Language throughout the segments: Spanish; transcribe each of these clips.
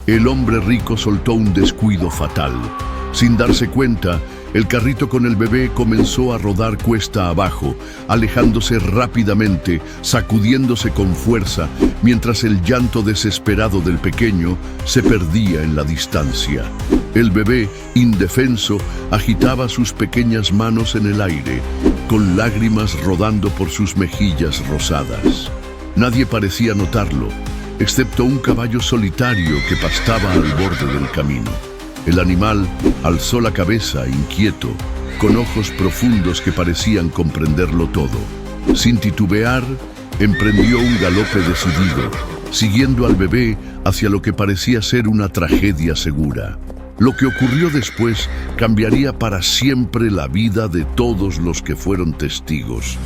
El hombre rico soltó un descuido fatal. Sin darse cuenta, el carrito con el bebé comenzó a rodar cuesta abajo, alejándose rápidamente, sacudiéndose con fuerza, mientras el llanto desesperado del pequeño se perdía en la distancia. El bebé, indefenso, agitaba sus pequeñas manos en el aire, con lágrimas rodando por sus mejillas rosadas. Nadie parecía notarlo, excepto un caballo solitario que pastaba al borde del camino. El animal alzó la cabeza, inquieto, con ojos profundos que parecían comprenderlo todo. Sin titubear, emprendió un galope decidido, siguiendo al bebé hacia lo que parecía ser una tragedia segura. Lo que ocurrió después cambiaría para siempre la vida de todos los que fueron testigos.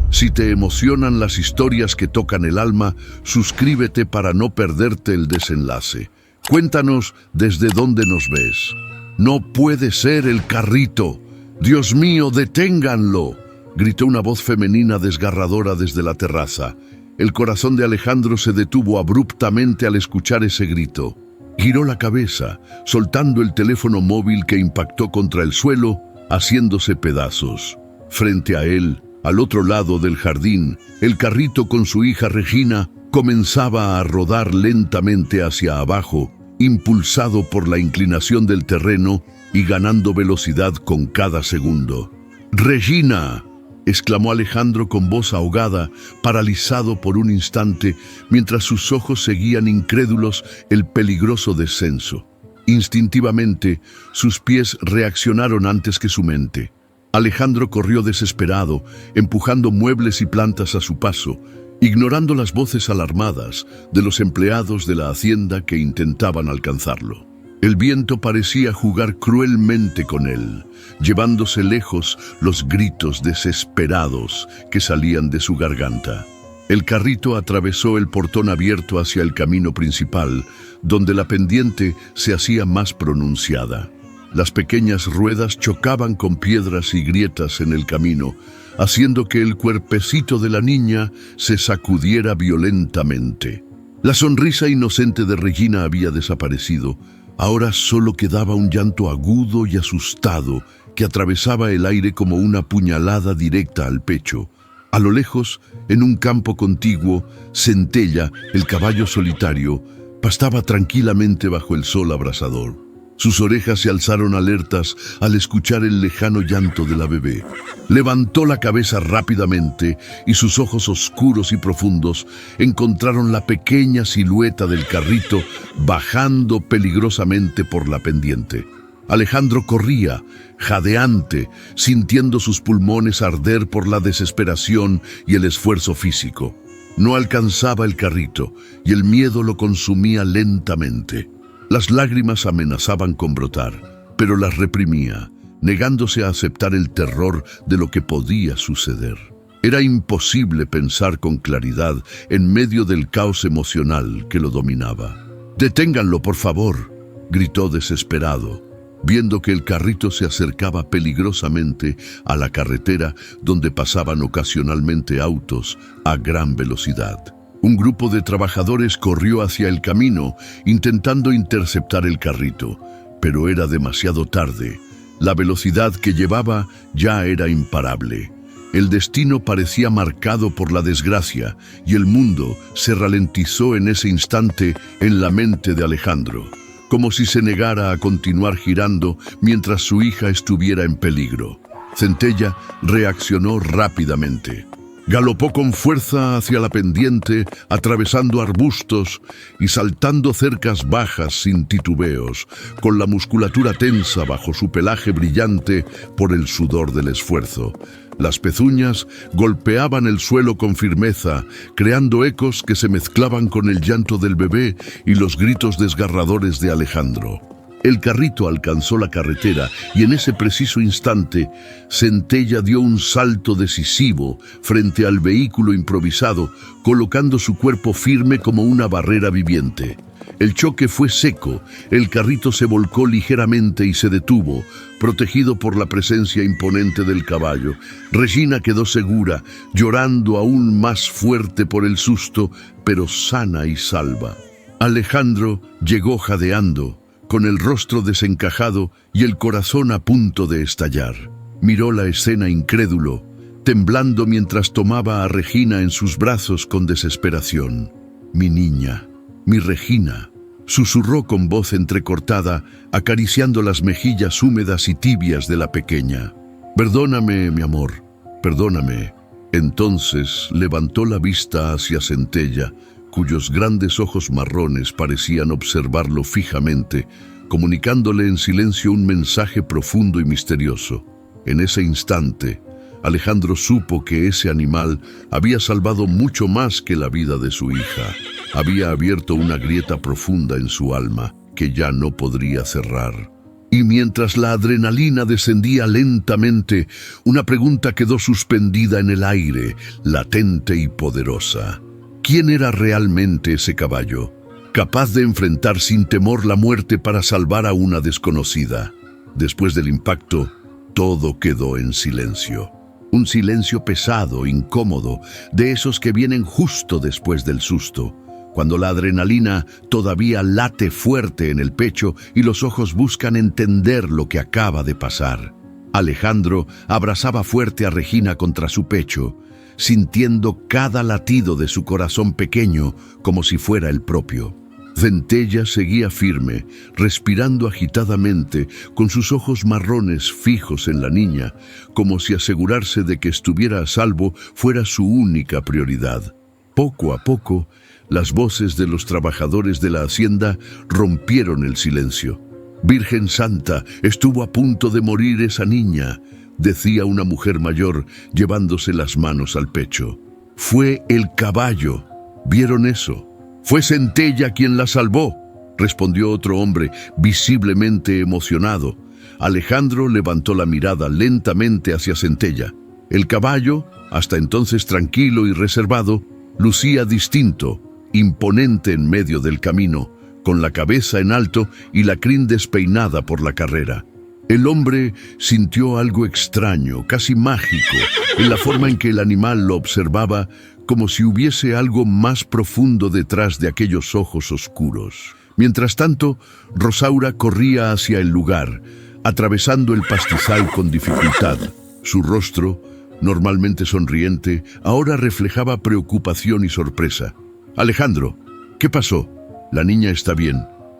Si te emocionan las historias que tocan el alma, suscríbete para no perderte el desenlace. Cuéntanos desde dónde nos ves. No puede ser el carrito. Dios mío, deténganlo, gritó una voz femenina desgarradora desde la terraza. El corazón de Alejandro se detuvo abruptamente al escuchar ese grito. Giró la cabeza, soltando el teléfono móvil que impactó contra el suelo, haciéndose pedazos. Frente a él, al otro lado del jardín, el carrito con su hija Regina comenzaba a rodar lentamente hacia abajo, impulsado por la inclinación del terreno y ganando velocidad con cada segundo. ¡Regina!, exclamó Alejandro con voz ahogada, paralizado por un instante, mientras sus ojos seguían incrédulos el peligroso descenso. Instintivamente, sus pies reaccionaron antes que su mente. Alejandro corrió desesperado, empujando muebles y plantas a su paso, ignorando las voces alarmadas de los empleados de la hacienda que intentaban alcanzarlo. El viento parecía jugar cruelmente con él, llevándose lejos los gritos desesperados que salían de su garganta. El carrito atravesó el portón abierto hacia el camino principal, donde la pendiente se hacía más pronunciada. Las pequeñas ruedas chocaban con piedras y grietas en el camino, haciendo que el cuerpecito de la niña se sacudiera violentamente. La sonrisa inocente de Regina había desaparecido. Ahora solo quedaba un llanto agudo y asustado que atravesaba el aire como una puñalada directa al pecho. A lo lejos, en un campo contiguo, Centella, el caballo solitario, pastaba tranquilamente bajo el sol abrasador. Sus orejas se alzaron alertas al escuchar el lejano llanto de la bebé. Levantó la cabeza rápidamente y sus ojos oscuros y profundos encontraron la pequeña silueta del carrito bajando peligrosamente por la pendiente. Alejandro corría, jadeante, sintiendo sus pulmones arder por la desesperación y el esfuerzo físico. No alcanzaba el carrito y el miedo lo consumía lentamente. Las lágrimas amenazaban con brotar, pero las reprimía, negándose a aceptar el terror de lo que podía suceder. Era imposible pensar con claridad en medio del caos emocional que lo dominaba. «Deténganlo, por favor», gritó desesperado, viendo que el carrito se acercaba peligrosamente a la carretera donde pasaban ocasionalmente autos a gran velocidad. Un grupo de trabajadores corrió hacia el camino, intentando interceptar el carrito, pero era demasiado tarde. La velocidad que llevaba ya era imparable. El destino parecía marcado por la desgracia y el mundo se ralentizó en ese instante en la mente de Alejandro, como si se negara a continuar girando mientras su hija estuviera en peligro. Centella reaccionó rápidamente. Galopó con fuerza hacia la pendiente, atravesando arbustos y saltando cercas bajas sin titubeos, con la musculatura tensa bajo su pelaje brillante por el sudor del esfuerzo. Las pezuñas golpeaban el suelo con firmeza, creando ecos que se mezclaban con el llanto del bebé y los gritos desgarradores de Alejandro. El carrito alcanzó la carretera y en ese preciso instante, Centella dio un salto decisivo frente al vehículo improvisado, colocando su cuerpo firme como una barrera viviente. El choque fue seco, el carrito se volcó ligeramente y se detuvo, protegido por la presencia imponente del caballo. Regina quedó segura, llorando aún más fuerte por el susto, pero sana y salva. Alejandro llegó jadeando, con el rostro desencajado y el corazón a punto de estallar. Miró la escena incrédulo, temblando mientras tomaba a Regina en sus brazos con desesperación. «Mi niña, mi Regina», susurró con voz entrecortada, acariciando las mejillas húmedas y tibias de la pequeña. «Perdóname, mi amor, perdóname». Entonces levantó la vista hacia Centella, cuyos grandes ojos marrones parecían observarlo fijamente, comunicándole en silencio un mensaje profundo y misterioso. En ese instante, Alejandro supo que ese animal había salvado mucho más que la vida de su hija. Había abierto una grieta profunda en su alma que ya no podría cerrar. Y mientras la adrenalina descendía lentamente, una pregunta quedó suspendida en el aire, latente y poderosa. ¿Quién era realmente ese caballo, capaz de enfrentar sin temor la muerte para salvar a una desconocida? Después del impacto, todo quedó en silencio. Un silencio pesado, incómodo, de esos que vienen justo después del susto, cuando la adrenalina todavía late fuerte en el pecho y los ojos buscan entender lo que acaba de pasar. Alejandro abrazaba fuerte a Regina contra su pecho, sintiendo cada latido de su corazón pequeño como si fuera el propio. Centella seguía firme, respirando agitadamente, con sus ojos marrones fijos en la niña, como si asegurarse de que estuviera a salvo fuera su única prioridad. Poco a poco, las voces de los trabajadores de la hacienda rompieron el silencio. «Virgen Santa, estuvo a punto de morir esa niña», decía una mujer mayor, llevándose las manos al pecho. «Fue el caballo. ¿Vieron eso? Fue Centella quien la salvó», respondió otro hombre, visiblemente emocionado. Alejandro levantó la mirada lentamente hacia Centella. El caballo, hasta entonces tranquilo y reservado, lucía distinto, imponente en medio del camino, con la cabeza en alto y la crin despeinada por la carrera. El hombre sintió algo extraño, casi mágico, en la forma en que el animal lo observaba, como si hubiese algo más profundo detrás de aquellos ojos oscuros. Mientras tanto, Rosaura corría hacia el lugar, atravesando el pastizal con dificultad. Su rostro, normalmente sonriente, ahora reflejaba preocupación y sorpresa. «Alejandro, ¿qué pasó? ¿La niña está bien?»,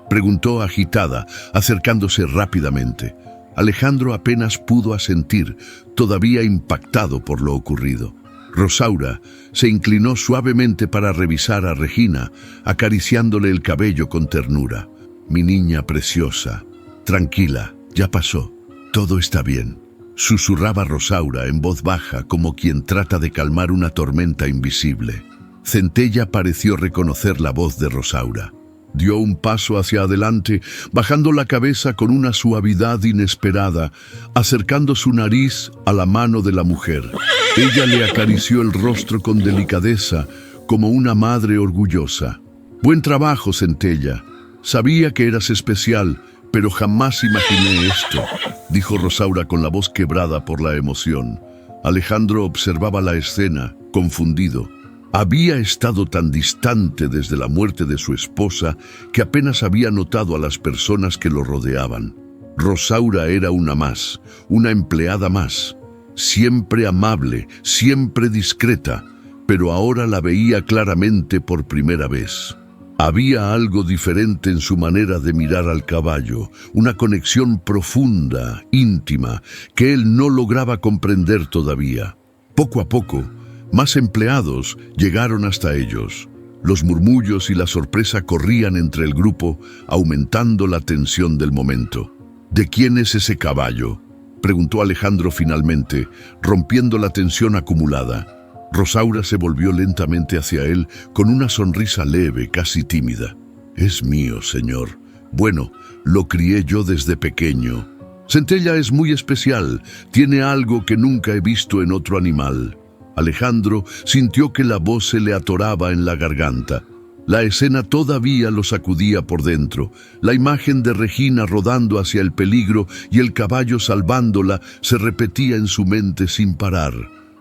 preguntó agitada, acercándose rápidamente. Alejandro apenas pudo asentir, todavía impactado por lo ocurrido. Rosaura se inclinó suavemente para revisar a Regina, acariciándole el cabello con ternura. «Mi niña preciosa, tranquila, ya pasó, todo está bien», susurraba Rosaura en voz baja, como quien trata de calmar una tormenta invisible. Centella pareció reconocer la voz de Rosaura. Dio un paso hacia adelante, bajando la cabeza con una suavidad inesperada, acercando su nariz a la mano de la mujer. Ella le acarició el rostro con delicadeza, como una madre orgullosa. «Buen trabajo, Centella. Sabía que eras especial, pero jamás imaginé esto», dijo Rosaura con la voz quebrada por la emoción. Alejandro observaba la escena, confundido. Había estado tan distante desde la muerte de su esposa que apenas había notado a las personas que lo rodeaban. Rosaura era una más, una empleada más, siempre amable, siempre discreta, pero ahora la veía claramente por primera vez. Había algo diferente en su manera de mirar al caballo, una conexión profunda, íntima, que él no lograba comprender todavía. Poco a poco, más empleados llegaron hasta ellos. Los murmullos y la sorpresa corrían entre el grupo, aumentando la tensión del momento. «¿De quién es ese caballo?», preguntó Alejandro finalmente, rompiendo la tensión acumulada. Rosaura se volvió lentamente hacia él con una sonrisa leve, casi tímida. «Es mío, señor. Bueno, lo crié yo desde pequeño. Centella es muy especial, tiene algo que nunca he visto en otro animal». Alejandro sintió que la voz se le atoraba en la garganta. La escena todavía lo sacudía por dentro. La imagen de Regina rodando hacia el peligro y el caballo salvándola se repetía en su mente sin parar.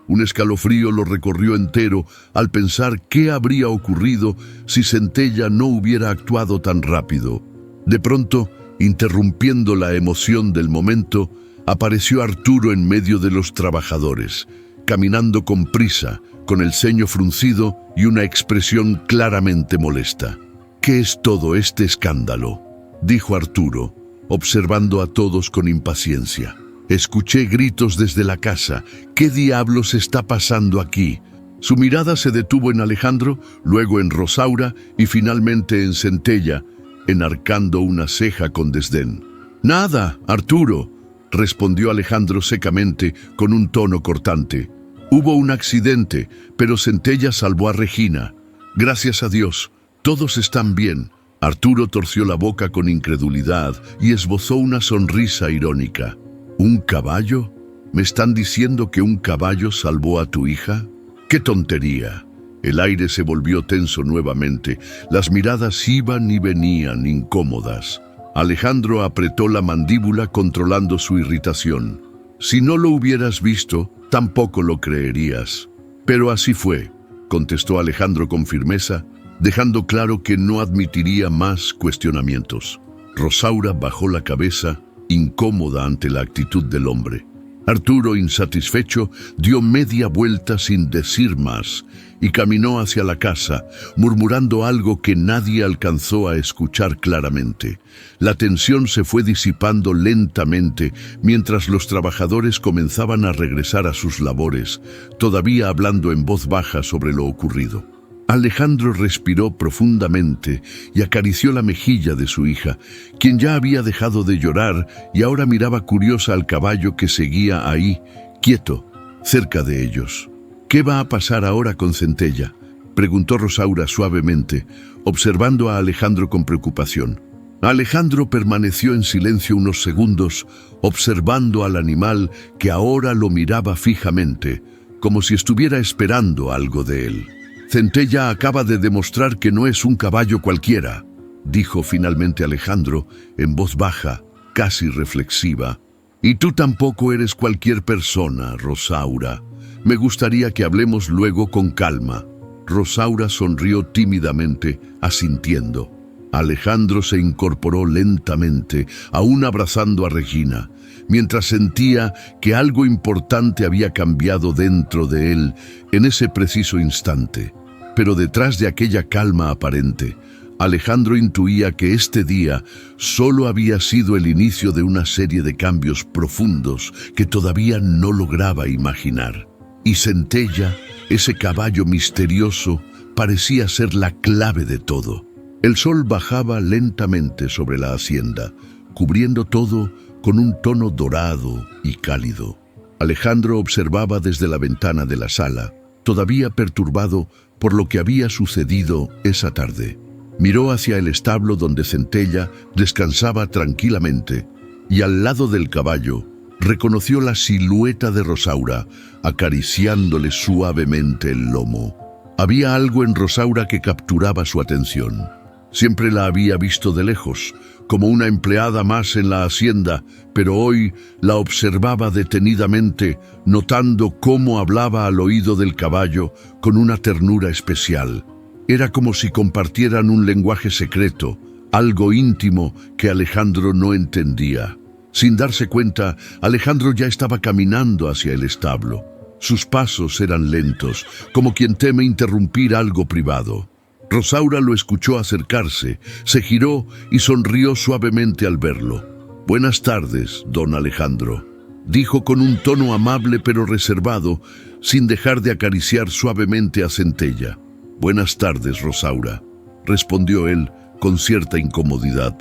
Un escalofrío lo recorrió entero al pensar qué habría ocurrido si Centella no hubiera actuado tan rápido. De pronto, interrumpiendo la emoción del momento, apareció Arturo en medio de los trabajadores, caminando con prisa, con el ceño fruncido y una expresión claramente molesta. «¿Qué es todo este escándalo?», dijo Arturo, observando a todos con impaciencia. «Escuché gritos desde la casa. ¿Qué diablos está pasando aquí?». Su mirada se detuvo en Alejandro, luego en Rosaura y finalmente en Centella, enarcando una ceja con desdén. «Nada, Arturo», respondió Alejandro secamente, con un tono cortante. «Hubo un accidente, pero Centella salvó a Regina. Gracias a Dios, todos están bien». Arturo torció la boca con incredulidad y esbozó una sonrisa irónica. «¿Un caballo? ¿Me están diciendo que un caballo salvó a tu hija? ¡Qué tontería!». El aire se volvió tenso nuevamente. Las miradas iban y venían, incómodas. Alejandro apretó la mandíbula controlando su irritación. «Si no lo hubieras visto, tampoco lo creerías». «Pero así fue», contestó Alejandro con firmeza, dejando claro que no admitiría más cuestionamientos. Rosaura bajó la cabeza, incómoda ante la actitud del hombre. Arturo, insatisfecho, dio media vuelta sin decir más y caminó hacia la casa, murmurando algo que nadie alcanzó a escuchar claramente. La tensión se fue disipando lentamente mientras los trabajadores comenzaban a regresar a sus labores, todavía hablando en voz baja sobre lo ocurrido. Alejandro respiró profundamente y acarició la mejilla de su hija, quien ya había dejado de llorar y ahora miraba curiosa al caballo que seguía ahí, quieto, cerca de ellos. «¿Qué va a pasar ahora con Centella?», preguntó Rosaura suavemente, observando a Alejandro con preocupación. Alejandro permaneció en silencio unos segundos, observando al animal que ahora lo miraba fijamente, como si estuviera esperando algo de él. «Centella acaba de demostrar que no es un caballo cualquiera», dijo finalmente Alejandro, en voz baja, casi reflexiva. «Y tú tampoco eres cualquier persona, Rosaura. Me gustaría que hablemos luego con calma». Rosaura sonrió tímidamente, asintiendo. Alejandro se incorporó lentamente, aún abrazando a Regina, mientras sentía que algo importante había cambiado dentro de él en ese preciso instante. Pero detrás de aquella calma aparente, Alejandro intuía que este día solo había sido el inicio de una serie de cambios profundos que todavía no lograba imaginar. Y Centella, ese caballo misterioso, parecía ser la clave de todo. El sol bajaba lentamente sobre la hacienda, cubriendo todo con un tono dorado y cálido. Alejandro observaba desde la ventana de la sala, todavía perturbado por lo que había sucedido esa tarde. Miró hacia el establo donde Centella descansaba tranquilamente y al lado del caballo reconoció la silueta de Rosaura acariciándole suavemente el lomo. Había algo en Rosaura que capturaba su atención. Siempre la había visto de lejos, como una empleada más en la hacienda, pero hoy la observaba detenidamente, notando cómo hablaba al oído del caballo con una ternura especial. Era como si compartieran un lenguaje secreto, algo íntimo que Alejandro no entendía. Sin darse cuenta, Alejandro ya estaba caminando hacia el establo. Sus pasos eran lentos, como quien teme interrumpir algo privado. Rosaura lo escuchó acercarse, se giró y sonrió suavemente al verlo. «Buenas tardes, don Alejandro», dijo con un tono amable pero reservado, sin dejar de acariciar suavemente a Centella. «Buenas tardes, Rosaura», respondió él con cierta incomodidad.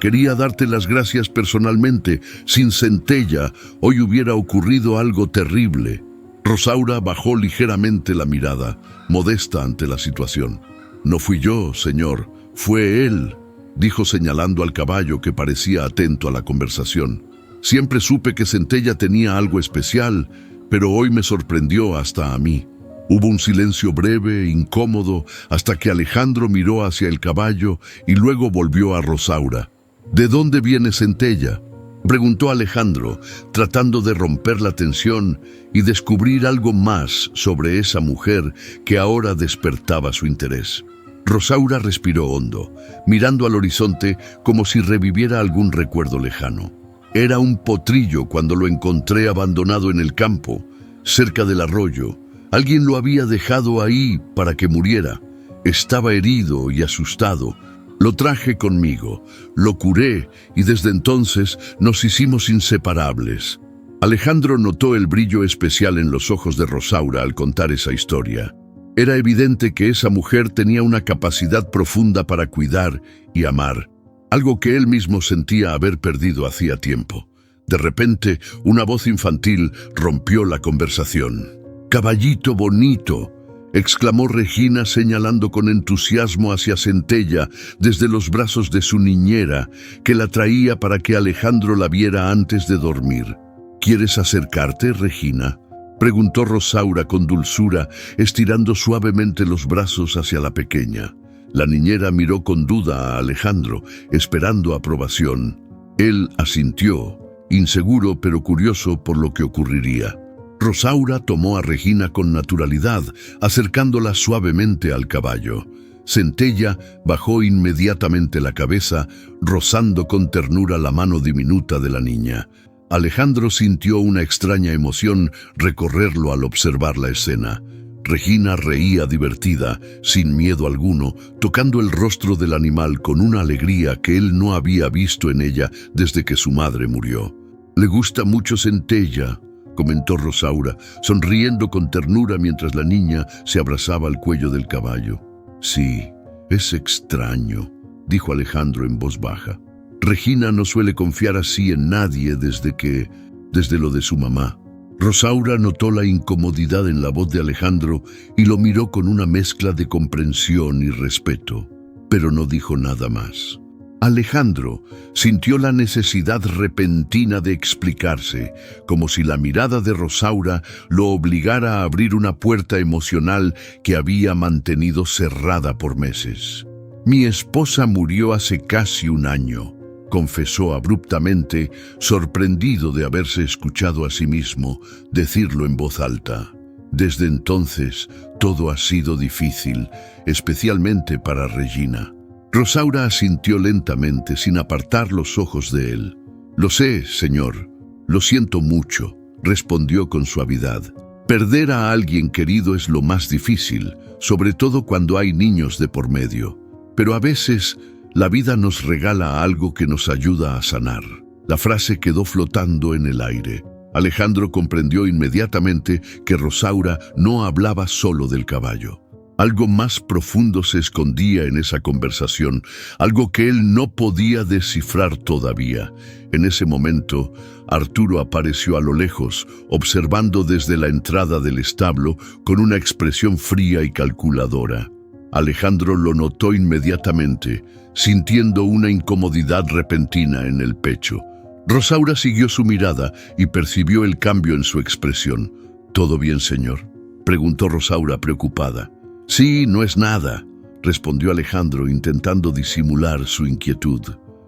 Quería darte las gracias personalmente. Sin Centella, hoy hubiera ocurrido algo terrible». Rosaura bajó ligeramente la mirada, modesta ante la situación. «No fui yo, señor, fue él», dijo señalando al caballo que parecía atento a la conversación. «Siempre supe que Centella tenía algo especial, pero hoy me sorprendió hasta a mí». Hubo un silencio breve, incómodo, hasta que Alejandro miró hacia el caballo y luego volvió a Rosaura. «¿De dónde viene Centella?», Preguntó Alejandro, tratando de romper la tensión y descubrir algo más sobre esa mujer que ahora despertaba su interés. Rosaura respiró hondo, mirando al horizonte como si reviviera algún recuerdo lejano. Era un potrillo cuando lo encontré abandonado en el campo, cerca del arroyo. Alguien lo había dejado ahí para que muriera. Estaba herido y asustado. Lo traje conmigo, lo curé y desde entonces nos hicimos inseparables. Alejandro notó el brillo especial en los ojos de Rosaura al contar esa historia. Era evidente que esa mujer tenía una capacidad profunda para cuidar y amar, algo que él mismo sentía haber perdido hacía tiempo. De repente, una voz infantil rompió la conversación. «¡Caballito bonito!», exclamó Regina señalando con entusiasmo hacia Centella desde los brazos de su niñera, que la traía para que Alejandro la viera antes de dormir. «¿Quieres acercarte, Regina?», preguntó Rosaura con dulzura, estirando suavemente los brazos hacia la pequeña. La niñera miró con duda a Alejandro, esperando aprobación. Él asintió, inseguro pero curioso por lo que ocurriría. Rosaura tomó a Regina con naturalidad, acercándola suavemente al caballo. Centella bajó inmediatamente la cabeza, rozando con ternura la mano diminuta de la niña. Alejandro sintió una extraña emoción recorrerlo al observar la escena. Regina reía divertida, sin miedo alguno, tocando el rostro del animal con una alegría que él no había visto en ella desde que su madre murió. «Le gusta mucho Centella», comentó Rosaura, sonriendo con ternura mientras la niña se abrazaba al cuello del caballo. «Sí, es extraño», dijo Alejandro en voz baja. «Regina no suele confiar así en nadie desde lo de su mamá». Rosaura notó la incomodidad en la voz de Alejandro y lo miró con una mezcla de comprensión y respeto, pero no dijo nada más. Alejandro sintió la necesidad repentina de explicarse, como si la mirada de Rosaura lo obligara a abrir una puerta emocional que había mantenido cerrada por meses. «Mi esposa murió hace casi un año», confesó abruptamente, sorprendido de haberse escuchado a sí mismo decirlo en voz alta. «Desde entonces todo ha sido difícil, especialmente para Regina». Rosaura asintió lentamente, sin apartar los ojos de él. «Lo sé, señor. Lo siento mucho», respondió con suavidad. «Perder a alguien querido es lo más difícil, sobre todo cuando hay niños de por medio. Pero a veces la vida nos regala algo que nos ayuda a sanar». La frase quedó flotando en el aire. Alejandro comprendió inmediatamente que Rosaura no hablaba solo del caballo. Algo más profundo se escondía en esa conversación, algo que él no podía descifrar todavía. En ese momento, Arturo apareció a lo lejos, observando desde la entrada del establo con una expresión fría y calculadora. Alejandro lo notó inmediatamente, sintiendo una incomodidad repentina en el pecho. Rosaura siguió su mirada y percibió el cambio en su expresión. «¿Todo bien, señor?», preguntó Rosaura preocupada. «Sí, no es nada», respondió Alejandro intentando disimular su inquietud.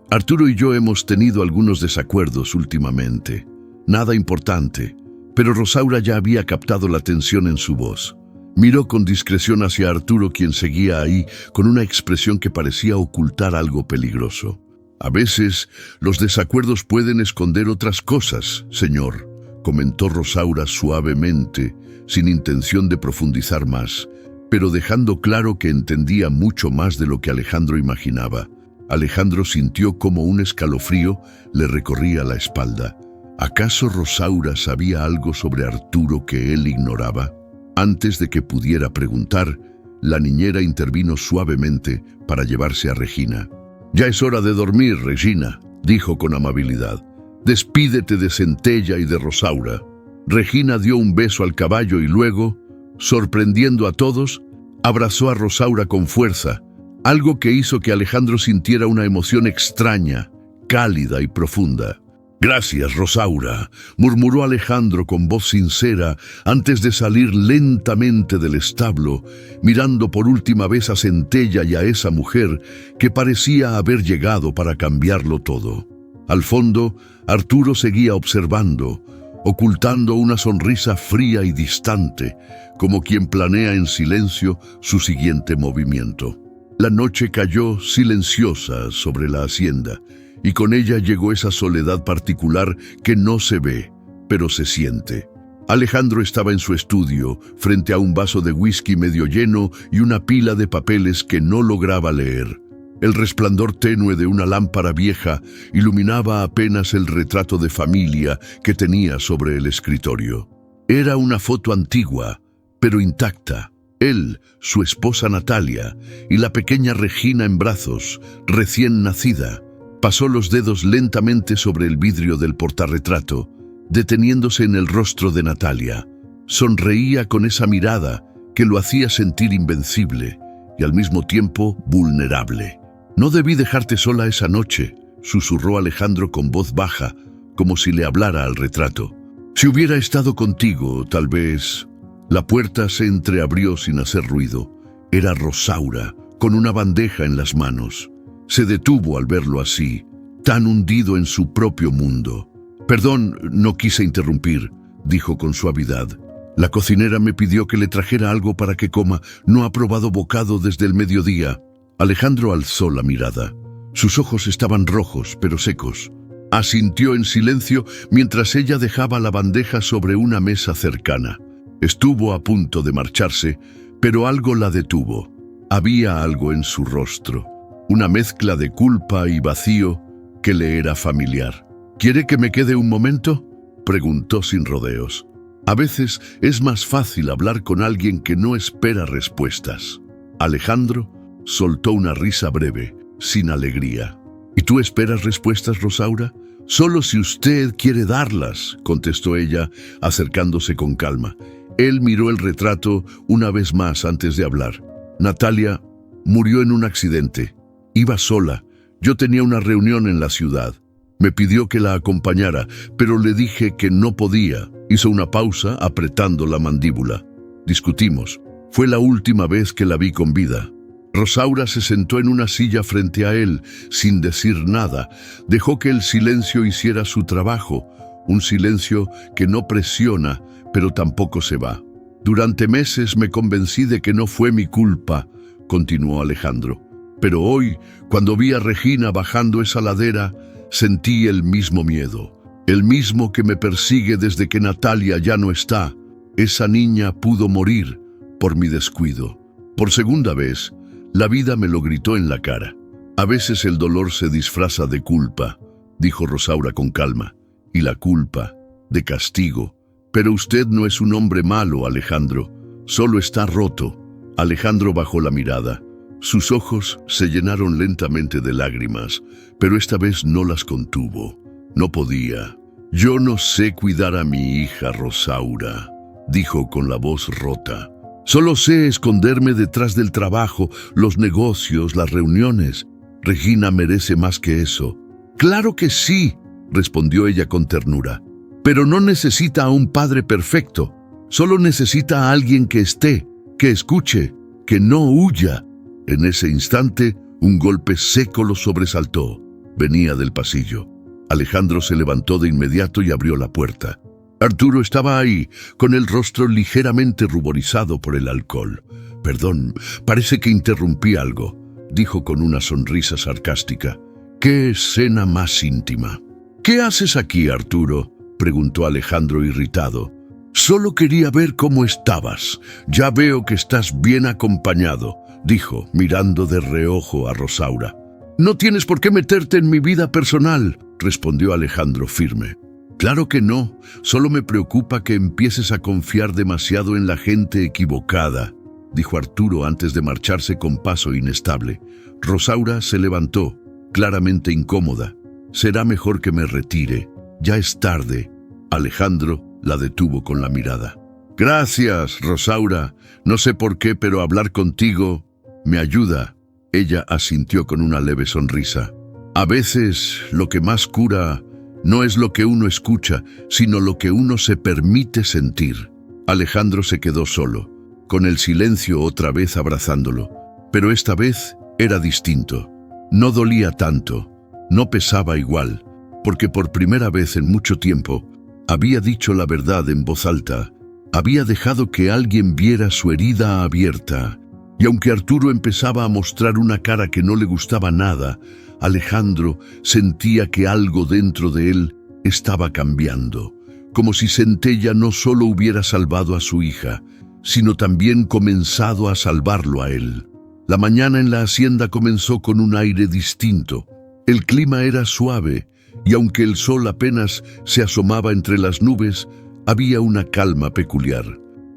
«Arturo y yo hemos tenido algunos desacuerdos últimamente. Nada importante», pero Rosaura ya había captado la tensión en su voz. Miró con discreción hacia Arturo, quien seguía ahí con una expresión que parecía ocultar algo peligroso. «A veces los desacuerdos pueden esconder otras cosas, señor», comentó Rosaura suavemente, sin intención de profundizar más, pero dejando claro que entendía mucho más de lo que Alejandro imaginaba. Alejandro sintió como un escalofrío le recorría la espalda. ¿Acaso Rosaura sabía algo sobre Arturo que él ignoraba? Antes de que pudiera preguntar, la niñera intervino suavemente para llevarse a Regina. «Ya es hora de dormir, Regina», dijo con amabilidad. «Despídete de Centella y de Rosaura». Regina dio un beso al caballo y luego, sorprendiendo a todos, abrazó a Rosaura con fuerza, algo que hizo que Alejandro sintiera una emoción extraña, cálida y profunda. «Gracias, Rosaura», murmuró Alejandro con voz sincera antes de salir lentamente del establo, mirando por última vez a Centella y a esa mujer que parecía haber llegado para cambiarlo todo. Al fondo, Arturo seguía observando, ocultando una sonrisa fría y distante, como quien planea en silencio su siguiente movimiento. La noche cayó silenciosa sobre la hacienda, y con ella llegó esa soledad particular que no se ve, pero se siente. Alejandro estaba en su estudio, frente a un vaso de whisky medio lleno y una pila de papeles que no lograba leer. El resplandor tenue de una lámpara vieja iluminaba apenas el retrato de familia que tenía sobre el escritorio. Era una foto antigua, pero intacta. Él, su esposa Natalia y la pequeña Regina en brazos, recién nacida. Pasó los dedos lentamente sobre el vidrio del portarretrato, deteniéndose en el rostro de Natalia. Sonreía con esa mirada que lo hacía sentir invencible y al mismo tiempo vulnerable. «No debí dejarte sola esa noche», susurró Alejandro con voz baja, como si le hablara al retrato. «Si hubiera estado contigo, tal vez...» La puerta se entreabrió sin hacer ruido. Era Rosaura, con una bandeja en las manos. Se detuvo al verlo así, tan hundido en su propio mundo. «Perdón, no quise interrumpir», dijo con suavidad. «La cocinera me pidió que le trajera algo para que coma. No ha probado bocado desde el mediodía». Alejandro alzó la mirada. Sus ojos estaban rojos, pero secos. Asintió en silencio mientras ella dejaba la bandeja sobre una mesa cercana. Estuvo a punto de marcharse, pero algo la detuvo. Había algo en su rostro, una mezcla de culpa y vacío que le era familiar. «¿Quiere que me quede un momento?», preguntó sin rodeos. A veces es más fácil hablar con alguien que no espera respuestas. Alejandro soltó una risa breve, sin alegría. «¿Y tú esperas respuestas, Rosaura?» «Solo si usted quiere darlas», contestó ella, acercándose con calma. Él miró el retrato una vez más antes de hablar. «Natalia murió en un accidente. Iba sola. Yo tenía una reunión en la ciudad. Me pidió que la acompañara, pero le dije que no podía». Hizo una pausa apretando la mandíbula. «Discutimos. Fue la última vez que la vi con vida». Rosaura se sentó en una silla frente a él, sin decir nada. Dejó que el silencio hiciera su trabajo, un silencio que no presiona, pero tampoco se va. «Durante meses me convencí de que no fue mi culpa», continuó Alejandro. «Pero hoy, cuando vi a Regina bajando esa ladera, sentí el mismo miedo, el mismo que me persigue desde que Natalia ya no está. Esa niña pudo morir por mi descuido. Por segunda vez, la vida me lo gritó en la cara. A veces el dolor se disfraza de culpa», dijo Rosaura con calma, «y la culpa, de castigo. Pero usted no es un hombre malo, Alejandro. Solo está roto». Alejandro bajó la mirada. Sus ojos se llenaron lentamente de lágrimas, pero esta vez no las contuvo. No podía. «Yo no sé cuidar a mi hija, Rosaura», dijo con la voz rota. «Solo sé esconderme detrás del trabajo, los negocios, las reuniones. Regina merece más que eso». «Claro que sí», respondió ella con ternura. «Pero no necesita a un padre perfecto. Solo necesita a alguien que esté, que escuche, que no huya». En ese instante, un golpe seco lo sobresaltó. Venía del pasillo. Alejandro se levantó de inmediato y abrió la puerta. Arturo estaba ahí, con el rostro ligeramente ruborizado por el alcohol. «Perdón, parece que interrumpí algo», dijo con una sonrisa sarcástica. «Qué escena más íntima». «¿Qué haces aquí, Arturo?», preguntó Alejandro irritado. «Solo quería ver cómo estabas. Ya veo que estás bien acompañado», dijo, mirando de reojo a Rosaura. «No tienes por qué meterte en mi vida personal», respondió Alejandro firme. «Claro que no, solo me preocupa que empieces a confiar demasiado en la gente equivocada», dijo Arturo antes de marcharse con paso inestable. Rosaura se levantó, claramente incómoda. «Será mejor que me retire. Ya es tarde». Alejandro la detuvo con la mirada. «Gracias, Rosaura. No sé por qué, pero hablar contigo me ayuda». Ella asintió con una leve sonrisa. «A veces lo que más cura no es lo que uno escucha, sino lo que uno se permite sentir». Alejandro se quedó solo, con el silencio otra vez abrazándolo. Pero esta vez era distinto. No dolía tanto, no pesaba igual. porque por primera vez en mucho tiempo había dicho la verdad en voz alta, había dejado que alguien viera su herida abierta, y aunque Arturo empezaba a mostrar una cara que no le gustaba nada, Alejandro sentía que algo dentro de él estaba cambiando, como si Centella no solo hubiera salvado a su hija, sino también comenzado a salvarlo a él. La mañana en la hacienda comenzó con un aire distinto. El clima era suave, y aunque el sol apenas se asomaba entre las nubes, había una calma peculiar.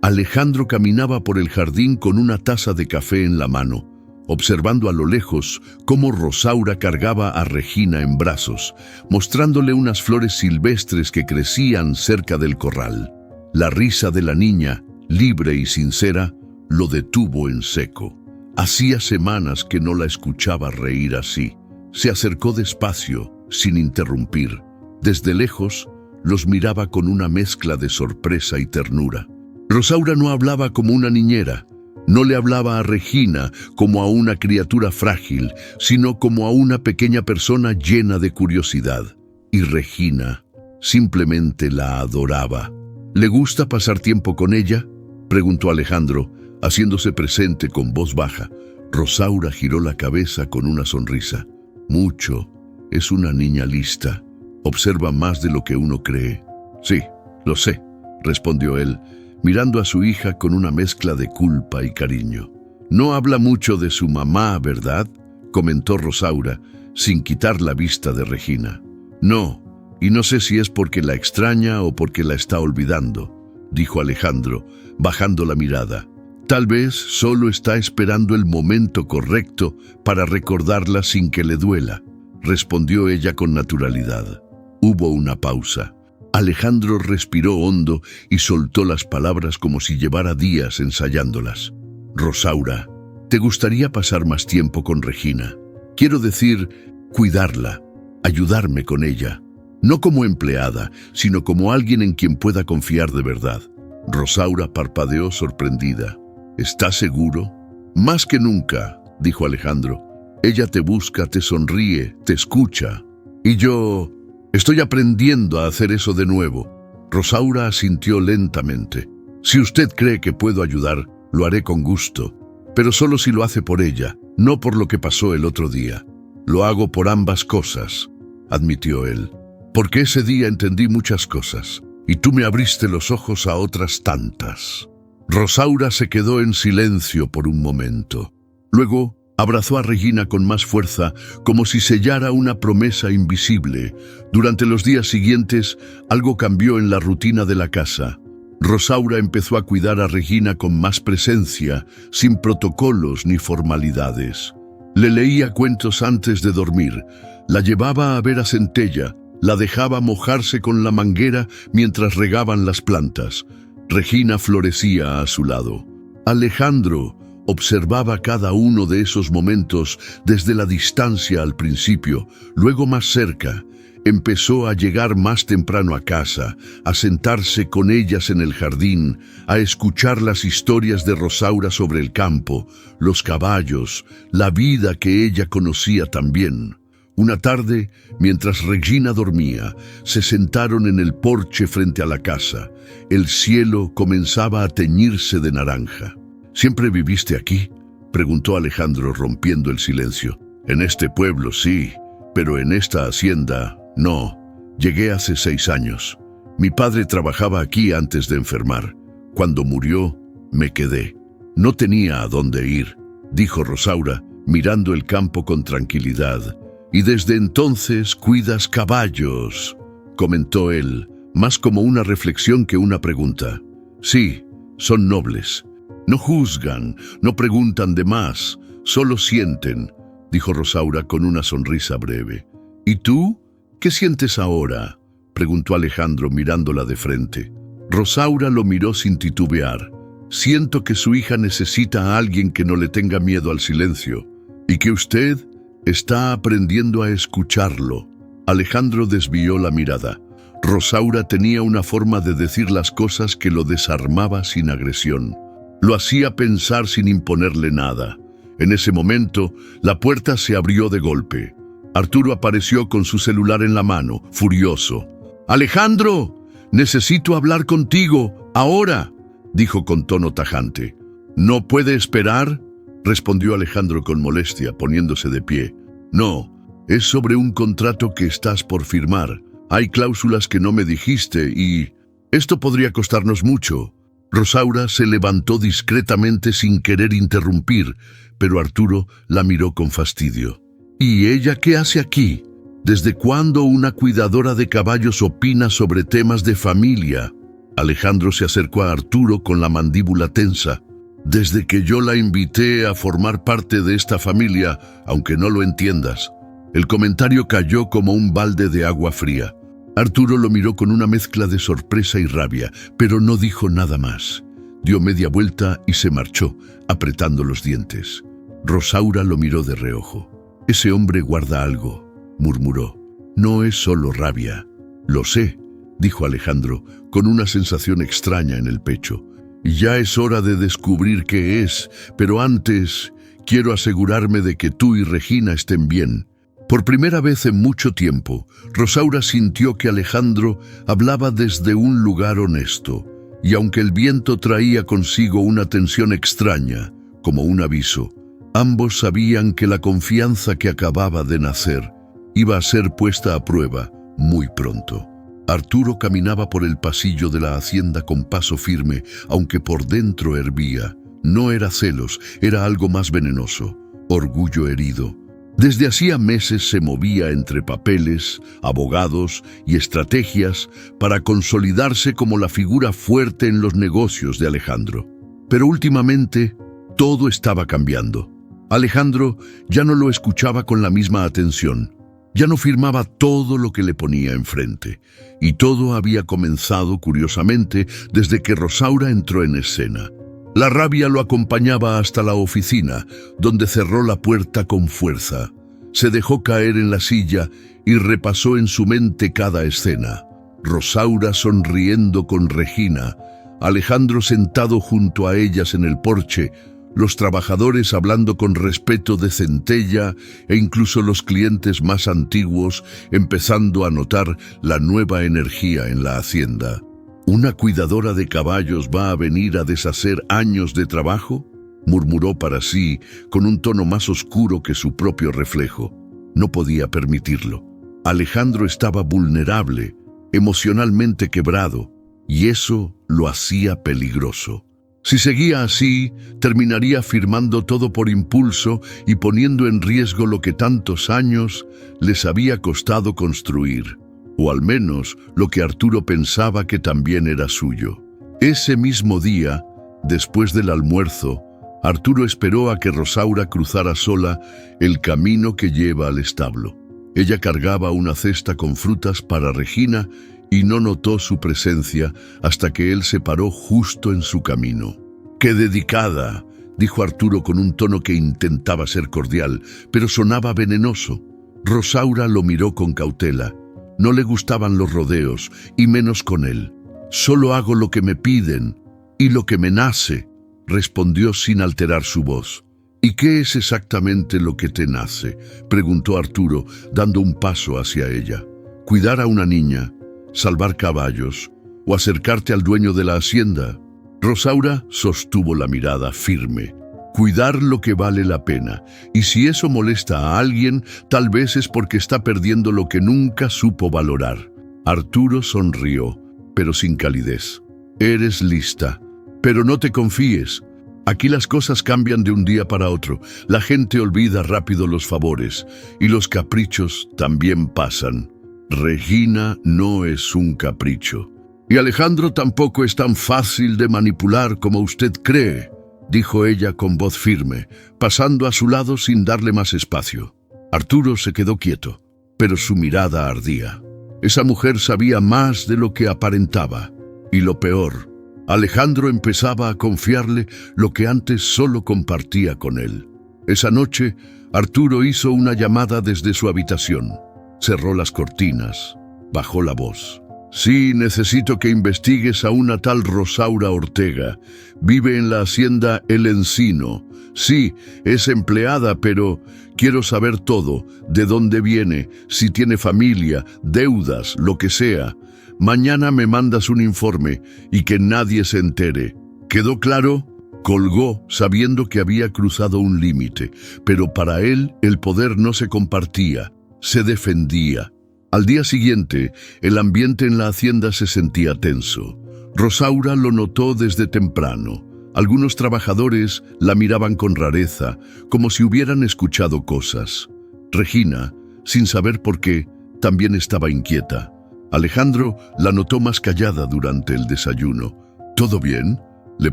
Alejandro caminaba por el jardín con una taza de café en la mano, observando a lo lejos cómo Rosaura cargaba a Regina en brazos, mostrándole unas flores silvestres que crecían cerca del corral. La risa de la niña, libre y sincera, lo detuvo en seco. Hacía semanas que no la escuchaba reír así. Se acercó despacio, sin interrumpir. Desde lejos, los miraba con una mezcla de sorpresa y ternura. Rosaura no hablaba como una niñera, no le hablaba a Regina como a una criatura frágil, sino como a una pequeña persona llena de curiosidad. Y Regina simplemente la adoraba. ¿Le gusta pasar tiempo con ella?, preguntó Alejandro, haciéndose presente con voz baja. Rosaura giró la cabeza con una sonrisa. Mucho. Es una niña lista. Observa más de lo que uno cree. Sí, lo sé, respondió él, mirando a su hija con una mezcla de culpa y cariño. No habla mucho de su mamá, ¿verdad?, comentó Rosaura, sin quitar la vista de Regina. No, y no sé si es porque la extraña o porque la está olvidando, dijo Alejandro, bajando la mirada. Tal vez solo está esperando el momento correcto para recordarla sin que le duela, respondió ella con naturalidad. Hubo una pausa. Alejandro respiró hondo y soltó las palabras como si llevara días ensayándolas. Rosaura, ¿te gustaría pasar más tiempo con Regina? Quiero decir, cuidarla, ayudarme con ella. No como empleada, sino como alguien en quien pueda confiar de verdad. Rosaura parpadeó sorprendida. ¿Estás seguro? Más que nunca, dijo Alejandro. Ella te busca, te sonríe, te escucha. Y yo estoy aprendiendo a hacer eso de nuevo. Rosaura asintió lentamente. Si usted cree que puedo ayudar, lo haré con gusto. Pero solo si lo hace por ella, no por lo que pasó el otro día. Lo hago por ambas cosas, admitió él. Porque ese día entendí muchas cosas, y tú me abriste los ojos a otras tantas. Rosaura se quedó en silencio por un momento. Luego abrazó a Regina con más fuerza, como si sellara una promesa invisible. Durante los días siguientes, algo cambió en la rutina de la casa. Rosaura empezó a cuidar a Regina con más presencia, sin protocolos ni formalidades. Le leía cuentos antes de dormir, la llevaba a ver a Centella, la dejaba mojarse con la manguera mientras regaban las plantas. Regina florecía a su lado. Alejandro observaba cada uno de esos momentos desde la distancia al principio, luego más cerca. Empezó a llegar más temprano a casa, a sentarse con ellas en el jardín, a escuchar las historias de Rosaura sobre el campo, los caballos, la vida que ella conocía también. Una tarde, mientras Regina dormía, se sentaron en el porche frente a la casa. El cielo comenzaba a teñirse de naranja. ¿Siempre viviste aquí?, preguntó Alejandro, rompiendo el silencio. En este pueblo sí, pero en esta hacienda no. Llegué hace 6 años. Mi padre trabajaba aquí antes de enfermar. Cuando murió, me quedé. No tenía a dónde ir, dijo Rosaura, mirando el campo con tranquilidad. Y desde entonces cuidas caballos, comentó él, más como una reflexión que una pregunta. Sí, son nobles. No juzgan, no preguntan de más, solo sienten, dijo Rosaura con una sonrisa breve. ¿Y tú? ¿Qué sientes ahora?, preguntó Alejandro mirándola de frente. Rosaura lo miró sin titubear. Siento que su hija necesita a alguien que no le tenga miedo al silencio, y que usted está aprendiendo a escucharlo. Alejandro desvió la mirada. Rosaura tenía una forma de decir las cosas que lo desarmaba sin agresión. Lo hacía pensar sin imponerle nada. En ese momento, la puerta se abrió de golpe. Arturo apareció con su celular en la mano, furioso. «Alejandro, necesito hablar contigo, ahora», dijo con tono tajante. «¿No puede esperar?», respondió Alejandro con molestia, poniéndose de pie. «No, es sobre un contrato que estás por firmar. Hay cláusulas que no me dijiste y esto podría costarnos mucho». Rosaura se levantó discretamente sin querer interrumpir, pero Arturo la miró con fastidio. «¿Y ella qué hace aquí? ¿Desde cuándo una cuidadora de caballos opina sobre temas de familia?». Alejandro se acercó a Arturo con la mandíbula tensa. «Desde que yo la invité a formar parte de esta familia, aunque no lo entiendas». El comentario cayó como un balde de agua fría. Arturo lo miró con una mezcla de sorpresa y rabia, pero no dijo nada más. Dio media vuelta y se marchó, apretando los dientes. Rosaura lo miró de reojo. «Ese hombre guarda algo», murmuró. «No es solo rabia». «Lo sé», dijo Alejandro, con una sensación extraña en el pecho. «Ya es hora de descubrir qué es, pero antes quiero asegurarme de que tú y Regina estén bien». Por primera vez en mucho tiempo, Rosaura sintió que Alejandro hablaba desde un lugar honesto, y aunque el viento traía consigo una tensión extraña, como un aviso, ambos sabían que la confianza que acababa de nacer iba a ser puesta a prueba muy pronto. Arturo caminaba por el pasillo de la hacienda con paso firme, aunque por dentro hervía. No era celos, era algo más venenoso, orgullo herido. Desde hacía meses se movía entre papeles, abogados y estrategias para consolidarse como la figura fuerte en los negocios de Alejandro. Pero últimamente todo estaba cambiando. Alejandro ya no lo escuchaba con la misma atención. Ya no firmaba todo lo que le ponía enfrente. Y todo había comenzado, curiosamente, desde que Rosaura entró en escena. La rabia lo acompañaba hasta la oficina, donde cerró la puerta con fuerza. Se dejó caer en la silla y repasó en su mente cada escena. Rosaura sonriendo con Regina, Alejandro sentado junto a ellas en el porche, los trabajadores hablando con respeto de Centella e incluso los clientes más antiguos empezando a notar la nueva energía en la hacienda. ¿Una cuidadora de caballos va a venir a deshacer años de trabajo?, murmuró para sí, con un tono más oscuro que su propio reflejo. No podía permitirlo. Alejandro estaba vulnerable, emocionalmente quebrado, y eso lo hacía peligroso. Si seguía así, terminaría firmando todo por impulso y poniendo en riesgo lo que tantos años les había costado construir. O al menos lo que Arturo pensaba que también era suyo. Ese mismo día, después del almuerzo, Arturo esperó a que Rosaura cruzara sola el camino que lleva al establo. Ella cargaba una cesta con frutas para Regina y no notó su presencia hasta que él se paró justo en su camino. «¡Qué dedicada!», dijo Arturo con un tono que intentaba ser cordial, pero sonaba venenoso. Rosaura lo miró con cautela. No le gustaban los rodeos, y menos con él. «Solo hago lo que me piden, y lo que me nace», respondió sin alterar su voz. «¿Y qué es exactamente lo que te nace?», preguntó Arturo, dando un paso hacia ella. «¿Cuidar a una niña, salvar caballos, o acercarte al dueño de la hacienda?». Rosaura sostuvo la mirada firme. «Cuidar lo que vale la pena, y si eso molesta a alguien, tal vez es porque está perdiendo lo que nunca supo valorar». Arturo sonrió, pero sin calidez. «Eres lista, pero no te confíes. Aquí las cosas cambian de un día para otro. La gente olvida rápido los favores, y los caprichos también pasan. Regina no es un capricho. Y Alejandro tampoco es tan fácil de manipular como usted cree», dijo ella con voz firme, pasando a su lado sin darle más espacio. Arturo se quedó quieto, pero su mirada ardía. Esa mujer sabía más de lo que aparentaba. Y lo peor, Alejandro empezaba a confiarle lo que antes solo compartía con él. Esa noche, Arturo hizo una llamada desde su habitación. Cerró las cortinas, bajó la voz. Sí, necesito que investigues a una tal Rosaura Ortega. Vive en la hacienda El Encino. Sí, es empleada, pero quiero saber todo, de dónde viene, si tiene familia, deudas, lo que sea. Mañana me mandas un informe y que nadie se entere. ¿Quedó claro? Colgó, sabiendo que había cruzado un límite, pero para él el poder no se compartía, se defendía. Al día siguiente, el ambiente en la hacienda se sentía tenso. Rosaura lo notó desde temprano. Algunos trabajadores la miraban con rareza, como si hubieran escuchado cosas. Regina, sin saber por qué, también estaba inquieta. Alejandro la notó más callada durante el desayuno. ¿Todo bien?, le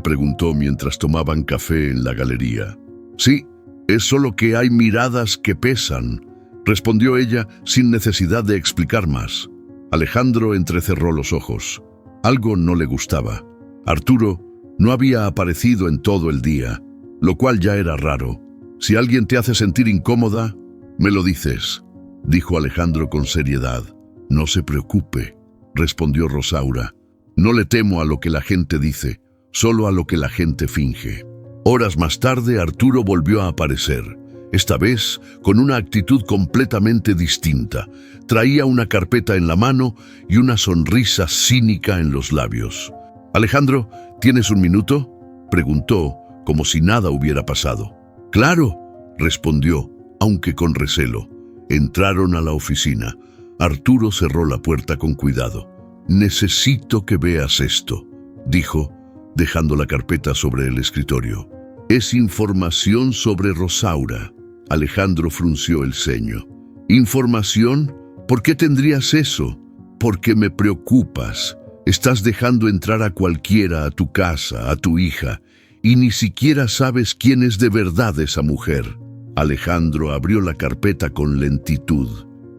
preguntó mientras tomaban café en la galería. Sí, es solo que hay miradas que pesan, respondió ella sin necesidad de explicar más. Alejandro entrecerró los ojos. Algo no le gustaba. Arturo no había aparecido en todo el día, lo cual ya era raro. Si alguien te hace sentir incómoda, me lo dices, dijo Alejandro con seriedad. No se preocupe, respondió Rosaura. No le temo a lo que la gente dice, solo a lo que la gente finge. Horas más tarde, Arturo volvió a aparecer. Esta vez con una actitud completamente distinta. Traía una carpeta en la mano y una sonrisa cínica en los labios. «Alejandro, ¿tienes un minuto?», preguntó, como si nada hubiera pasado. «Claro», respondió, aunque con recelo. Entraron a la oficina. Arturo cerró la puerta con cuidado. «Necesito que veas esto», dijo, dejando la carpeta sobre el escritorio. «Es información sobre Rosaura». Alejandro frunció el ceño. «¿Información? ¿Por qué tendrías eso?». «Porque me preocupas. Estás dejando entrar a cualquiera a tu casa, a tu hija, y ni siquiera sabes quién es de verdad esa mujer». Alejandro abrió la carpeta con lentitud.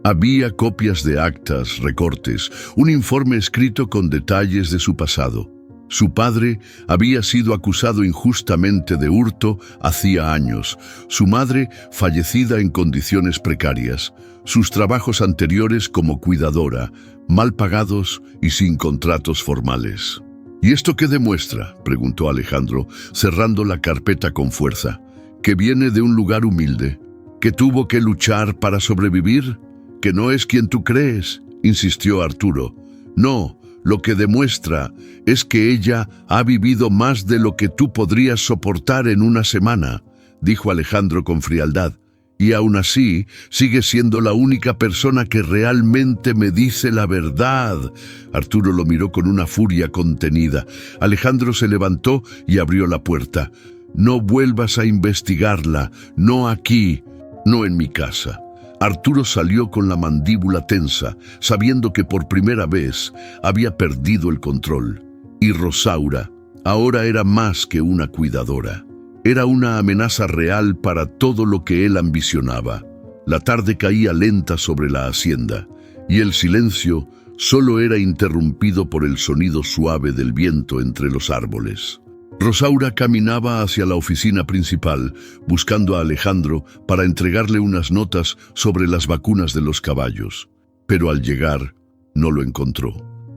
Había copias de actas, recortes, un informe escrito con detalles de su pasado. Su padre había sido acusado injustamente de hurto hacía años, su madre fallecida en condiciones precarias, sus trabajos anteriores como cuidadora, mal pagados y sin contratos formales. «¿Y esto qué demuestra?», preguntó Alejandro, cerrando la carpeta con fuerza. «¿Que viene de un lugar humilde? ¿Que tuvo que luchar para sobrevivir? ¿Que no es quien tú crees?», insistió Arturo. «No. Lo que demuestra es que ella ha vivido más de lo que tú podrías soportar en una semana», dijo Alejandro con frialdad. «Y aún así, sigue siendo la única persona que realmente me dice la verdad». Arturo lo miró con una furia contenida. Alejandro se levantó y abrió la puerta. «No vuelvas a investigarla, no aquí, no en mi casa». Arturo salió con la mandíbula tensa, sabiendo que por primera vez había perdido el control. Y Rosaura ahora era más que una cuidadora. Era una amenaza real para todo lo que él ambicionaba. La tarde caía lenta sobre la hacienda, y el silencio solo era interrumpido por el sonido suave del viento entre los árboles. Rosaura caminaba hacia la oficina principal, buscando a Alejandro para entregarle unas notas sobre las vacunas de los caballos. Pero al llegar, no lo encontró.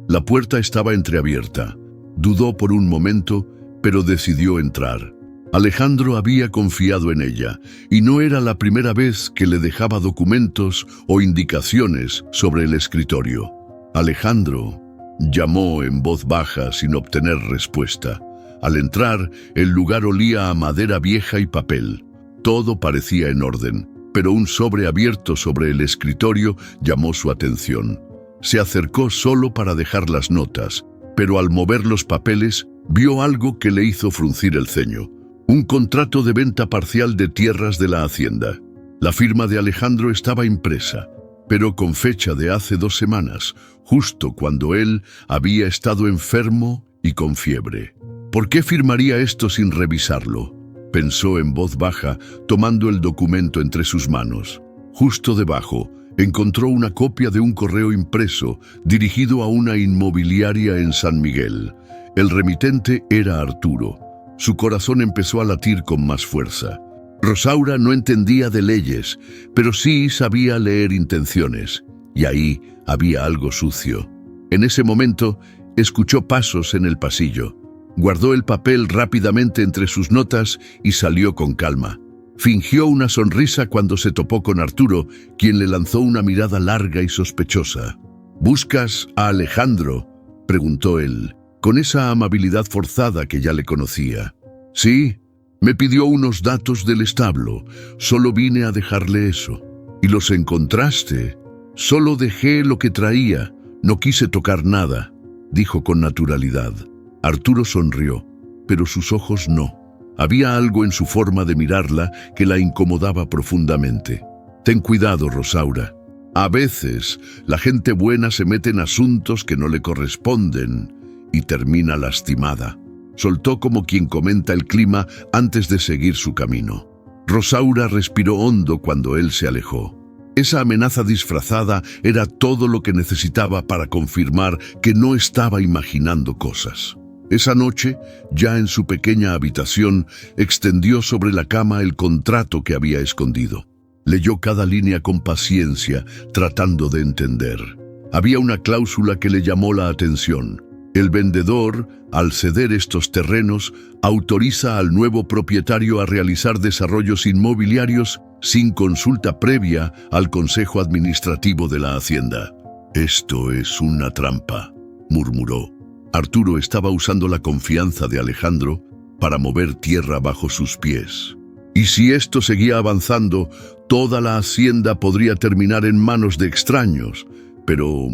La puerta estaba entreabierta. Dudó por un momento, pero decidió entrar. Alejandro había confiado en ella, y no era la primera vez que le dejaba documentos o indicaciones sobre el escritorio. «Alejandro», llamó en voz baja sin obtener respuesta. Al entrar, el lugar olía a madera vieja y papel. Todo parecía en orden, pero un sobre abierto sobre el escritorio llamó su atención. Se acercó solo para dejar las notas, pero al mover los papeles, vio algo que le hizo fruncir el ceño. Un contrato de venta parcial de tierras de la hacienda. La firma de Alejandro estaba impresa, pero con fecha de hace 2 semanas, justo cuando él había estado enfermo y con fiebre. «¿Por qué firmaría esto sin revisarlo?», pensó en voz baja, tomando el documento entre sus manos. Justo debajo, encontró una copia de un correo impreso dirigido a una inmobiliaria en San Miguel. El remitente era Arturo. Su corazón empezó a latir con más fuerza. Rosaura no entendía de leyes, pero sí sabía leer intenciones, y ahí había algo sucio. En ese momento, escuchó pasos en el pasillo. Guardó el papel rápidamente entre sus notas y salió con calma. Fingió una sonrisa cuando se topó con Arturo, quien le lanzó una mirada larga y sospechosa. «¿Buscas a Alejandro?», preguntó él, con esa amabilidad forzada que ya le conocía. «Sí, me pidió unos datos del establo. Solo vine a dejarle eso». «¿Y los encontraste?» «Solo dejé lo que traía. No quise tocar nada», dijo con naturalidad. Arturo sonrió, pero sus ojos no. Había algo en su forma de mirarla que la incomodaba profundamente. «Ten cuidado, Rosaura. A veces la gente buena se mete en asuntos que no le corresponden y termina lastimada», soltó como quien comenta el clima antes de seguir su camino. Rosaura respiró hondo cuando él se alejó. Esa amenaza disfrazada era todo lo que necesitaba para confirmar que no estaba imaginando cosas. Esa noche, ya en su pequeña habitación, extendió sobre la cama el contrato que había escondido. Leyó cada línea con paciencia, tratando de entender. Había una cláusula que le llamó la atención. El vendedor, al ceder estos terrenos, autoriza al nuevo propietario a realizar desarrollos inmobiliarios sin consulta previa al Consejo Administrativo de la Hacienda. «Esto es una trampa», murmuró. Arturo estaba usando la confianza de Alejandro para mover tierra bajo sus pies. Y si esto seguía avanzando, toda la hacienda podría terminar en manos de extraños. Pero,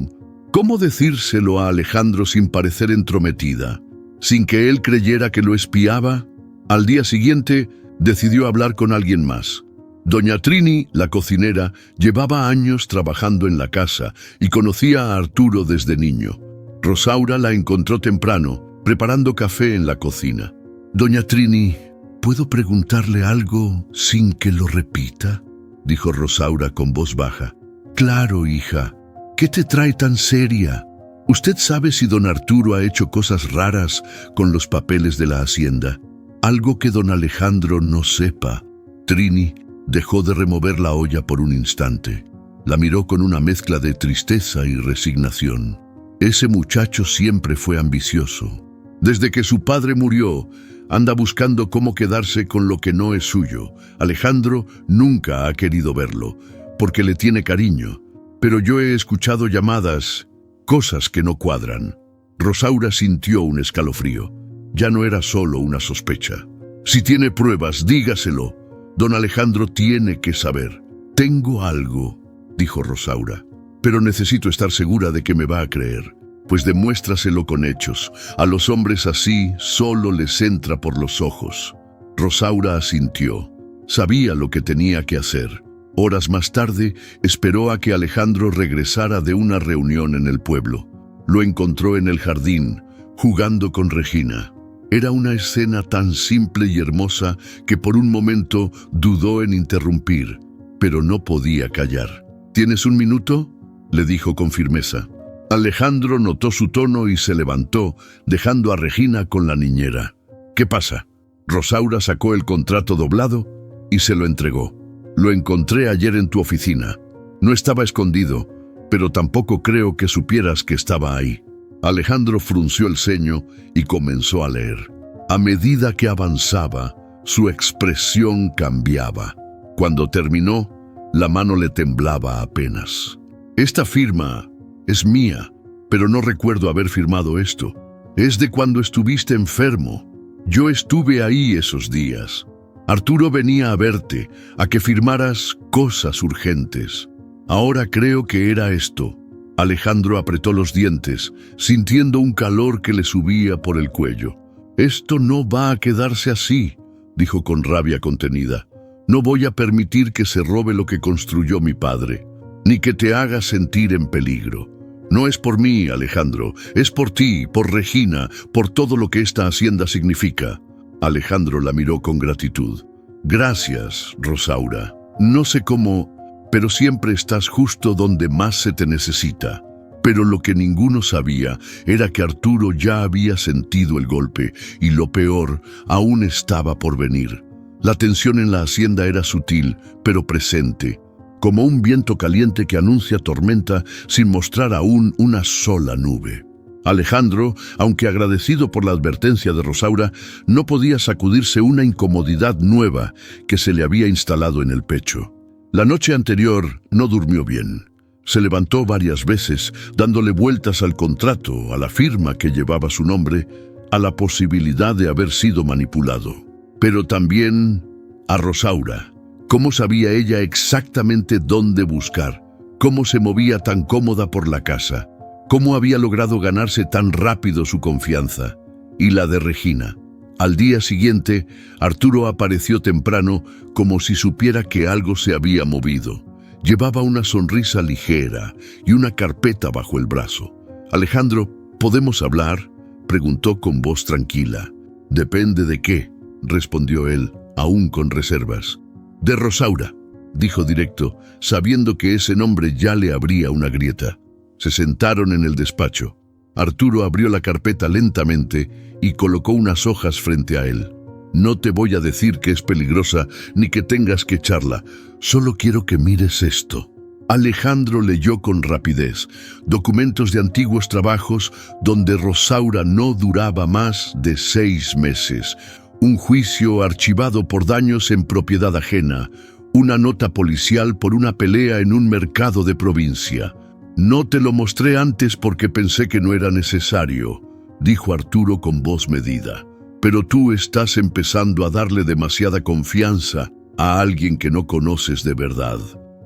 ¿cómo decírselo a Alejandro sin parecer entrometida? Sin que él creyera que lo espiaba. Al día siguiente, decidió hablar con alguien más. Doña Trini, la cocinera, llevaba años trabajando en la casa y conocía a Arturo desde niño. Rosaura la encontró temprano, preparando café en la cocina. «Doña Trini, ¿puedo preguntarle algo sin que lo repita?», dijo Rosaura con voz baja. «Claro, hija. ¿Qué te trae tan seria? ¿Usted sabe si don Arturo ha hecho cosas raras con los papeles de la hacienda? Algo que don Alejandro no sepa». Trini dejó de remover la olla por un instante. La miró con una mezcla de tristeza y resignación. Ese muchacho siempre fue ambicioso. Desde que su padre murió, anda buscando cómo quedarse con lo que no es suyo. Alejandro nunca ha querido verlo, porque le tiene cariño. Pero yo he escuchado llamadas, cosas que no cuadran. Rosaura sintió un escalofrío. Ya no era solo una sospecha. «Si tiene pruebas, dígaselo. Don Alejandro tiene que saber». «Tengo algo», dijo Rosaura, «pero necesito estar segura de que me va a creer. Pues demuéstraselo con hechos. A los hombres así solo les entra por los ojos». Rosaura asintió. Sabía lo que tenía que hacer. Horas más tarde, esperó a que Alejandro regresara de una reunión en el pueblo. Lo encontró en el jardín, jugando con Regina. Era una escena tan simple y hermosa que por un momento dudó en interrumpir, pero no podía callar. «¿Tienes un minuto?», le dijo con firmeza. Alejandro notó su tono y se levantó, dejando a Regina con la niñera. «¿Qué pasa?». Rosaura sacó el contrato doblado y se lo entregó. «Lo encontré ayer en tu oficina. No estaba escondido, pero tampoco creo que supieras que estaba ahí». Alejandro frunció el ceño y comenzó a leer. A medida que avanzaba, su expresión cambiaba. Cuando terminó, la mano le temblaba apenas. «Esta firma es mía, pero no recuerdo haber firmado esto. Es de cuando estuviste enfermo. Yo estuve ahí esos días. Arturo venía a verte, a que firmaras cosas urgentes. Ahora creo que era esto». Alejandro apretó los dientes, sintiendo un calor que le subía por el cuello. «Esto no va a quedarse así», dijo con rabia contenida. «No voy a permitir que se robe lo que construyó mi padre, ni que te haga sentir en peligro. No es por mí, Alejandro, es por ti, por Regina, por todo lo que esta hacienda significa». Alejandro la miró con gratitud. «Gracias, Rosaura. No sé cómo, pero siempre estás justo donde más se te necesita». Pero lo que ninguno sabía era que Arturo ya había sentido el golpe y lo peor aún estaba por venir. La tensión en la hacienda era sutil, pero presente. como un viento caliente que anuncia tormenta sin mostrar aún una sola nube. Alejandro, aunque agradecido por la advertencia de Rosaura, no podía sacudirse una incomodidad nueva que se le había instalado en el pecho. La noche anterior no durmió bien. Se levantó varias veces, dándole vueltas al contrato, a la firma que llevaba su nombre, a la posibilidad de haber sido manipulado. Pero también a Rosaura. ¿Cómo sabía ella exactamente dónde buscar? ¿Cómo se movía tan cómoda por la casa? ¿Cómo había logrado ganarse tan rápido su confianza? Y la de Regina. Al día siguiente, Arturo apareció temprano como si supiera que algo se había movido. Llevaba una sonrisa ligera y una carpeta bajo el brazo. «Alejandro, ¿podemos hablar?», preguntó con voz tranquila. «Depende de qué», respondió él, aún con reservas. «De Rosaura», dijo directo, sabiendo que ese nombre ya le abría una grieta. Se sentaron en el despacho. Arturo abrió la carpeta lentamente y colocó unas hojas frente a él. «No te voy a decir que es peligrosa ni que tengas que echarla. Solo quiero que mires esto». Alejandro leyó con rapidez documentos de antiguos trabajos donde Rosaura no duraba más de 6 meses. Un juicio archivado por daños en propiedad ajena. Una nota policial por una pelea en un mercado de provincia. «No te lo mostré antes porque pensé que no era necesario», dijo Arturo con voz medida. «Pero tú estás empezando a darle demasiada confianza a alguien que no conoces de verdad».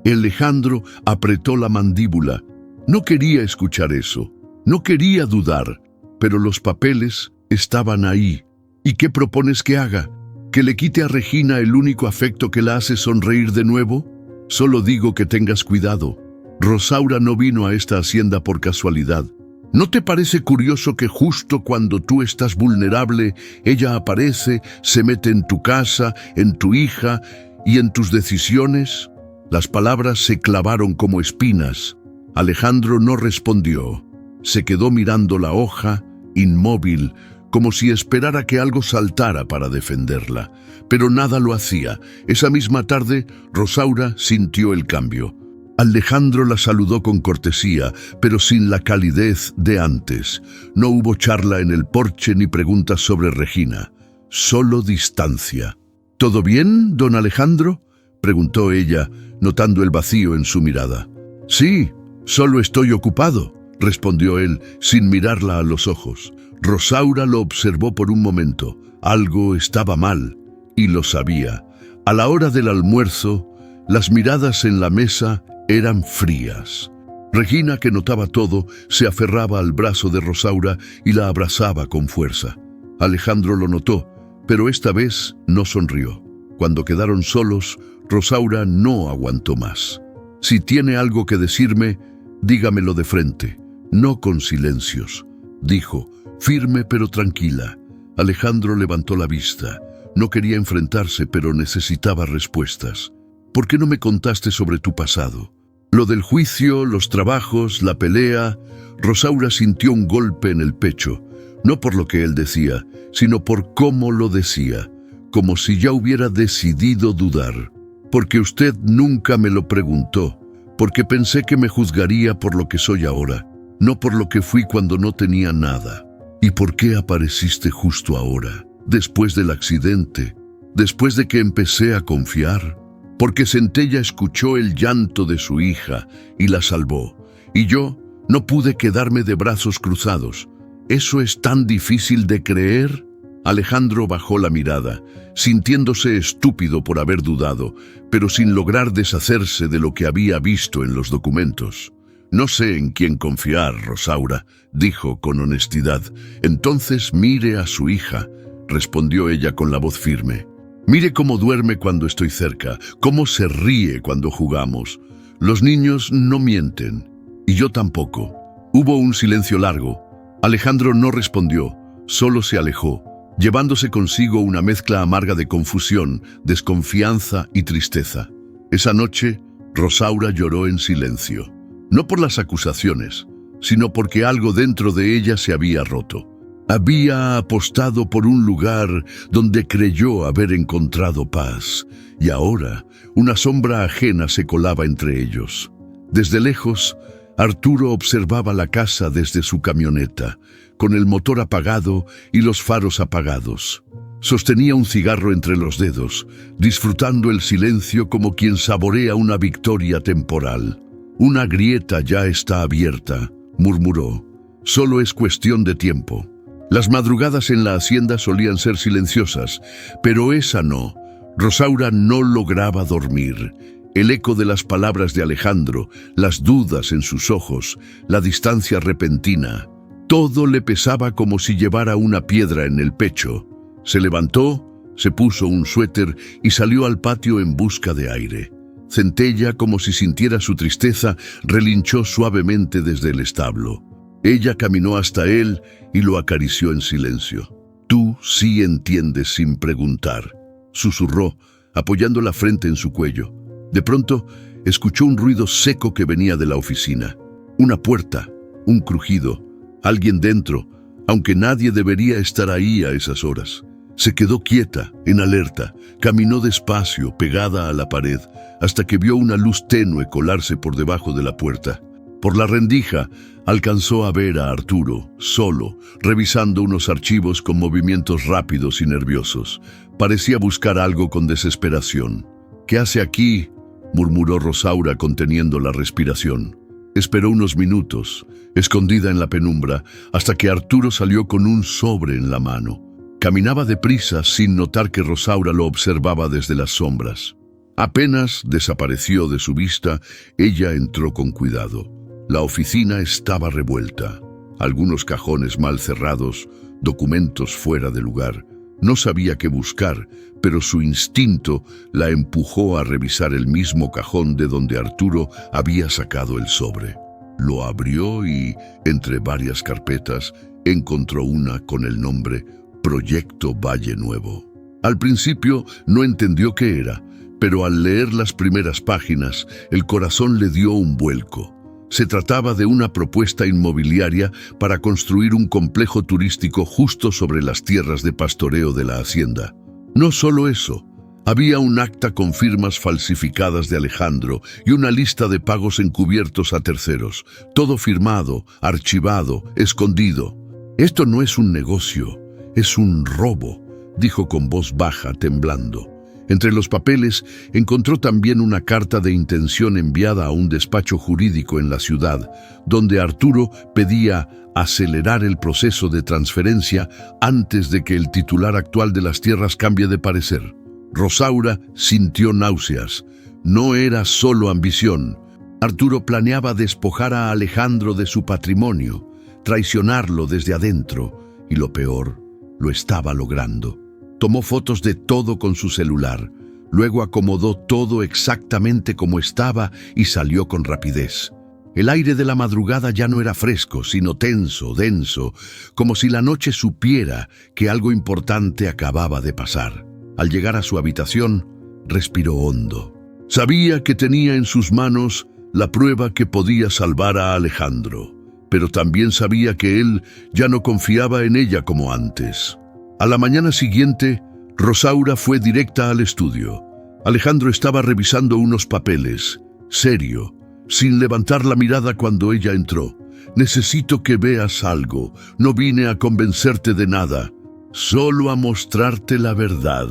Alejandro apretó la mandíbula. No quería escuchar eso. No quería dudar. Pero los papeles estaban ahí. ¿Y qué propones que haga? ¿Que le quite a Regina el único afecto que la hace sonreír de nuevo? Solo digo que tengas cuidado. Rosaura no vino a esta hacienda por casualidad. ¿No te parece curioso que justo cuando tú estás vulnerable, ella aparece, se mete en tu casa, en tu hija y en tus decisiones? Las palabras se clavaron como espinas. Alejandro no respondió. Se quedó mirando la hoja, inmóvil, como si esperara que algo saltara para defenderla. Pero nada lo hacía. Esa misma tarde, Rosaura sintió el cambio. Alejandro la saludó con cortesía, pero sin la calidez de antes. No hubo charla en el porche ni preguntas sobre Regina. Solo distancia. «¿Todo bien, don Alejandro?», preguntó ella, notando el vacío en su mirada. «Sí, solo estoy ocupado», respondió él, sin mirarla a los ojos. Rosaura lo observó por un momento. Algo estaba mal, y lo sabía. A la hora del almuerzo, las miradas en la mesa eran frías. Regina, que notaba todo, se aferraba al brazo de Rosaura y la abrazaba con fuerza. Alejandro lo notó, pero esta vez no sonrió. Cuando quedaron solos, Rosaura no aguantó más. «Si tiene algo que decirme, dígamelo de frente, no con silencios», dijo, firme pero tranquila. Alejandro levantó la vista. No quería enfrentarse, pero necesitaba respuestas. «¿Por qué no me contaste sobre tu pasado? Lo del juicio, los trabajos, la pelea». Rosaura sintió un golpe en el pecho, no por lo que él decía, sino por cómo lo decía, como si ya hubiera decidido dudar. «Porque usted nunca me lo preguntó, porque pensé que me juzgaría por lo que soy ahora, no por lo que fui cuando no tenía nada». «¿Y por qué apareciste justo ahora, después del accidente, después de que empecé a confiar?» «Porque Centella escuchó el llanto de su hija y la salvó, y yo no pude quedarme de brazos cruzados. ¿Eso es tan difícil de creer?». Alejandro bajó la mirada, sintiéndose estúpido por haber dudado, pero sin lograr deshacerse de lo que había visto en los documentos. «No sé en quién confiar, Rosaura», dijo con honestidad. «Entonces mire a su hija», respondió ella con la voz firme. «Mire cómo duerme cuando estoy cerca, cómo se ríe cuando jugamos. Los niños no mienten, y yo tampoco». Hubo un silencio largo. Alejandro no respondió, solo se alejó, llevándose consigo una mezcla amarga de confusión, desconfianza y tristeza. Esa noche, Rosaura lloró en silencio. No por las acusaciones, sino porque algo dentro de ella se había roto. Había apostado por un lugar donde creyó haber encontrado paz, y ahora una sombra ajena se colaba entre ellos. Desde lejos, Arturo observaba la casa desde su camioneta, con el motor apagado y los faros apagados. Sostenía un cigarro entre los dedos, disfrutando el silencio como quien saborea una victoria temporal. «Una grieta ya está abierta», murmuró. «Solo es cuestión de tiempo». Las madrugadas en la hacienda solían ser silenciosas, pero esa no. Rosaura no lograba dormir. El eco de las palabras de Alejandro, las dudas en sus ojos, la distancia repentina. Todo le pesaba como si llevara una piedra en el pecho. Se levantó, se puso un suéter y salió al patio en busca de aire. Centella, como si sintiera su tristeza, relinchó suavemente desde el establo. Ella caminó hasta él y lo acarició en silencio. «Tú sí entiendes sin preguntar», susurró, apoyando la frente en su cuello. De pronto, escuchó un ruido seco que venía de la oficina. Una puerta, un crujido, alguien dentro, aunque nadie debería estar ahí a esas horas. Se quedó quieta, en alerta, caminó despacio, pegada a la pared, hasta que vio una luz tenue colarse por debajo de la puerta. Por la rendija, alcanzó a ver a Arturo, solo, revisando unos archivos con movimientos rápidos y nerviosos. Parecía buscar algo con desesperación. «¿Qué hace aquí?», murmuró Rosaura conteniendo la respiración. Esperó unos minutos, escondida en la penumbra, hasta que Arturo salió con un sobre en la mano. Caminaba deprisa sin notar que Rosaura lo observaba desde las sombras. Apenas desapareció de su vista, ella entró con cuidado. La oficina estaba revuelta. Algunos cajones mal cerrados, documentos fuera de lugar. No sabía qué buscar, pero su instinto la empujó a revisar el mismo cajón de donde Arturo había sacado el sobre. Lo abrió y, entre varias carpetas, encontró una con el nombre Proyecto Valle Nuevo. Al principio no entendió qué era, pero al leer las primeras páginas, el corazón le dio un vuelco. Se trataba de una propuesta inmobiliaria para construir un complejo turístico justo sobre las tierras de pastoreo de la hacienda. No solo eso, había un acta con firmas falsificadas de Alejandro y una lista de pagos encubiertos a terceros, todo firmado, archivado, escondido. «Esto no es un negocio, es un robo», dijo con voz baja, temblando. Entre los papeles encontró también una carta de intención enviada a un despacho jurídico en la ciudad, donde Arturo pedía acelerar el proceso de transferencia antes de que el titular actual de las tierras cambie de parecer. Rosaura sintió náuseas. No era solo ambición. Arturo planeaba despojar a Alejandro de su patrimonio, traicionarlo desde adentro, y lo peor, lo estaba logrando. Tomó fotos de todo con su celular, luego acomodó todo exactamente como estaba y salió con rapidez. El aire de la madrugada ya no era fresco, sino tenso, denso, como si la noche supiera que algo importante acababa de pasar. Al llegar a su habitación, respiró hondo. Sabía que tenía en sus manos la prueba que podía salvar a Alejandro, pero también sabía que él ya no confiaba en ella como antes. A la mañana siguiente, Rosaura fue directa al estudio. Alejandro estaba revisando unos papeles, serio, sin levantar la mirada cuando ella entró. «Necesito que veas algo. No vine a convencerte de nada, solo a mostrarte la verdad»,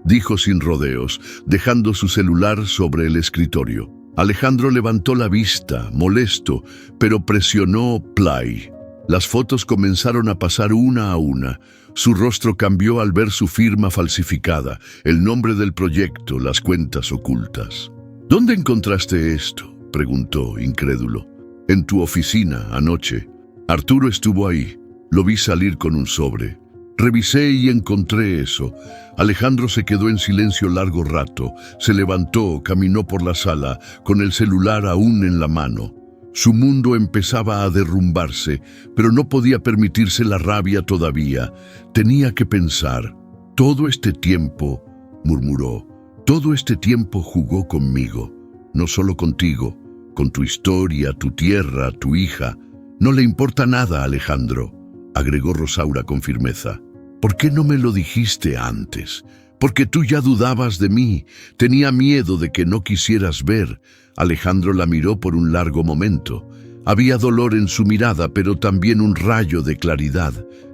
dijo sin rodeos, dejando su celular sobre el escritorio. Alejandro levantó la vista, molesto, pero presionó play. Las fotos comenzaron a pasar una a una. Su rostro cambió al ver su firma falsificada, el nombre del proyecto, las cuentas ocultas. «¿Dónde encontraste esto?», preguntó, incrédulo. «En tu oficina, anoche. Arturo estuvo ahí. Lo vi salir con un sobre. Revisé y encontré eso». Alejandro se quedó en silencio largo rato. Se levantó, caminó por la sala, con el celular aún en la mano. Su mundo empezaba a derrumbarse, pero no podía permitirse la rabia todavía. Tenía que pensar. «Todo este tiempo», murmuró, «todo este tiempo jugó conmigo. No solo contigo, con tu historia, tu tierra, tu hija. No le importa nada, Alejandro». agregó Rosaura con firmeza. ¿Por qué no me lo dijiste antes? Porque tú ya dudabas de mí. Tenía miedo de que no quisieras ver. Alejandro la miró por un largo momento. Había dolor en su mirada, pero también un rayo de claridad.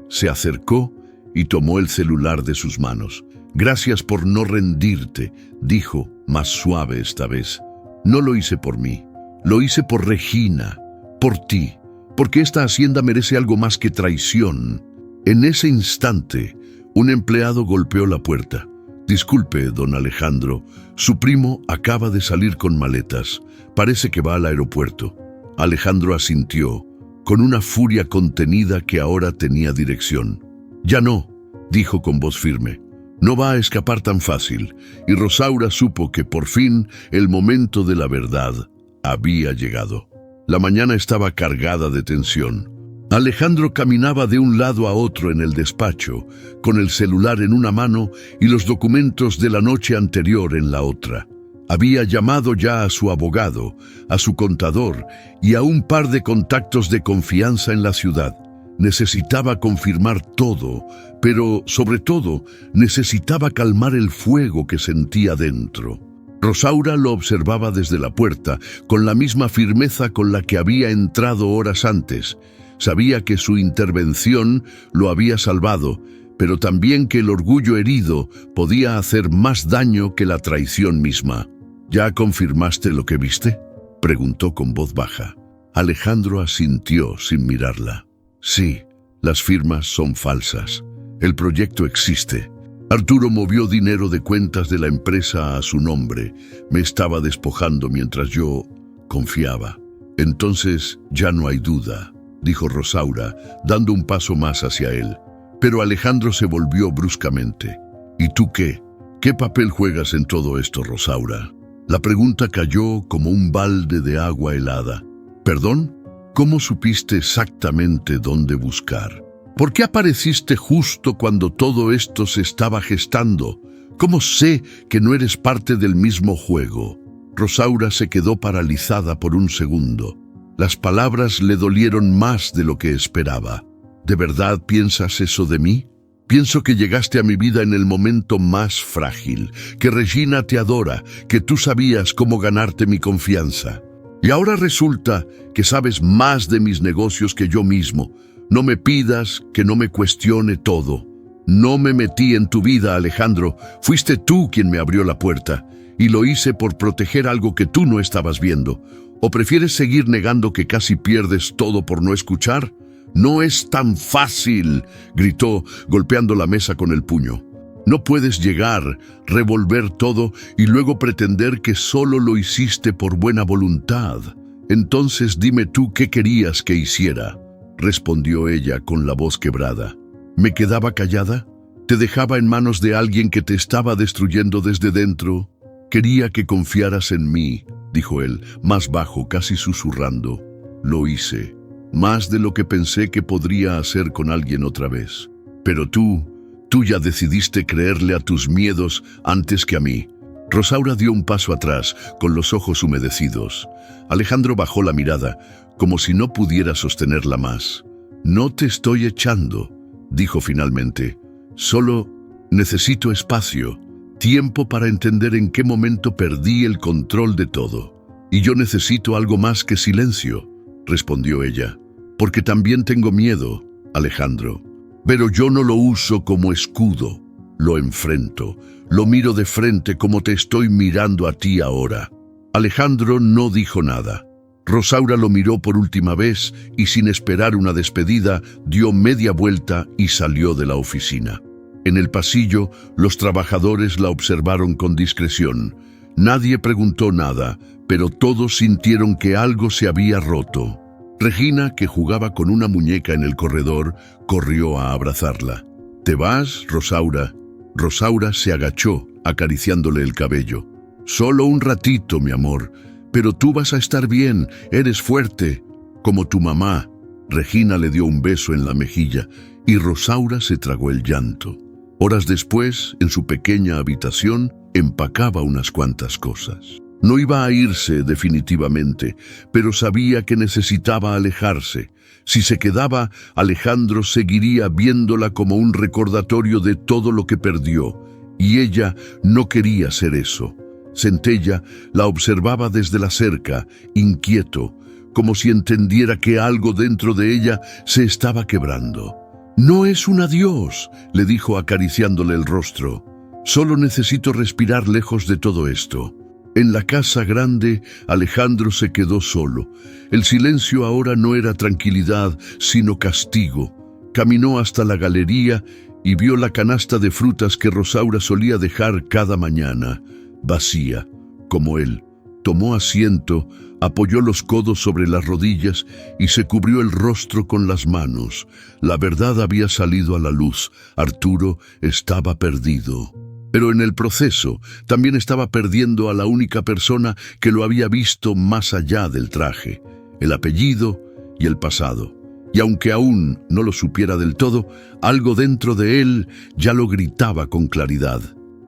Se acercó y tomó el celular de sus manos. Gracias por no rendirte, dijo, más suave esta vez. No lo hice por mí, lo hice por Regina, por ti, porque esta hacienda merece algo más que traición. En ese instante, un empleado golpeó la puerta. Disculpe, don Alejandro, su primo acaba de salir con maletas. Parece que va al aeropuerto. Alejandro asintió, con una furia contenida que ahora tenía dirección. Ya no, dijo con voz firme. No va a escapar tan fácil, y Rosaura supo que por fin el momento de la verdad había llegado. La mañana estaba cargada de tensión. Alejandro caminaba de un lado a otro en el despacho, con el celular en una mano y los documentos de la noche anterior en la otra. Había llamado ya a su abogado, a su contador y a un par de contactos de confianza en la ciudad. Necesitaba confirmar todo, pero sobre todo necesitaba calmar el fuego que sentía dentro. Rosaura lo observaba desde la puerta, con la misma firmeza con la que había entrado horas antes. Sabía que su intervención lo había salvado, pero también que el orgullo herido podía hacer más daño que la traición misma. ¿Ya confirmaste lo que viste?, preguntó con voz baja. Alejandro asintió sin mirarla. Sí, las firmas son falsas. El proyecto existe. Arturo movió dinero de cuentas de la empresa a su nombre. Me estaba despojando mientras yo confiaba. Entonces ya no hay duda, dijo Rosaura, dando un paso más hacia él. Pero Alejandro se volvió bruscamente. ¿Y tú qué? ¿Qué papel juegas en todo esto, Rosaura? La pregunta cayó como un balde de agua helada. ¿Perdón? ¿Cómo supiste exactamente dónde buscar? ¿Por qué apareciste justo cuando todo esto se estaba gestando? ¿Cómo sé que no eres parte del mismo juego? Rosaura se quedó paralizada por un segundo. Las palabras le dolieron más de lo que esperaba. ¿De verdad piensas eso de mí? Pienso que llegaste a mi vida en el momento más frágil, que Regina te adora, que tú sabías cómo ganarte mi confianza. Y ahora resulta que sabes más de mis negocios que yo mismo. No me pidas que no me cuestione todo. No me metí en tu vida, Alejandro. Fuiste tú quien me abrió la puerta. Y lo hice por proteger algo que tú no estabas viendo. ¿O prefieres seguir negando que casi pierdes todo por no escuchar? No es tan fácil, gritó, golpeando la mesa con el puño. No puedes llegar, revolver todo y luego pretender que solo lo hiciste por buena voluntad. Entonces dime tú qué querías que hiciera, respondió ella con la voz quebrada. ¿Me quedaba callada? ¿Te dejaba en manos de alguien que te estaba destruyendo desde dentro? Quería que confiaras en mí, dijo él, más bajo, casi susurrando. Lo hice, más de lo que pensé que podría hacer con alguien otra vez. Pero tú ya decidiste creerle a tus miedos antes que a mí. Rosaura dio un paso atrás, con los ojos humedecidos. Alejandro bajó la mirada, como si no pudiera sostenerla más. No te estoy echando, dijo finalmente. Solo necesito espacio, tiempo para entender en qué momento perdí el control de todo. Y yo necesito algo más que silencio, respondió ella. Porque también tengo miedo, Alejandro. Pero yo no lo uso como escudo, lo enfrento, lo miro de frente como te estoy mirando a ti ahora. Alejandro no dijo nada. Rosaura lo miró por última vez y sin esperar una despedida, dio media vuelta y salió de la oficina. En el pasillo, los trabajadores la observaron con discreción. Nadie preguntó nada, pero todos sintieron que algo se había roto. Regina, que jugaba con una muñeca en el corredor, corrió a abrazarla. ¿Te vas, Rosaura? Rosaura se agachó, acariciándole el cabello. Solo un ratito, mi amor, pero tú vas a estar bien, eres fuerte, como tu mamá. Regina le dio un beso en la mejilla y Rosaura se tragó el llanto. Horas después, en su pequeña habitación, empacaba unas cuantas cosas. No iba a irse definitivamente, pero sabía que necesitaba alejarse. Si se quedaba, Alejandro seguiría viéndola como un recordatorio de todo lo que perdió, y ella no quería ser eso. Centella la observaba desde la cerca, inquieto, como si entendiera que algo dentro de ella se estaba quebrando. «No es un adiós», le dijo acariciándole el rostro. «Solo necesito respirar lejos de todo esto». En la casa grande, Alejandro se quedó solo. El silencio ahora no era tranquilidad, sino castigo. Caminó hasta la galería y vio la canasta de frutas que Rosaura solía dejar cada mañana, vacía, como él. Tomó asiento, apoyó los codos sobre las rodillas y se cubrió el rostro con las manos. La verdad había salido a la luz. Arturo estaba perdido. Pero en el proceso también estaba perdiendo a la única persona que lo había visto más allá del traje, el apellido y el pasado. Y aunque aún no lo supiera del todo, algo dentro de él ya lo gritaba con claridad.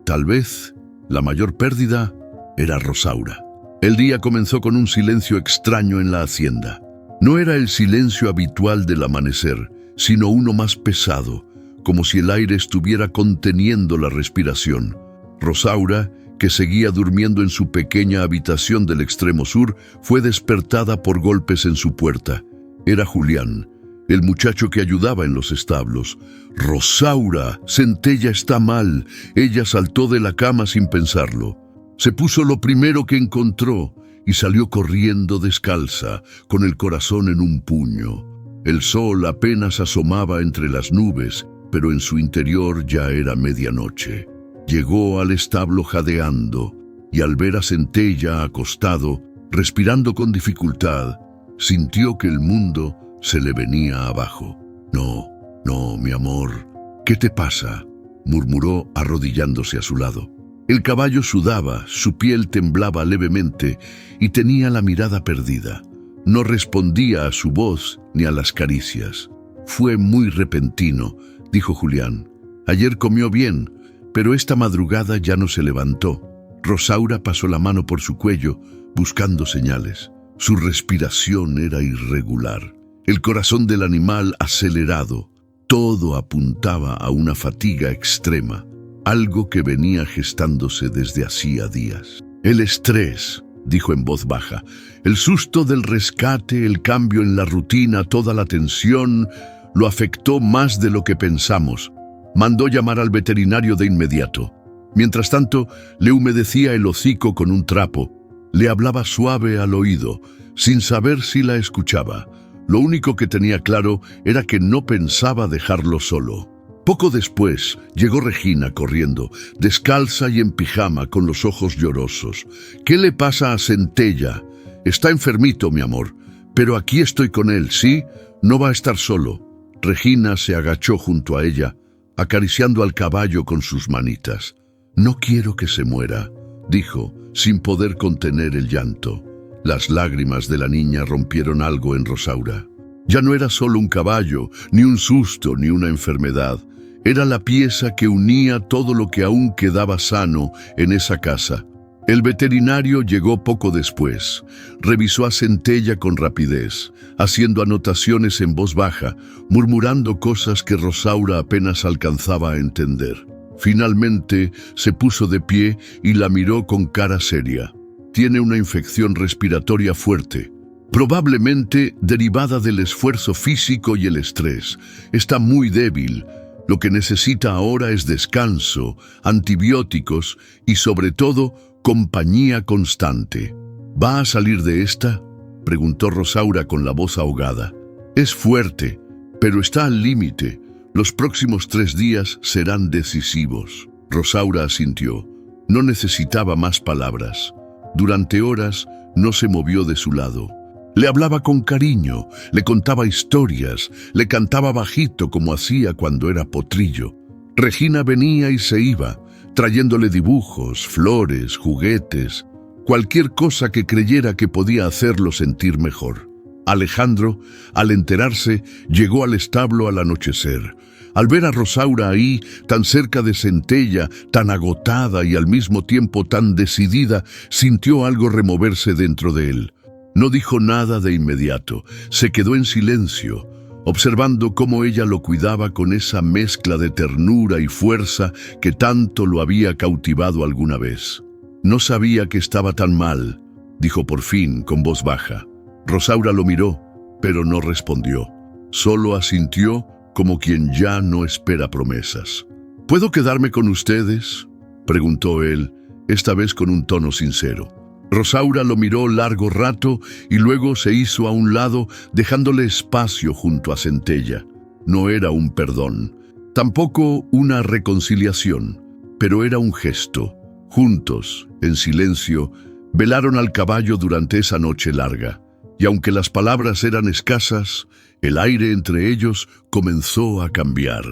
Tal vez la mayor pérdida era Rosaura. El día comenzó con un silencio extraño en la hacienda. No era el silencio habitual del amanecer, sino uno más pesado, como si el aire estuviera conteniendo la respiración. Rosaura, que seguía durmiendo en su pequeña habitación del extremo sur, fue despertada por golpes en su puerta. Era Julián, el muchacho que ayudaba en los establos. «Rosaura, Centella está mal». Ella saltó de la cama sin pensarlo. Se puso lo primero que encontró y salió corriendo descalza, con el corazón en un puño. El sol apenas asomaba entre las nubes, pero en su interior ya era medianoche. Llegó al establo jadeando, y al ver a Centella acostado, respirando con dificultad, sintió que el mundo se le venía abajo. «No, no, mi amor, ¿qué te pasa?», murmuró arrodillándose a su lado. El caballo sudaba, su piel temblaba levemente y tenía la mirada perdida. No respondía a su voz ni a las caricias. «Fue muy repentino», dijo Julián. «Ayer comió bien, pero esta madrugada ya no se levantó». Rosaura pasó la mano por su cuello, buscando señales. Su respiración era irregular, el corazón del animal acelerado. Todo apuntaba a una fatiga extrema, algo que venía gestándose desde hacía días. «El estrés», dijo en voz baja, «el susto del rescate, el cambio en la rutina, toda la tensión, lo afectó más de lo que pensamos». Mandó llamar al veterinario de inmediato. Mientras tanto, le humedecía el hocico con un trapo. Le hablaba suave al oído, sin saber si la escuchaba. Lo único que tenía claro era que no pensaba dejarlo solo. Poco después, llegó Regina corriendo, descalza y en pijama, con los ojos llorosos. «¿Qué le pasa a Centella? Está enfermito, mi amor. Pero aquí estoy con él, ¿sí? No va a estar solo». Regina se agachó junto a ella, acariciando al caballo con sus manitas. «No quiero que se muera», dijo, sin poder contener el llanto. Las lágrimas de la niña rompieron algo en Rosaura. Ya no era solo un caballo, ni un susto, ni una enfermedad. Era la pieza que unía todo lo que aún quedaba sano en esa casa. El veterinario llegó poco después. Revisó a Centella con rapidez, haciendo anotaciones en voz baja, murmurando cosas que Rosaura apenas alcanzaba a entender. Finalmente se puso de pie y la miró con cara seria. «Tiene una infección respiratoria fuerte, probablemente derivada del esfuerzo físico y el estrés. Está muy débil. Lo que necesita ahora es descanso, antibióticos y, sobre todo, compañía constante». «¿Va a salir de esta?», preguntó Rosaura con la voz ahogada. «Es fuerte, pero está al límite. Los próximos 3 días serán decisivos». Rosaura asintió. No necesitaba más palabras. Durante horas no se movió de su lado. Le hablaba con cariño, le contaba historias, le cantaba bajito como hacía cuando era potrillo. Regina venía y se iba, trayéndole dibujos, flores, juguetes, cualquier cosa que creyera que podía hacerlo sentir mejor. Alejandro, al enterarse, llegó al establo al anochecer. Al ver a Rosaura ahí, tan cerca de Centella, tan agotada y al mismo tiempo tan decidida, sintió algo removerse dentro de él. No dijo nada de inmediato, se quedó en silencio, observando cómo ella lo cuidaba con esa mezcla de ternura y fuerza que tanto lo había cautivado alguna vez. No sabía que estaba tan mal, dijo por fin con voz baja. Rosaura lo miró, pero no respondió. Solo asintió como quien ya no espera promesas. ¿Puedo quedarme con ustedes?, preguntó él, esta vez con un tono sincero. Rosaura lo miró largo rato y luego se hizo a un lado, dejándole espacio junto a Centella. No era un perdón, tampoco una reconciliación, pero era un gesto. Juntos, en silencio, velaron al caballo durante esa noche larga, y aunque las palabras eran escasas, el aire entre ellos comenzó a cambiar.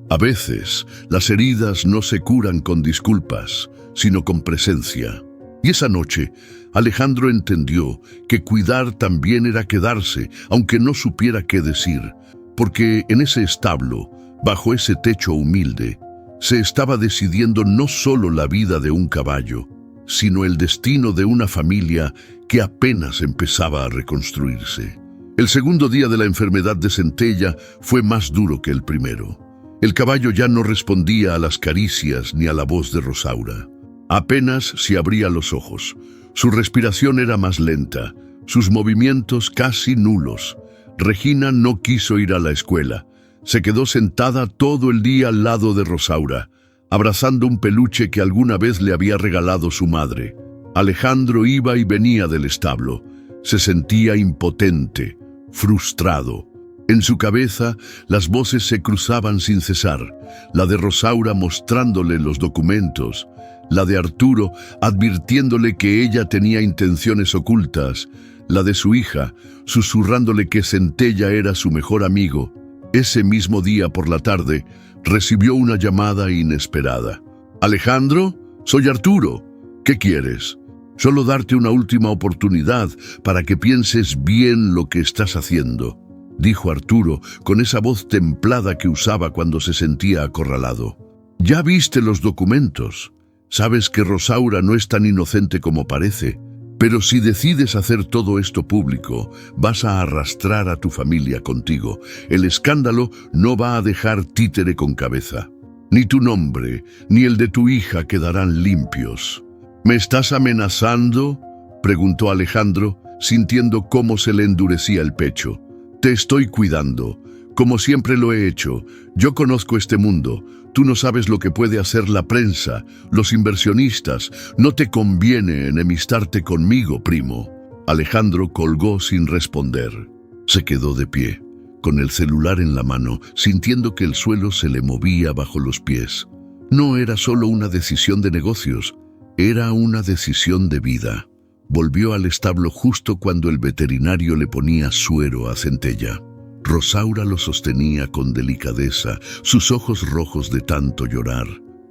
A veces, las heridas no se curan con disculpas, sino con presencia. Y esa noche, Alejandro entendió que cuidar también era quedarse, aunque no supiera qué decir, porque en ese establo, bajo ese techo humilde, se estaba decidiendo no solo la vida de un caballo, sino el destino de una familia que apenas empezaba a reconstruirse. El segundo día de la enfermedad de Centella fue más duro que el primero. El caballo ya no respondía a las caricias ni a la voz de Rosaura. Apenas se abría los ojos. Su respiración era más lenta, sus movimientos casi nulos. Regina no quiso ir a la escuela. Se quedó sentada todo el día al lado de Rosaura, abrazando un peluche que alguna vez le había regalado su madre. Alejandro iba y venía del establo. Se sentía impotente, frustrado. En su cabeza, las voces se cruzaban sin cesar, la de Rosaura mostrándole los documentos, la de Arturo advirtiéndole que ella tenía intenciones ocultas, la de su hija susurrándole que Centella era su mejor amigo. Ese mismo día por la tarde, recibió una llamada inesperada. «Alejandro, soy Arturo. ¿Qué quieres?» «Solo darte una última oportunidad para que pienses bien lo que estás haciendo», dijo Arturo con esa voz templada que usaba cuando se sentía acorralado. «Ya viste los documentos. Sabes que Rosaura no es tan inocente como parece. Pero si decides hacer todo esto público, vas a arrastrar a tu familia contigo. El escándalo no va a dejar títere con cabeza. Ni tu nombre, ni el de tu hija quedarán limpios». «¿Me estás amenazando?», preguntó Alejandro, sintiendo cómo se le endurecía el pecho. «Te estoy cuidando, como siempre lo he hecho. Yo conozco este mundo. Tú no sabes lo que puede hacer la prensa, los inversionistas. No te conviene enemistarte conmigo, primo». Alejandro colgó sin responder. Se quedó de pie, con el celular en la mano, sintiendo que el suelo se le movía bajo los pies. No era solo una decisión de negocios, era una decisión de vida. Volvió al establo justo cuando el veterinario le ponía suero a Centella. Rosaura lo sostenía con delicadeza, sus ojos rojos de tanto llorar,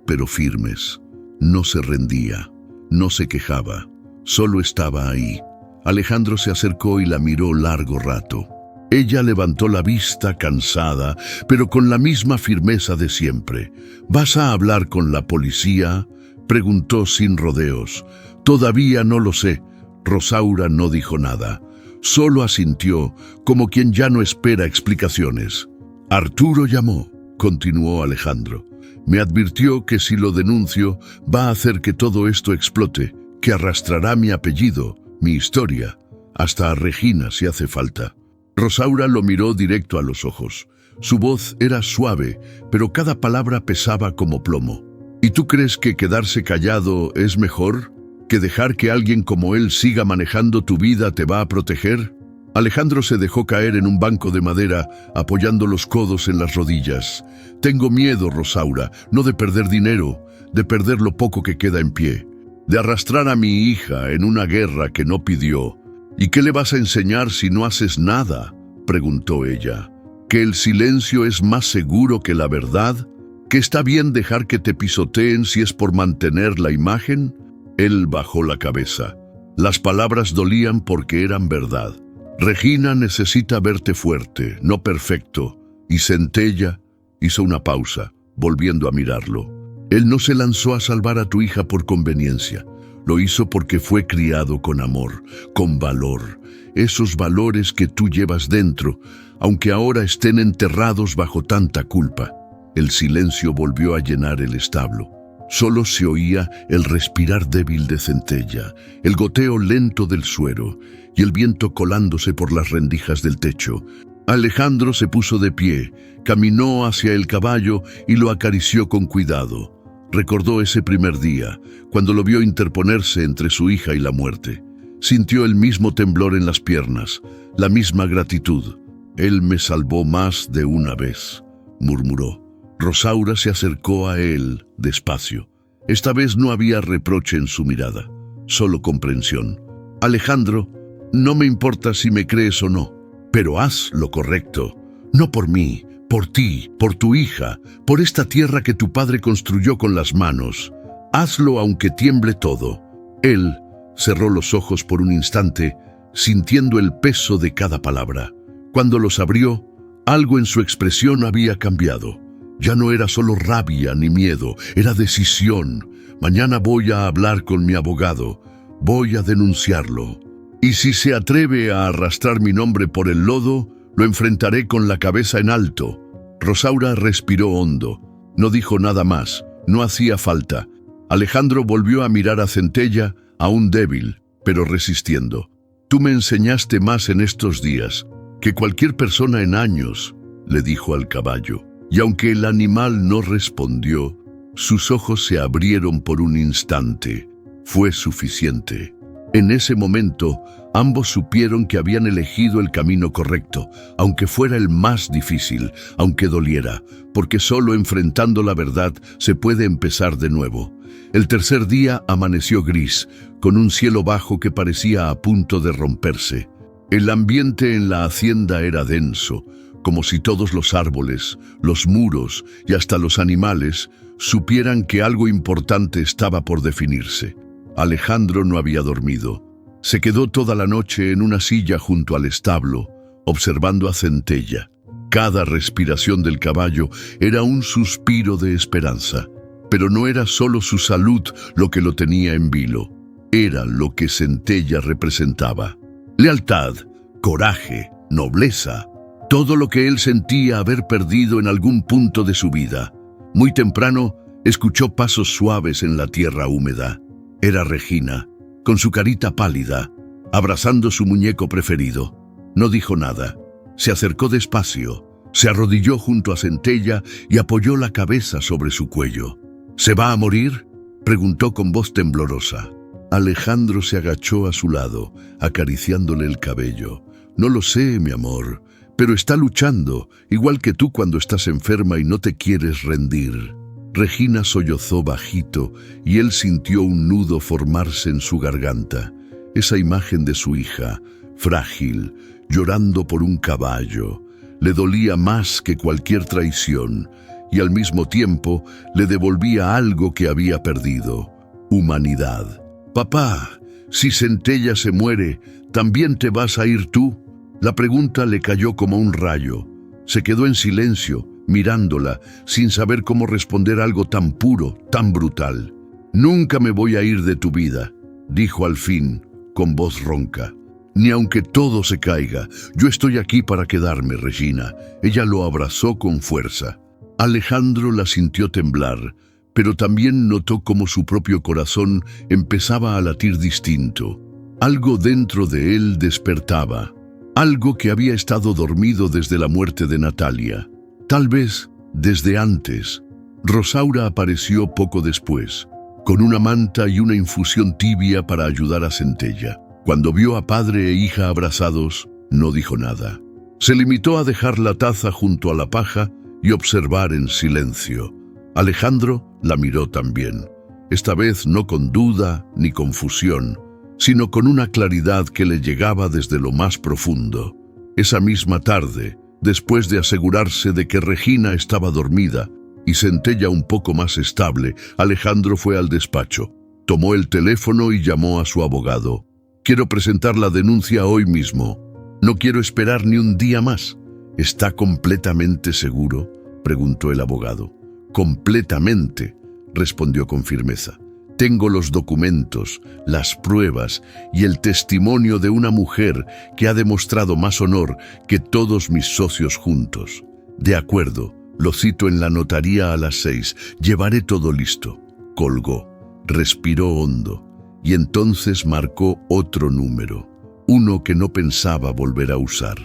pero firmes. No se rendía, no se quejaba, solo estaba ahí. Alejandro se acercó y la miró largo rato. Ella levantó la vista cansada, pero con la misma firmeza de siempre. «¿Vas a hablar con la policía?», preguntó sin rodeos. «Todavía no lo sé». Rosaura no dijo nada. Solo asintió, como quien ya no espera explicaciones. «Arturo llamó», continuó Alejandro. «Me advirtió que si lo denuncio, va a hacer que todo esto explote, que arrastrará mi apellido, mi historia, hasta a Regina si hace falta». Rosaura lo miró directo a los ojos. Su voz era suave, pero cada palabra pesaba como plomo. «¿Y tú crees que quedarse callado es mejor? ¿Que dejar que alguien como él siga manejando tu vida te va a proteger?» Alejandro se dejó caer en un banco de madera, apoyando los codos en las rodillas. «Tengo miedo, Rosaura, no de perder dinero, de perder lo poco que queda en pie, de arrastrar a mi hija en una guerra que no pidió». «¿Y qué le vas a enseñar si no haces nada?», preguntó ella. «¿Que el silencio es más seguro que la verdad? ¿Que está bien dejar que te pisoteen si es por mantener la imagen?». Él bajó la cabeza. Las palabras dolían porque eran verdad. «Regina necesita verte fuerte, no perfecto. Y Centella, Hizo una pausa, volviendo a mirarlo. Él no se lanzó a salvar a tu hija por conveniencia. Lo hizo porque fue criado con amor, con valor. Esos valores que tú llevas dentro, aunque ahora estén enterrados bajo tanta culpa. El silencio volvió a llenar el establo. Solo se oía el respirar débil de Centella, el goteo lento del suero y el viento colándose por las rendijas del techo. Alejandro se puso de pie, caminó hacia el caballo y lo acarició con cuidado. Recordó ese primer día, cuando lo vio interponerse entre su hija y la muerte. Sintió el mismo temblor en las piernas, la misma gratitud. «Él me salvó más de una vez», murmuró. Rosaura se acercó a él despacio. Esta vez no había reproche en su mirada, solo comprensión. «Alejandro, no me importa si me crees o no, pero haz lo correcto. No por mí, por ti, por tu hija, por esta tierra que tu padre construyó con las manos. Hazlo aunque tiemble todo». Él cerró los ojos por un instante, sintiendo el peso de cada palabra. Cuando los abrió, algo en su expresión había cambiado. Ya no era solo rabia ni miedo, era decisión. «Mañana voy a hablar con mi abogado, voy a denunciarlo. Y si se atreve a arrastrar mi nombre por el lodo, lo enfrentaré con la cabeza en alto». Rosaura respiró hondo. No dijo nada más, no hacía falta. Alejandro volvió a mirar a Centella, aún débil, pero resistiendo. «Tú me enseñaste más en estos días que cualquier persona en años», le dijo al caballo. Y aunque el animal no respondió, sus ojos se abrieron por un instante. Fue suficiente. En ese momento, ambos supieron que habían elegido el camino correcto, aunque fuera el más difícil, aunque doliera, porque solo enfrentando la verdad se puede empezar de nuevo. El tercer día amaneció gris, con un cielo bajo que parecía a punto de romperse. El ambiente en la hacienda era denso, como si todos los árboles, los muros y hasta los animales supieran que algo importante estaba por definirse. Alejandro no había dormido. Se quedó toda la noche en una silla junto al establo, observando a Centella. Cada respiración del caballo era un suspiro de esperanza. Pero no era solo su salud lo que lo tenía en vilo. Era lo que Centella representaba. Lealtad, coraje, nobleza. Todo lo que él sentía haber perdido en algún punto de su vida. Muy temprano, escuchó pasos suaves en la tierra húmeda. Era Regina, con su carita pálida, abrazando su muñeco preferido. No dijo nada. Se acercó despacio, se arrodilló junto a Centella y apoyó la cabeza sobre su cuello. «¿Se va a morir?», preguntó con voz temblorosa. Alejandro se agachó a su lado, acariciándole el cabello. «No lo sé, mi amor, pero está luchando, igual que tú cuando estás enferma y no te quieres rendir». Regina sollozó bajito y él sintió un nudo formarse en su garganta. Esa imagen de su hija, frágil, llorando por un caballo, le dolía más que cualquier traición y al mismo tiempo le devolvía algo que había perdido: humanidad. «Papá, si Centella se muere, ¿también te vas a ir tú?». La pregunta le cayó como un rayo. Se quedó en silencio, mirándola, sin saber cómo responder algo tan puro, tan brutal. «Nunca me voy a ir de tu vida», dijo al fin, con voz ronca. «Ni aunque todo se caiga, yo estoy aquí para quedarme, Regina». Ella lo abrazó con fuerza. Alejandro la sintió temblar, pero también notó cómo su propio corazón empezaba a latir distinto. Algo dentro de él despertaba, algo que había estado dormido desde la muerte de Natalia. Tal vez desde antes. Rosaura apareció poco después, con una manta y una infusión tibia para ayudar a Centella. Cuando vio a padre e hija abrazados, no dijo nada. Se limitó a dejar la taza junto a la paja y observar en silencio. Alejandro la miró también, esta vez no con duda ni confusión, sino con una claridad que le llegaba desde lo más profundo. Esa misma tarde, después de asegurarse de que Regina estaba dormida y Centella un poco más estable, Alejandro fue al despacho, tomó el teléfono y llamó a su abogado. «Quiero presentar la denuncia hoy mismo. No quiero esperar ni un día más». «¿Está completamente seguro?». preguntó el abogado. Completamente, respondió con firmeza. Tengo los documentos, las pruebas y el testimonio de una mujer que ha demostrado más honor que todos mis socios juntos. De acuerdo, lo cito en la notaría a las 6. Llevaré todo listo. Colgó, respiró hondo y entonces marcó otro número, uno que no pensaba volver a usar.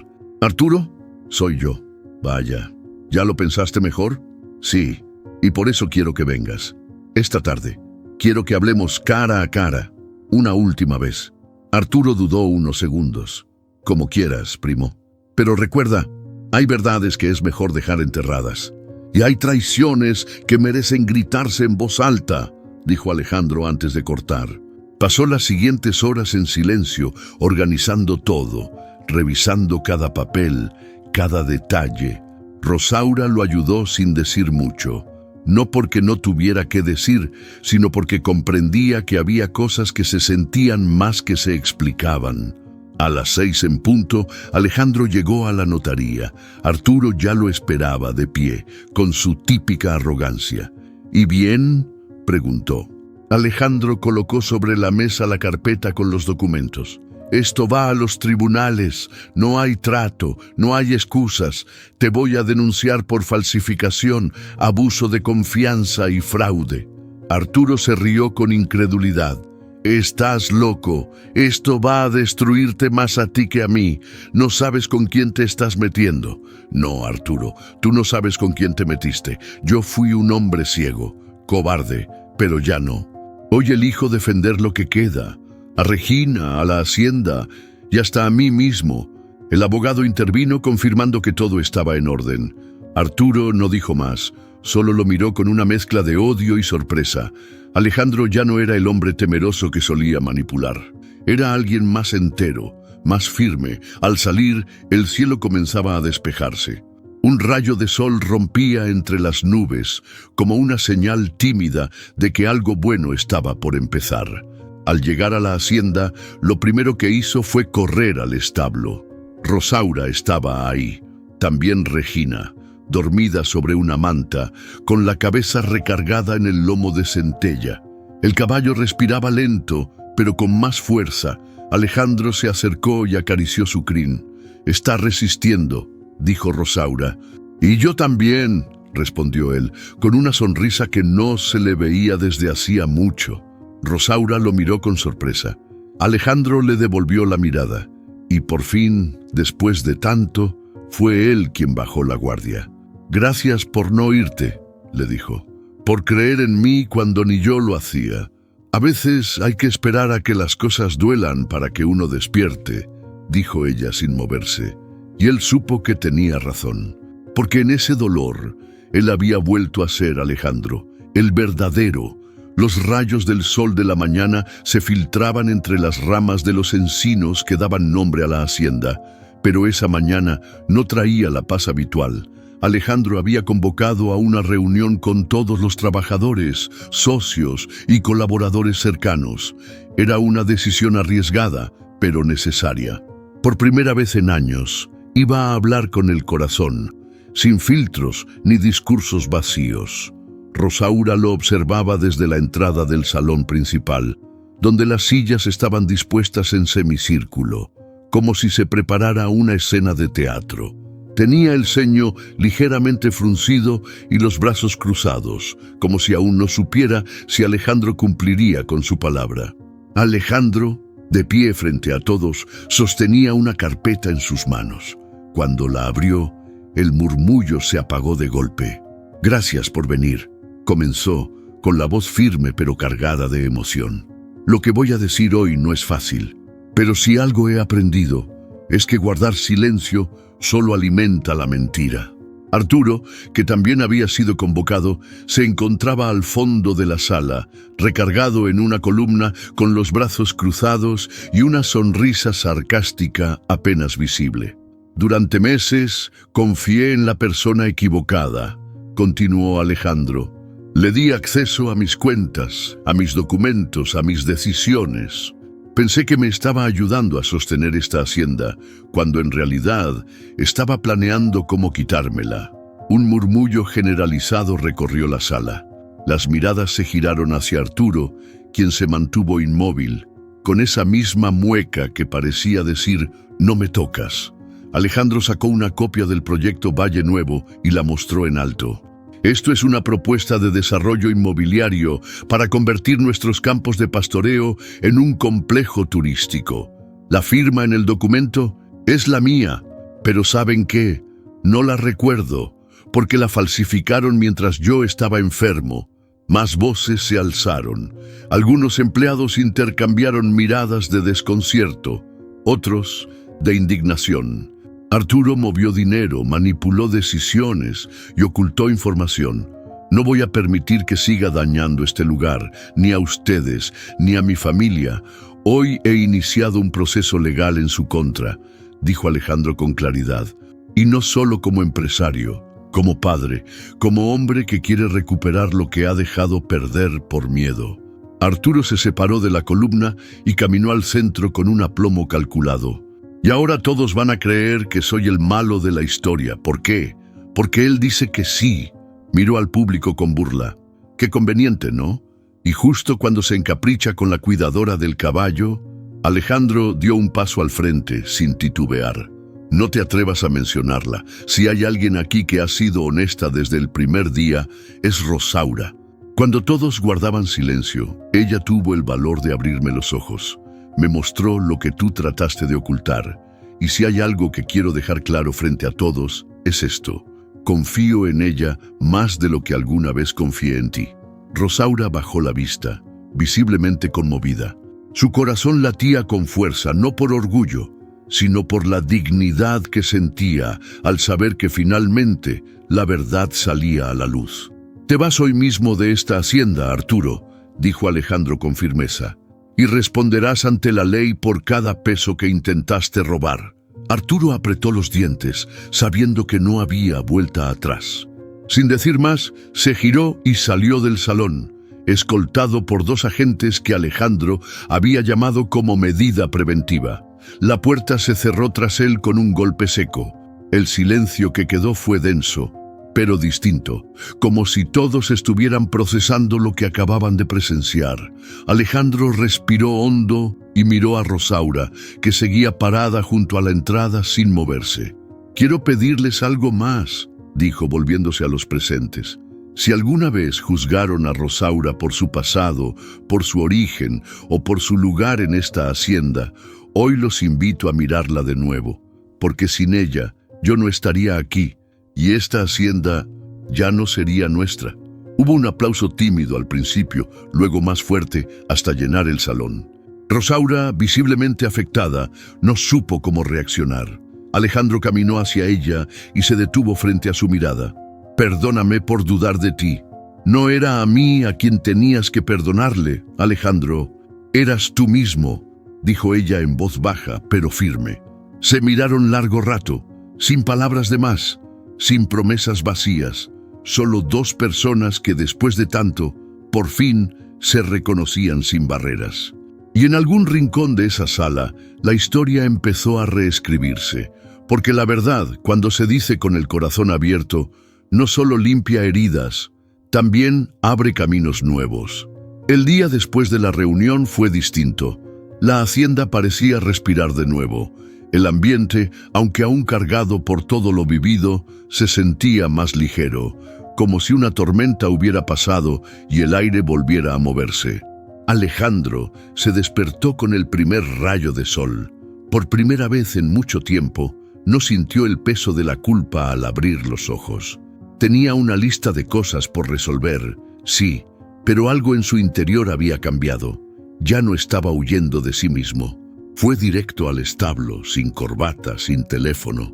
¿Arturo? Soy yo. Vaya, ¿ya lo pensaste mejor? Sí, y por eso quiero que vengas. Esta tarde. Quiero que hablemos cara a cara, una última vez. Arturo dudó unos segundos. Como quieras, primo. Pero recuerda, hay verdades que es mejor dejar enterradas. Y hay traiciones que merecen gritarse en voz alta, dijo Alejandro antes de cortar. Pasó las siguientes horas en silencio, organizando todo, revisando cada papel, cada detalle. Rosaura lo ayudó sin decir mucho. No porque no tuviera qué decir, sino porque comprendía que había cosas que se sentían más que se explicaban. A las 6 en punto, Alejandro llegó a la notaría. Arturo ya lo esperaba de pie, con su típica arrogancia. ¿Y bien?, preguntó. Alejandro colocó sobre la mesa la carpeta con los documentos. Esto va a los tribunales, no hay trato, no hay excusas. Te voy a denunciar por falsificación, abuso de confianza y fraude. Arturo se rió con incredulidad. Estás loco, esto va a destruirte más a ti que a mí. No sabes con quién te estás metiendo. No, Arturo, tú no sabes con quién te metiste. Yo fui un hombre ciego, cobarde, pero ya no. Hoy elijo defender lo que queda. A Regina, a la hacienda y hasta a mí mismo. El abogado intervino confirmando que todo estaba en orden. Arturo no dijo más, solo lo miró con una mezcla de odio y sorpresa. Alejandro ya no era el hombre temeroso que solía manipular. Era alguien más entero, más firme. Al salir, el cielo comenzaba a despejarse. Un rayo de sol rompía entre las nubes, como una señal tímida de que algo bueno estaba por empezar. Al llegar a la hacienda, lo primero que hizo fue correr al establo. Rosaura estaba ahí, también Regina, dormida sobre una manta, con la cabeza recargada en el lomo de centella. El caballo respiraba lento, pero con más fuerza. Alejandro se acercó y acarició su crin. «Está resistiendo», dijo Rosaura. «Y yo también», respondió él, con una sonrisa que no se le veía desde hacía mucho. Rosaura lo miró con sorpresa. Alejandro le devolvió la mirada. Y por fin, después de tanto, fue él quien bajó la guardia. «Gracias por no irte», le dijo, «por creer en mí cuando ni yo lo hacía. A veces hay que esperar a que las cosas duelan para que uno despierte», dijo ella sin moverse. Y él supo que tenía razón, porque en ese dolor, él había vuelto a ser Alejandro, el verdadero. Los rayos del sol de la mañana se filtraban entre las ramas de los encinos que daban nombre a la hacienda, pero esa mañana no traía la paz habitual. Alejandro había convocado a una reunión con todos los trabajadores, socios y colaboradores cercanos. Era una decisión arriesgada, pero necesaria. Por primera vez en años, iba a hablar con el corazón, sin filtros ni discursos vacíos. Rosaura lo observaba desde la entrada del salón principal, donde las sillas estaban dispuestas en semicírculo, como si se preparara una escena de teatro. Tenía el ceño ligeramente fruncido y los brazos cruzados, como si aún no supiera si Alejandro cumpliría con su palabra. Alejandro, de pie frente a todos, sostenía una carpeta en sus manos. Cuando la abrió, el murmullo se apagó de golpe. «Gracias por venir», comenzó, con la voz firme pero cargada de emoción. «Lo que voy a decir hoy no es fácil, pero si algo he aprendido, es que guardar silencio solo alimenta la mentira». Arturo, que también había sido convocado, se encontraba al fondo de la sala, recargado en una columna con los brazos cruzados y una sonrisa sarcástica apenas visible. «Durante meses confié en la persona equivocada», continuó Alejandro. «Le di acceso a mis cuentas, a mis documentos, a mis decisiones. Pensé que me estaba ayudando a sostener esta hacienda, cuando en realidad estaba planeando cómo quitármela. Un murmullo generalizado recorrió la sala. Las miradas se giraron hacia Arturo, quien se mantuvo inmóvil, con esa misma mueca que parecía decir, «No me tocas». Alejandro sacó una copia del proyecto Valle Nuevo y la mostró en alto. «Esto es una propuesta de desarrollo inmobiliario para convertir nuestros campos de pastoreo en un complejo turístico. La firma en el documento es la mía, pero ¿saben qué? No la recuerdo, porque la falsificaron mientras yo estaba enfermo». Más voces se alzaron. Algunos empleados intercambiaron miradas de desconcierto, otros de indignación. Arturo movió dinero, manipuló decisiones y ocultó información. No voy a permitir que siga dañando este lugar, ni a ustedes, ni a mi familia. Hoy he iniciado un proceso legal en su contra, dijo Alejandro con claridad. Y no solo como empresario, como padre, como hombre que quiere recuperar lo que ha dejado perder por miedo. Arturo se separó de la columna y caminó al centro con un aplomo calculado. Y ahora todos van a creer que soy el malo de la historia. ¿Por qué? Porque él dice que sí. Miró al público con burla. Qué conveniente, ¿no? Y justo cuando se encapricha con la cuidadora del caballo, Alejandro dio un paso al frente sin titubear. No te atrevas a mencionarla. Si hay alguien aquí que ha sido honesta desde el primer día, es Rosaura. Cuando todos guardaban silencio, ella tuvo el valor de abrirme los ojos. Me mostró lo que tú trataste de ocultar. Y si hay algo que quiero dejar claro frente a todos, es esto. Confío en ella más de lo que alguna vez confié en ti. Rosaura bajó la vista, visiblemente conmovida. Su corazón latía con fuerza, no por orgullo, sino por la dignidad que sentía al saber que finalmente la verdad salía a la luz. «Te vas hoy mismo de esta hacienda, Arturo», dijo Alejandro con firmeza, «y responderás ante la ley por cada peso que intentaste robar». Arturo apretó los dientes, sabiendo que no había vuelta atrás. Sin decir más, se giró y salió del salón, escoltado por 2 agentes que Alejandro había llamado como medida preventiva. La puerta se cerró tras él con un golpe seco. El silencio que quedó fue denso, pero distinto, como si todos estuvieran procesando lo que acababan de presenciar. Alejandro respiró hondo y miró a Rosaura, que seguía parada junto a la entrada sin moverse. «Quiero pedirles algo más», dijo volviéndose a los presentes. Si alguna vez juzgaron a Rosaura por su pasado, por su origen o por su lugar en esta hacienda, hoy los invito a mirarla de nuevo, porque sin ella yo no estaría aquí y esta hacienda ya no sería nuestra. Hubo un aplauso tímido al principio, luego más fuerte, hasta llenar el salón. Rosaura, visiblemente afectada, no supo cómo reaccionar. Alejandro caminó hacia ella y se detuvo frente a su mirada. «Perdóname por dudar de ti. No era a mí a quien tenías que perdonarle, Alejandro. Eras tú mismo», dijo ella en voz baja, pero firme. Se miraron largo rato, sin palabras de más, sin promesas vacías, solo 2 personas que después de tanto, por fin, se reconocían sin barreras. Y en algún rincón de esa sala, la historia empezó a reescribirse, porque la verdad, cuando se dice con el corazón abierto, no solo limpia heridas, también abre caminos nuevos. El día después de la reunión fue distinto. La hacienda parecía respirar de nuevo. El ambiente, aunque aún cargado por todo lo vivido, se sentía más ligero, como si una tormenta hubiera pasado y el aire volviera a moverse. Alejandro se despertó con el primer rayo de sol. Por primera vez en mucho tiempo, no sintió el peso de la culpa al abrir los ojos. Tenía una lista de cosas por resolver, sí, pero algo en su interior había cambiado. Ya no estaba huyendo de sí mismo. Fue directo al establo, sin corbata, sin teléfono.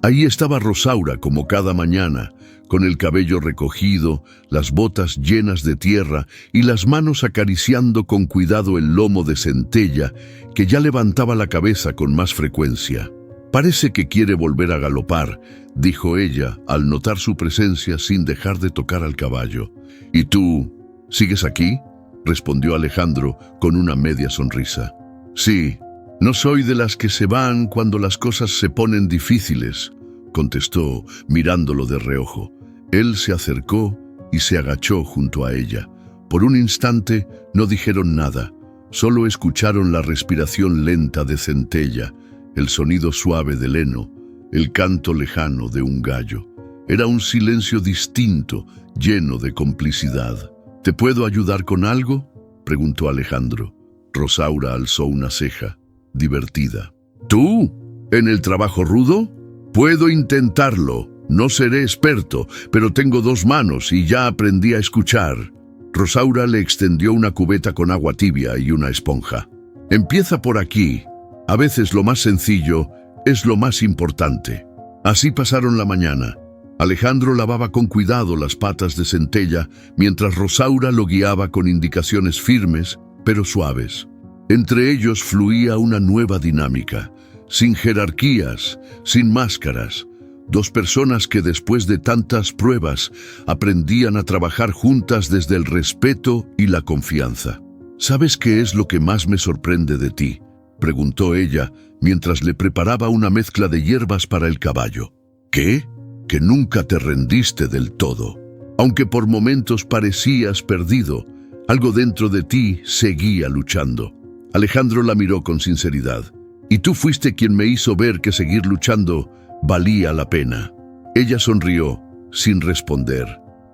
Ahí estaba Rosaura como cada mañana, con el cabello recogido, las botas llenas de tierra y las manos acariciando con cuidado el lomo de centella que ya levantaba la cabeza con más frecuencia. «Parece que quiere volver a galopar», dijo ella al notar su presencia sin dejar de tocar al caballo. «¿Y tú, sigues aquí?», respondió Alejandro con una media sonrisa. «Sí, no soy de las que se van cuando las cosas se ponen difíciles. contestó, mirándolo de reojo. Él se acercó y se agachó junto a ella. Por un instante no dijeron nada, solo escucharon la respiración lenta de Centella, el sonido suave del heno, el canto lejano de un gallo. Era un silencio distinto, lleno de complicidad. ¿Te puedo ayudar con algo?, preguntó Alejandro. Rosaura alzó una ceja, divertida. ¿Tú? ¿En el trabajo rudo? Puedo intentarlo. No seré experto, pero tengo 2 manos y ya aprendí a escuchar. Rosaura le extendió una cubeta con agua tibia y una esponja. Empieza por aquí. A veces lo más sencillo es lo más importante. Así pasaron la mañana. Alejandro lavaba con cuidado las patas de Centella, mientras Rosaura lo guiaba con indicaciones firmes, pero suaves. Entre ellos fluía una nueva dinámica, sin jerarquías, sin máscaras. 2 personas que después de tantas pruebas aprendían a trabajar juntas desde el respeto y la confianza. ¿Sabes qué es lo que más me sorprende de ti?, preguntó ella mientras le preparaba una mezcla de hierbas para el caballo. ¿Qué? Que nunca te rendiste del todo. Aunque por momentos parecías perdido, algo dentro de ti seguía luchando. Alejandro la miró con sinceridad. Y tú fuiste quien me hizo ver que seguir luchando valía la pena. Ella sonrió, sin responder.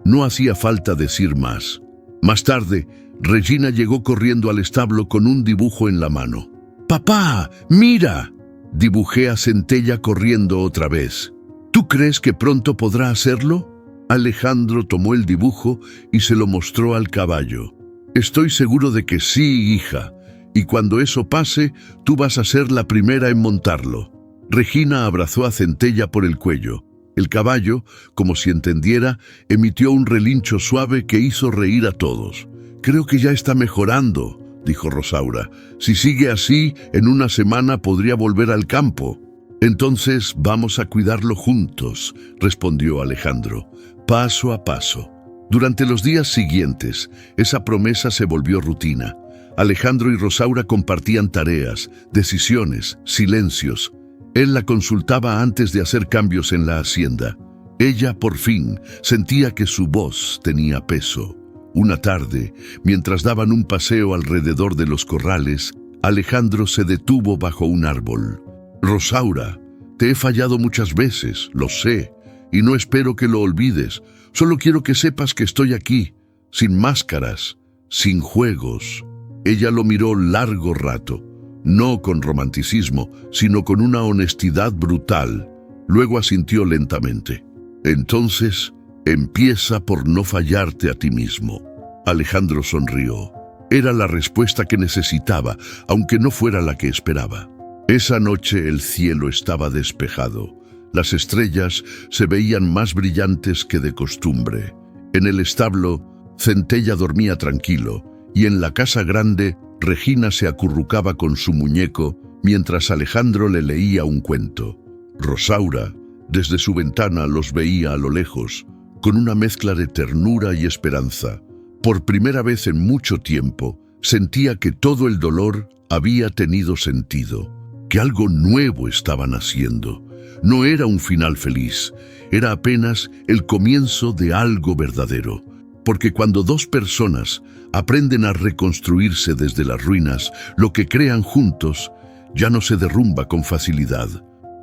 No hacía falta decir más. Más tarde, Regina llegó corriendo al establo con un dibujo en la mano. «¡Papá, mira!», dibujé a Centella corriendo otra vez. ¿Tú crees que pronto podrá hacerlo? Alejandro tomó el dibujo y se lo mostró al caballo. Estoy seguro de que sí, hija, y cuando eso pase, tú vas a ser la primera en montarlo. Regina abrazó a Centella por el cuello. El caballo, como si entendiera, emitió un relincho suave que hizo reír a todos. Creo que ya está mejorando, dijo Rosaura. Si sigue así, en una semana podría volver al campo. Entonces vamos a cuidarlo juntos, respondió Alejandro, paso a paso. Durante los días siguientes, esa promesa se volvió rutina. Alejandro y Rosaura compartían tareas, decisiones, silencios. Él la consultaba antes de hacer cambios en la hacienda. Ella, por fin, sentía que su voz tenía peso. Una tarde, mientras daban un paseo alrededor de los corrales, Alejandro se detuvo bajo un árbol. «Rosaura, te he fallado muchas veces, lo sé, y no espero que lo olvides. Solo quiero que sepas que estoy aquí, sin máscaras, sin juegos». Ella lo miró largo rato, no con romanticismo, sino con una honestidad brutal. Luego asintió lentamente. «Entonces, empieza por no fallarte a ti mismo». Alejandro sonrió. Era la respuesta que necesitaba, aunque no fuera la que esperaba. Esa noche el cielo estaba despejado. Las estrellas se veían más brillantes que de costumbre. En el establo, Centella dormía tranquilo, y en la casa grande, Regina se acurrucaba con su muñeco mientras Alejandro le leía un cuento. Rosaura, desde su ventana, los veía a lo lejos, con una mezcla de ternura y esperanza. Por primera vez en mucho tiempo, sentía que todo el dolor había tenido sentido, que algo nuevo estaban haciendo. No era un final feliz, era apenas el comienzo de algo verdadero. Porque cuando 2 personas aprenden a reconstruirse desde las ruinas, lo que crean juntos ya no se derrumba con facilidad.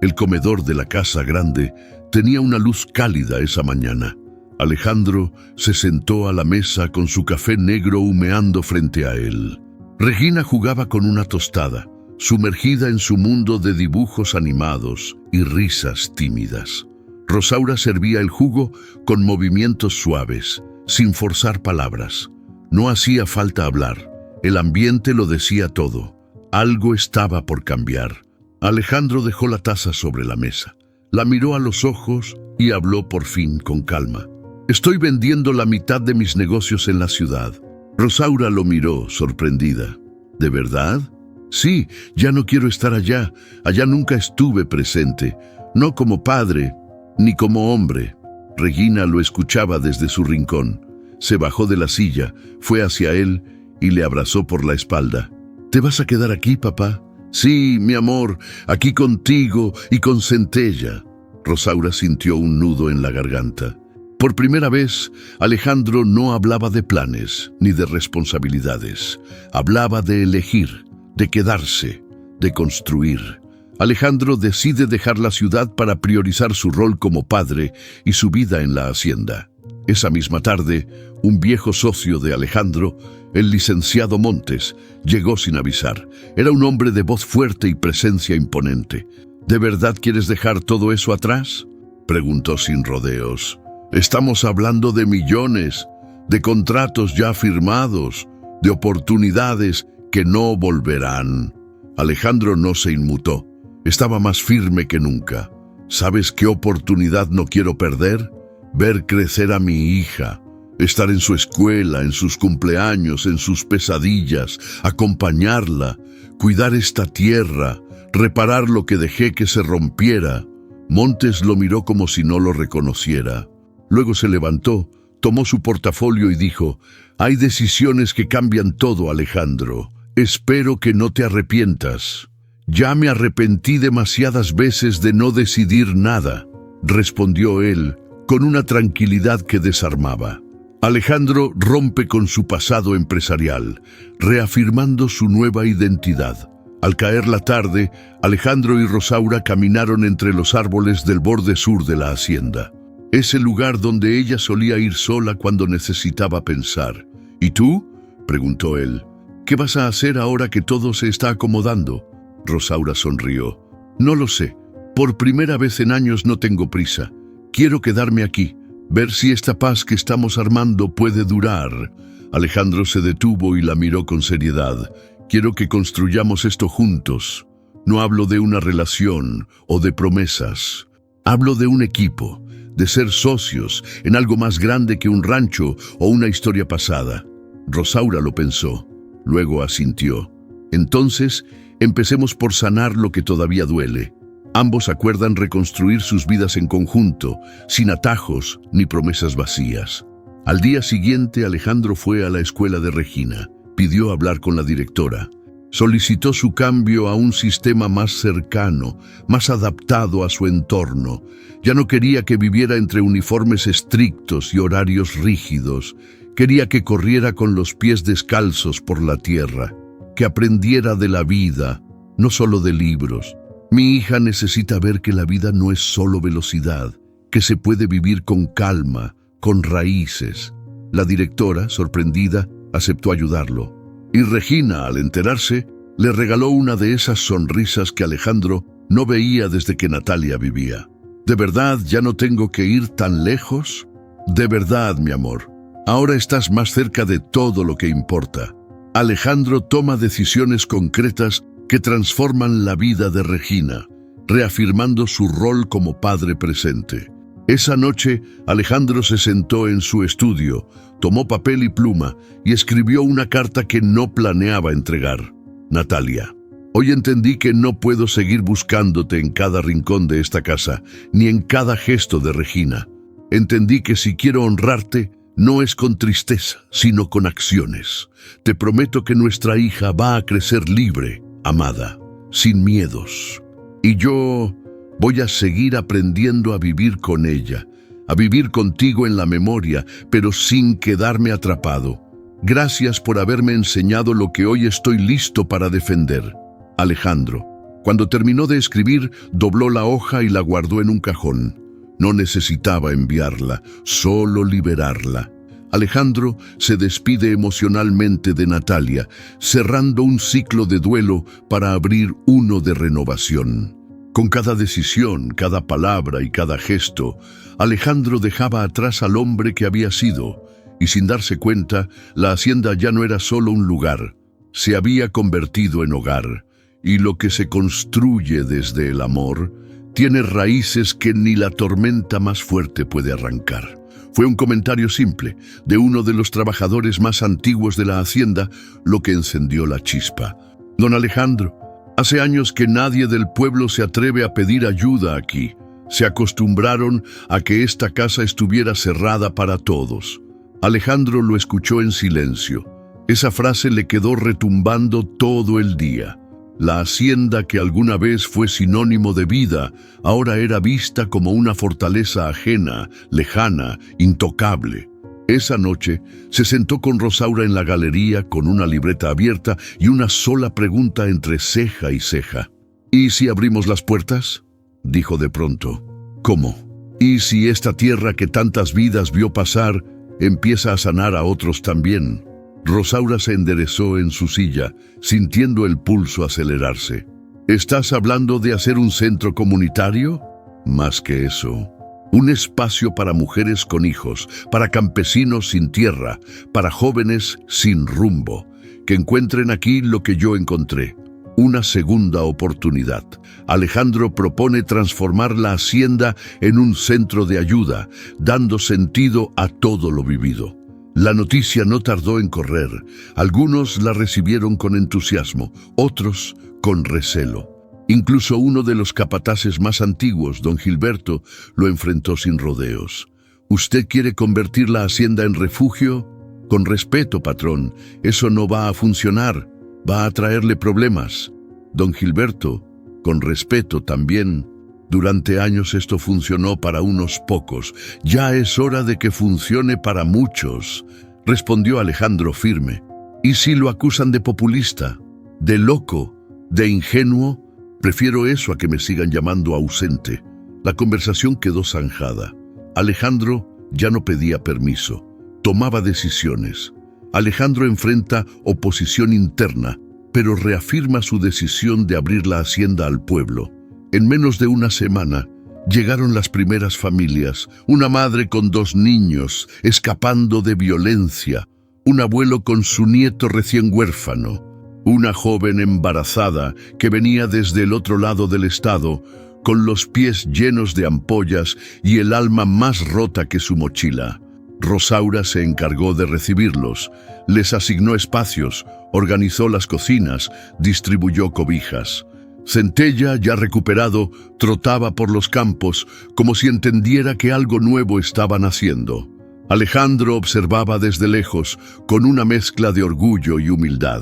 El comedor de la casa grande tenía una luz cálida esa mañana. Alejandro se sentó a la mesa con su café negro humeando frente a él. Regina jugaba con una tostada, sumergida en su mundo de dibujos animados y risas tímidas. Rosaura servía el jugo con movimientos suaves, sin forzar palabras. No hacía falta hablar. El ambiente lo decía todo. Algo estaba por cambiar. Alejandro dejó la taza sobre la mesa. La miró a los ojos y habló por fin con calma. «Estoy vendiendo la mitad de mis negocios en la ciudad». Rosaura lo miró, sorprendida. «¿De verdad?» «Sí, ya no quiero estar allá. Allá nunca estuve presente. No como padre, ni como hombre». Regina lo escuchaba desde su rincón. Se bajó de la silla, fue hacia él y le abrazó por la espalda. «¿Te vas a quedar aquí, papá?» «Sí, mi amor, aquí contigo y con Centella». Rosaura sintió un nudo en la garganta. Por primera vez, Alejandro no hablaba de planes ni de responsabilidades. Hablaba de elegir, de quedarse, de construir. Alejandro decide dejar la ciudad para priorizar su rol como padre y su vida en la hacienda. Esa misma tarde, un viejo socio de Alejandro, el licenciado Montes, llegó sin avisar. Era un hombre de voz fuerte y presencia imponente. ¿De verdad quieres dejar todo eso atrás?, preguntó sin rodeos. Estamos hablando de millones, de contratos ya firmados, de oportunidades que no volverán. Alejandro no se inmutó. Estaba más firme que nunca. ¿Sabes qué oportunidad no quiero perder? Ver crecer a mi hija, estar en su escuela, en sus cumpleaños, en sus pesadillas, acompañarla, cuidar esta tierra, reparar lo que dejé que se rompiera. Montes lo miró como si no lo reconociera. Luego se levantó, tomó su portafolio y dijo: «Hay decisiones que cambian todo, Alejandro. Espero que no te arrepientas». «Ya me arrepentí demasiadas veces de no decidir nada», respondió él, con una tranquilidad que desarmaba. Alejandro rompe con su pasado empresarial, reafirmando su nueva identidad. Al caer la tarde, Alejandro y Rosaura caminaron entre los árboles del borde sur de la hacienda. Ese lugar donde ella solía ir sola cuando necesitaba pensar. «¿Y tú?», preguntó él. «¿Qué vas a hacer ahora que todo se está acomodando?». Rosaura sonrió. «No lo sé. Por primera vez en años no tengo prisa. Quiero quedarme aquí, ver si esta paz que estamos armando puede durar». Alejandro se detuvo y la miró con seriedad. «Quiero que construyamos esto juntos. No hablo de una relación o de promesas. Hablo de un equipo, de ser socios en algo más grande que un rancho o una historia pasada». Rosaura lo pensó. Luego asintió. «Entonces, empecemos por sanar lo que todavía duele». Ambos acuerdan reconstruir sus vidas en conjunto, sin atajos ni promesas vacías. Al día siguiente, Alejandro fue a la escuela de Regina. Pidió hablar con la directora. Solicitó su cambio a un sistema más cercano, más adaptado a su entorno. Ya no quería que viviera entre uniformes estrictos y horarios rígidos. Quería que corriera con los pies descalzos por la tierra, que aprendiera de la vida, no solo de libros. «Mi hija necesita ver que la vida no es solo velocidad, que se puede vivir con calma, con raíces». La directora, sorprendida, aceptó ayudarlo. Y Regina, al enterarse, le regaló una de esas sonrisas que Alejandro no veía desde que Natalia vivía. «¿De verdad ya no tengo que ir tan lejos?». «De verdad, mi amor. Ahora estás más cerca de todo lo que importa». Alejandro toma decisiones concretas que transforman la vida de Regina, reafirmando su rol como padre presente. Esa noche, Alejandro se sentó en su estudio, tomó papel y pluma y escribió una carta que no planeaba entregar. «Natalia, hoy entendí que no puedo seguir buscándote en cada rincón de esta casa, ni en cada gesto de Regina. Entendí que si quiero honrarte, no es con tristeza, sino con acciones. Te prometo que nuestra hija va a crecer libre, amada, sin miedos. Y yo voy a seguir aprendiendo a vivir con ella, a vivir contigo en la memoria, pero sin quedarme atrapado. Gracias por haberme enseñado lo que hoy estoy listo para defender. Alejandro». Cuando terminó de escribir, dobló la hoja y la guardó en un cajón. No necesitaba enviarla, solo liberarla. Alejandro se despide emocionalmente de Natalia, cerrando un ciclo de duelo para abrir uno de renovación. Con cada decisión, cada palabra y cada gesto, Alejandro dejaba atrás al hombre que había sido, y sin darse cuenta, la hacienda ya no era solo un lugar, se había convertido en hogar, y lo que se construye desde el amor tiene raíces que ni la tormenta más fuerte puede arrancar. Fue un comentario simple, de uno de los trabajadores más antiguos de la hacienda, lo que encendió la chispa. «Don Alejandro, hace años que nadie del pueblo se atreve a pedir ayuda aquí. Se acostumbraron a que esta casa estuviera cerrada para todos». Alejandro lo escuchó en silencio. Esa frase le quedó retumbando todo el día. La hacienda que alguna vez fue sinónimo de vida, ahora era vista como una fortaleza ajena, lejana, intocable. Esa noche se sentó con Rosaura en la galería con una libreta abierta y una sola pregunta entre ceja y ceja. ¿Y si abrimos las puertas?, dijo de pronto. ¿Cómo? ¿Y si esta tierra que tantas vidas vio pasar empieza a sanar a otros también? Rosaura se enderezó en su silla, sintiendo el pulso acelerarse. ¿Estás hablando de hacer un centro comunitario? Más que eso. Un espacio para mujeres con hijos, para campesinos sin tierra, para jóvenes sin rumbo, que encuentren aquí lo que yo encontré. Una segunda oportunidad. Alejandro propone transformar la hacienda en un centro de ayuda, dando sentido a todo lo vivido. La noticia no tardó en correr. Algunos la recibieron con entusiasmo, otros con recelo. Incluso uno de los capataces más antiguos, don Gilberto, lo enfrentó sin rodeos. ¿Usted quiere convertir la hacienda en refugio? Con respeto, patrón, eso no va a funcionar. Va a traerle problemas. Don Gilberto, con respeto también. Durante años esto funcionó para unos pocos. Ya es hora de que funcione para muchos, respondió Alejandro firme. ¿Y si lo acusan de populista, de loco, de ingenuo? Prefiero eso a que me sigan llamando ausente. La conversación quedó zanjada. Alejandro ya no pedía permiso, tomaba decisiones. Alejandro enfrenta oposición interna, pero reafirma su decisión de abrir la hacienda al pueblo. En menos de una semana, llegaron las primeras familias, una madre con 2 niños escapando de violencia, un abuelo con su nieto recién huérfano, una joven embarazada que venía desde el otro lado del estado, con los pies llenos de ampollas y el alma más rota que su mochila. Rosaura se encargó de recibirlos, les asignó espacios, organizó las cocinas, distribuyó cobijas. Centella, ya recuperado, trotaba por los campos como si entendiera que algo nuevo estaban haciendo. Alejandro observaba desde lejos, con una mezcla de orgullo y humildad.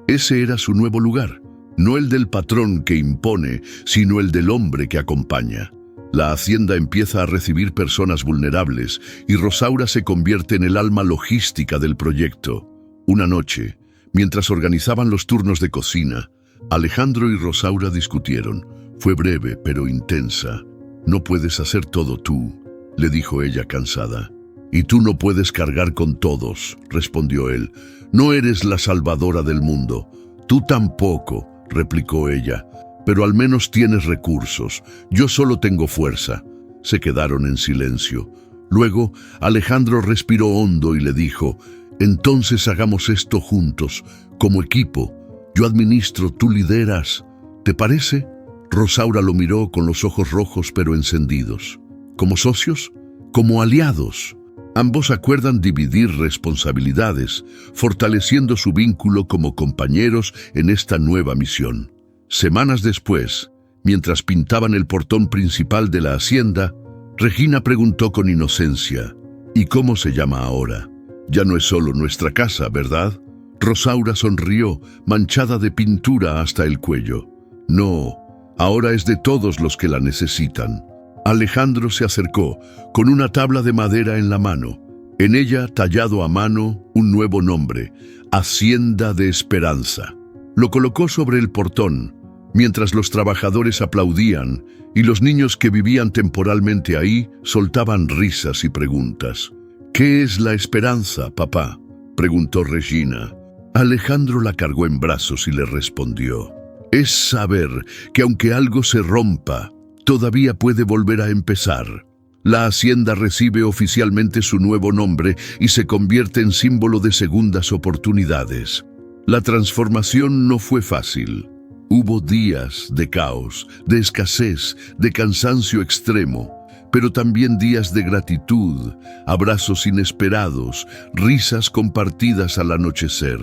Ese era su nuevo lugar, no el del patrón que impone, sino el del hombre que acompaña. La hacienda empieza a recibir personas vulnerables y Rosaura se convierte en el alma logística del proyecto. Una noche, mientras organizaban los turnos de cocina, Alejandro y Rosaura discutieron. Fue breve, pero intensa. «No puedes hacer todo tú», le dijo ella cansada. «Y tú no puedes cargar con todos», respondió él. «No eres la salvadora del mundo». «Tú tampoco», replicó ella. «Pero al menos tienes recursos. Yo solo tengo fuerza». Se quedaron en silencio. Luego, Alejandro respiró hondo y le dijo: «Entonces hagamos esto juntos, como equipo. Yo administro, tú lideras. ¿Te parece?» Rosaura lo miró con los ojos rojos pero encendidos. ¿Como socios? ¿Como aliados? Ambos acuerdan dividir responsabilidades, fortaleciendo su vínculo como compañeros en esta nueva misión. Semanas después, mientras pintaban el portón principal de la hacienda, Regina preguntó con inocencia: «¿Y cómo se llama ahora? Ya no es solo nuestra casa, ¿verdad?» Rosaura sonrió, manchada de pintura hasta el cuello. «No, ahora es de todos los que la necesitan». Alejandro se acercó, con una tabla de madera en la mano. En ella, tallado a mano, un nuevo nombre: Hacienda de Esperanza. Lo colocó sobre el portón, mientras los trabajadores aplaudían y los niños que vivían temporalmente ahí soltaban risas y preguntas. «¿Qué es la esperanza, papá?», preguntó Regina. Alejandro la cargó en brazos y le respondió: «Es saber que aunque algo se rompa, todavía puede volver a empezar». La hacienda recibe oficialmente su nuevo nombre y se convierte en símbolo de segundas oportunidades. La transformación no fue fácil. Hubo días de caos, de escasez, de cansancio extremo, pero también días de gratitud, abrazos inesperados, risas compartidas al anochecer.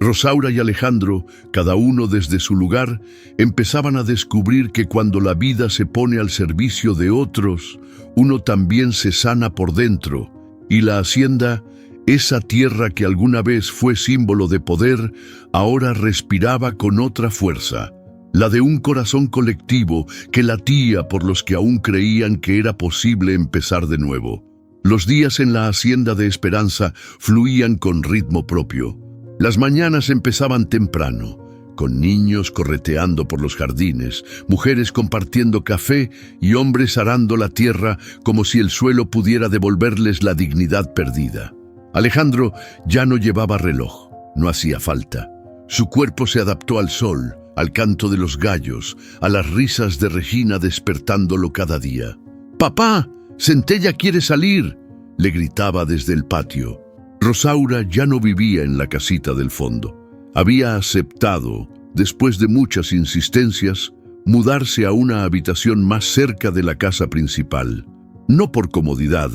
Rosaura y Alejandro, cada uno desde su lugar, empezaban a descubrir que cuando la vida se pone al servicio de otros, uno también se sana por dentro, y la hacienda, esa tierra que alguna vez fue símbolo de poder, ahora respiraba con otra fuerza. la de un corazón colectivo que latía por los que aún creían que era posible empezar de nuevo. Los días en la hacienda de Esperanza fluían con ritmo propio. Las mañanas empezaban temprano, con niños correteando por los jardines, mujeres compartiendo café y hombres arando la tierra como si el suelo pudiera devolverles la dignidad perdida. Alejandro ya no llevaba reloj, no hacía falta. Su cuerpo se adaptó al sol, al canto de los gallos, a las risas de Regina despertándolo cada día. «¡Papá! ¡Centella quiere salir!», le gritaba desde el patio. Rosaura ya no vivía en la casita del fondo. Había aceptado, después de muchas insistencias, mudarse a una habitación más cerca de la casa principal. No por comodidad,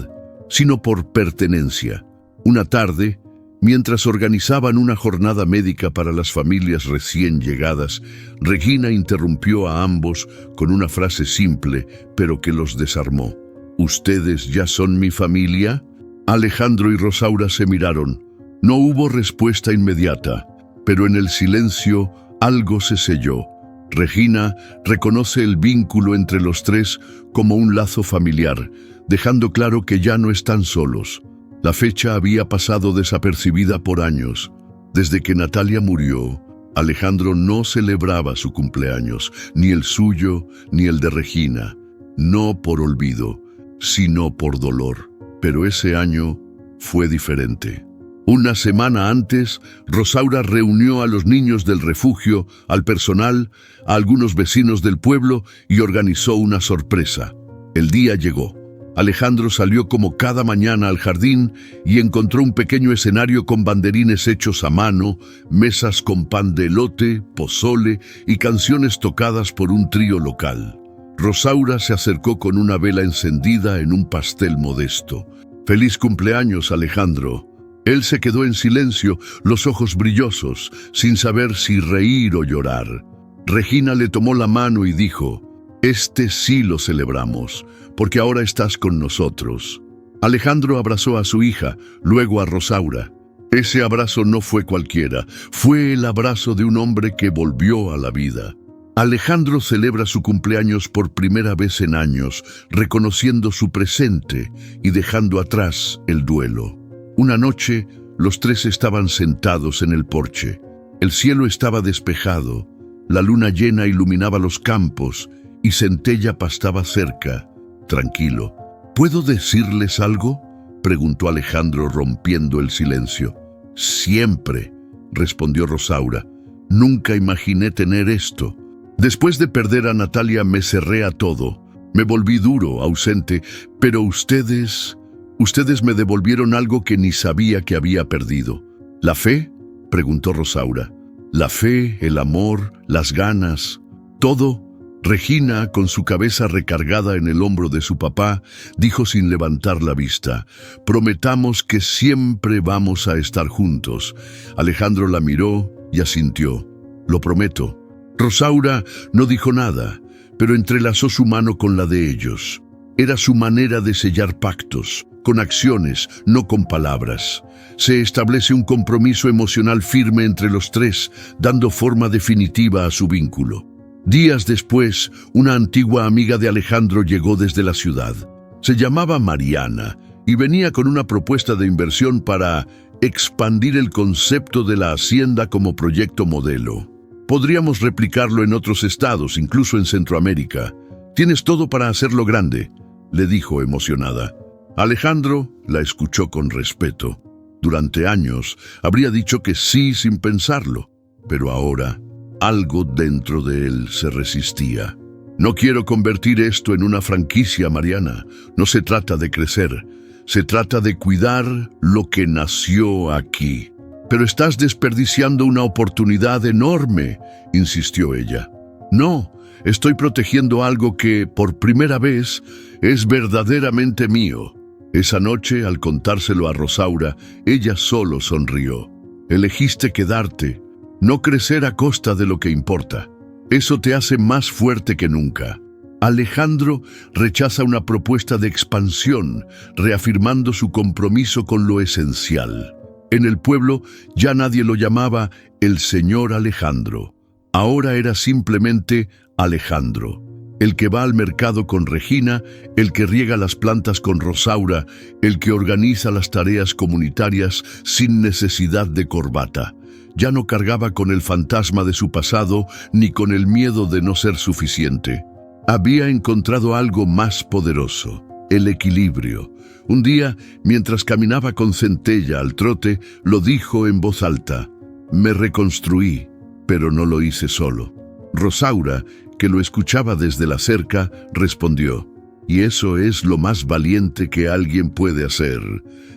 sino por pertenencia. Una tarde, mientras organizaban una jornada médica para las familias recién llegadas, Regina interrumpió a ambos con una frase simple, pero que los desarmó. «¿Ustedes ya son mi familia?». Alejandro y Rosaura se miraron. No hubo respuesta inmediata, pero en el silencio algo se selló. Regina reconoce el vínculo entre los tres como un lazo familiar, dejando claro que ya no están solos. La fecha había pasado desapercibida por años. Desde que Natalia murió, Alejandro no celebraba su cumpleaños, ni el suyo ni el de Regina. No por olvido, sino por dolor. Pero ese año fue diferente. Una semana antes, Rosaura reunió a los niños del refugio, al personal, a algunos vecinos del pueblo y organizó una sorpresa. El día llegó. Alejandro salió como cada mañana al jardín y encontró un pequeño escenario con banderines hechos a mano, mesas con pan de elote, pozole y canciones tocadas por un trío local. Rosaura se acercó con una vela encendida en un pastel modesto. «¡Feliz cumpleaños, Alejandro!». Él se quedó en silencio, los ojos brillosos, sin saber si reír o llorar. Regina le tomó la mano y dijo: «Este sí lo celebramos, porque ahora estás con nosotros». Alejandro abrazó a su hija, luego a Rosaura. Ese abrazo no fue cualquiera, fue el abrazo de un hombre que volvió a la vida. Alejandro celebra su cumpleaños por primera vez en años, reconociendo su presente y dejando atrás el duelo. Una noche, los tres estaban sentados en el porche. El cielo estaba despejado, la luna llena iluminaba los campos y Centella pastaba cerca, tranquilo. «¿Puedo decirles algo?», preguntó Alejandro rompiendo el silencio. «Siempre», respondió Rosaura. «Nunca imaginé tener esto. Después de perder a Natalia me cerré a todo. Me volví duro, ausente, pero ustedes me devolvieron algo que ni sabía que había perdido». «¿La fe?», preguntó Rosaura. «La fe, el amor, las ganas, todo». Regina, con su cabeza recargada en el hombro de su papá, dijo sin levantar la vista: «Prometamos que siempre vamos a estar juntos». Alejandro la miró y asintió. «Lo prometo». Rosaura no dijo nada, pero entrelazó su mano con la de ellos. Era su manera de sellar pactos, con acciones, no con palabras. Se establece un compromiso emocional firme entre los tres, dando forma definitiva a su vínculo. Días después, una antigua amiga de Alejandro llegó desde la ciudad. Se llamaba Mariana y venía con una propuesta de inversión para expandir el concepto de la hacienda como proyecto modelo. «Podríamos replicarlo en otros estados, incluso en Centroamérica. Tienes todo para hacerlo grande», le dijo emocionada. Alejandro la escuchó con respeto. Durante años habría dicho que sí sin pensarlo, pero ahora algo dentro de él se resistía. «No quiero convertir esto en una franquicia, Mariana. No se trata de crecer, se trata de cuidar lo que nació aquí». «Pero estás desperdiciando una oportunidad enorme», insistió ella. «No, estoy protegiendo algo que, por primera vez, es verdaderamente mío». Esa noche, al contárselo a Rosaura, ella solo sonrió. «Elegiste quedarte, no crecer a costa de lo que importa. Eso te hace más fuerte que nunca». Alejandro rechaza una propuesta de expansión, reafirmando su compromiso con lo esencial. En el pueblo ya nadie lo llamaba el señor Alejandro. Ahora era simplemente Alejandro, el que va al mercado con Regina, el que riega las plantas con Rosaura, el que organiza las tareas comunitarias sin necesidad de corbata. Ya no cargaba con el fantasma de su pasado ni con el miedo de no ser suficiente. Había encontrado algo más poderoso, el equilibrio. Un día, mientras caminaba con Centella al trote, lo dijo en voz alta: «Me reconstruí, pero no lo hice solo». Rosaura, que lo escuchaba desde la cerca, respondió: «Y eso es lo más valiente que alguien puede hacer».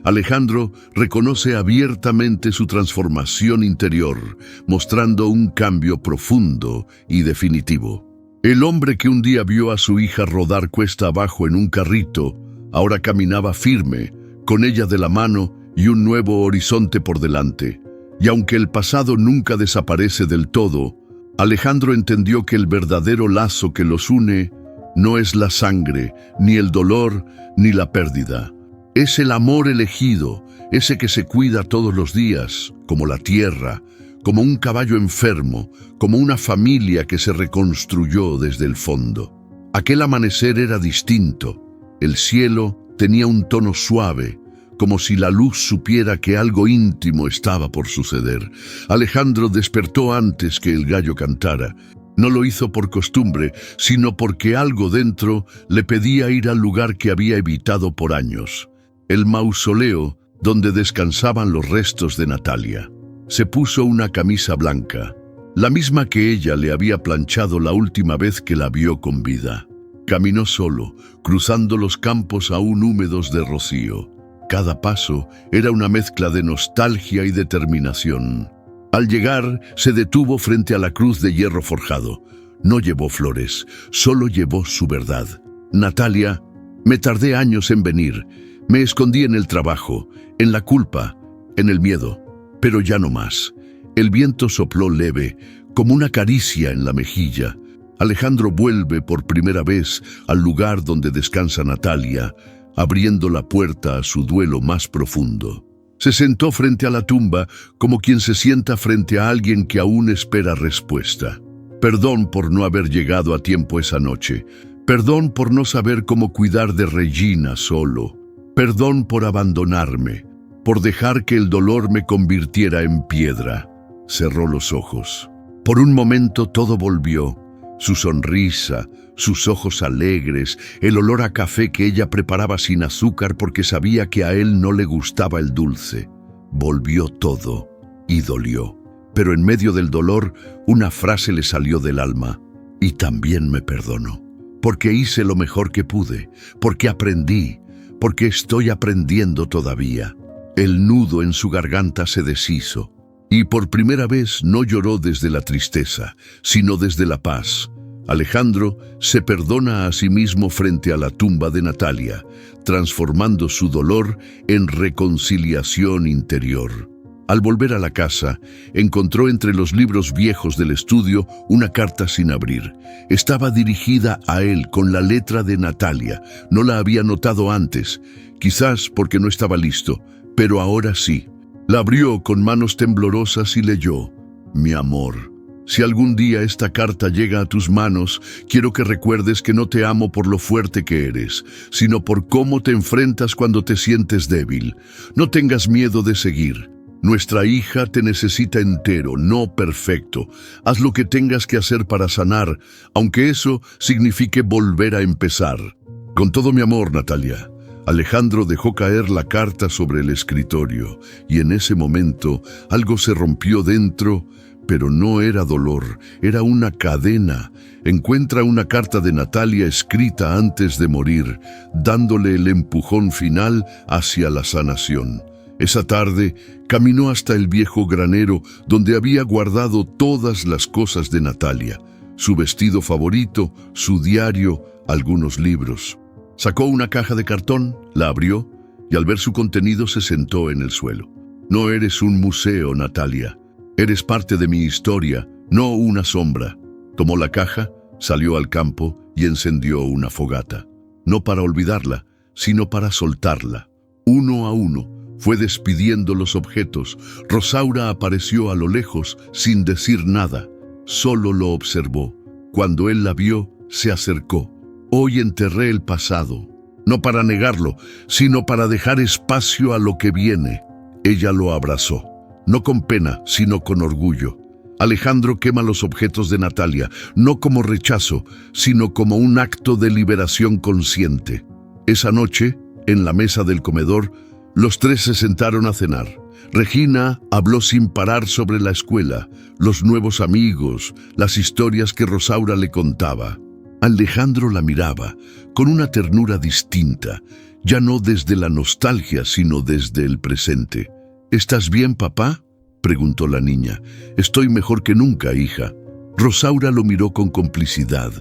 Alejandro reconoce abiertamente su transformación interior, mostrando un cambio profundo y definitivo. El hombre que un día vio a su hija rodar cuesta abajo en un carrito, ahora caminaba firme, con ella de la mano y un nuevo horizonte por delante. Y aunque el pasado nunca desaparece del todo, Alejandro entendió que el verdadero lazo que los une no es la sangre, ni el dolor, ni la pérdida. Es el amor elegido, ese que se cuida todos los días, como la tierra, como un caballo enfermo, como una familia que se reconstruyó desde el fondo. Aquel amanecer era distinto. El cielo tenía un tono suave, como si la luz supiera que algo íntimo estaba por suceder. Alejandro despertó antes que el gallo cantara. No lo hizo por costumbre, sino porque algo dentro le pedía ir al lugar que había evitado por años, el mausoleo donde descansaban los restos de Natalia. Se puso una camisa blanca, la misma que ella le había planchado la última vez que la vio con vida. Caminó solo, cruzando los campos aún húmedos de rocío. Cada paso era una mezcla de nostalgia y determinación. Al llegar, se detuvo frente a la cruz de hierro forjado. No llevó flores, solo llevó su verdad. «Natalia, me tardé años en venir. Me escondí en el trabajo, en la culpa, en el miedo. Pero ya no más». El viento sopló leve, como una caricia en la mejilla. Alejandro vuelve por primera vez al lugar donde descansa Natalia, abriendo la puerta a su duelo más profundo. Se sentó frente a la tumba como quien se sienta frente a alguien que aún espera respuesta. Perdón por no haber llegado a tiempo esa noche. Perdón por no saber cómo cuidar de Regina solo. Perdón por abandonarme, por dejar que el dolor me convirtiera en piedra. Cerró los ojos. Por un momento todo volvió. Su sonrisa, sus ojos alegres, el olor a café que ella preparaba sin azúcar porque sabía que a él no le gustaba el dulce. Volvió todo y dolió. Pero en medio del dolor, una frase le salió del alma: «Y también me perdono, porque hice lo mejor que pude, porque aprendí, porque estoy aprendiendo todavía». El nudo en su garganta se deshizo. Y por primera vez no lloró desde la tristeza, sino desde la paz. Alejandro se perdona a sí mismo frente a la tumba de Natalia, transformando su dolor en reconciliación interior. Al volver a la casa, encontró entre los libros viejos del estudio una carta sin abrir. Estaba dirigida a él con la letra de Natalia. No la había notado antes, quizás porque no estaba listo, pero ahora sí. La abrió con manos temblorosas y leyó: «Mi amor, si algún día esta carta llega a tus manos, quiero que recuerdes que no te amo por lo fuerte que eres, sino por cómo te enfrentas cuando te sientes débil. No tengas miedo de seguir. Nuestra hija te necesita entero, no perfecto. Haz lo que tengas que hacer para sanar, aunque eso signifique volver a empezar. Con todo mi amor, Natalia». Alejandro dejó caer la carta sobre el escritorio, y en ese momento algo se rompió dentro, pero no era dolor, era una cadena. Encuentra una carta de Natalia escrita antes de morir, dándole el empujón final hacia la sanación. Esa tarde caminó hasta el viejo granero donde había guardado todas las cosas de Natalia: su vestido favorito, su diario, algunos libros. Sacó una caja de cartón, la abrió y al ver su contenido se sentó en el suelo. «No eres un museo, Natalia. Eres parte de mi historia, no una sombra». Tomó la caja, salió al campo y encendió una fogata. No para olvidarla, sino para soltarla. Uno a uno fue despidiendo los objetos. Rosaura apareció a lo lejos sin decir nada. solo lo observó. Cuando él la vio, se acercó. Hoy enterré el pasado, no para negarlo, sino para dejar espacio a lo que viene. Ella lo abrazó, no con pena, sino con orgullo. Alejandro quema los objetos de Natalia, no como rechazo, sino como un acto de liberación consciente. Esa noche, en la mesa del comedor, los tres se sentaron a cenar. Regina habló sin parar sobre la escuela, los nuevos amigos, las historias que Rosaura le contaba. Alejandro la miraba con una ternura distinta, ya no desde la nostalgia, sino desde el presente. ¿Estás bien, papá?, preguntó la niña. Estoy mejor que nunca, hija. Rosaura lo miró con complicidad.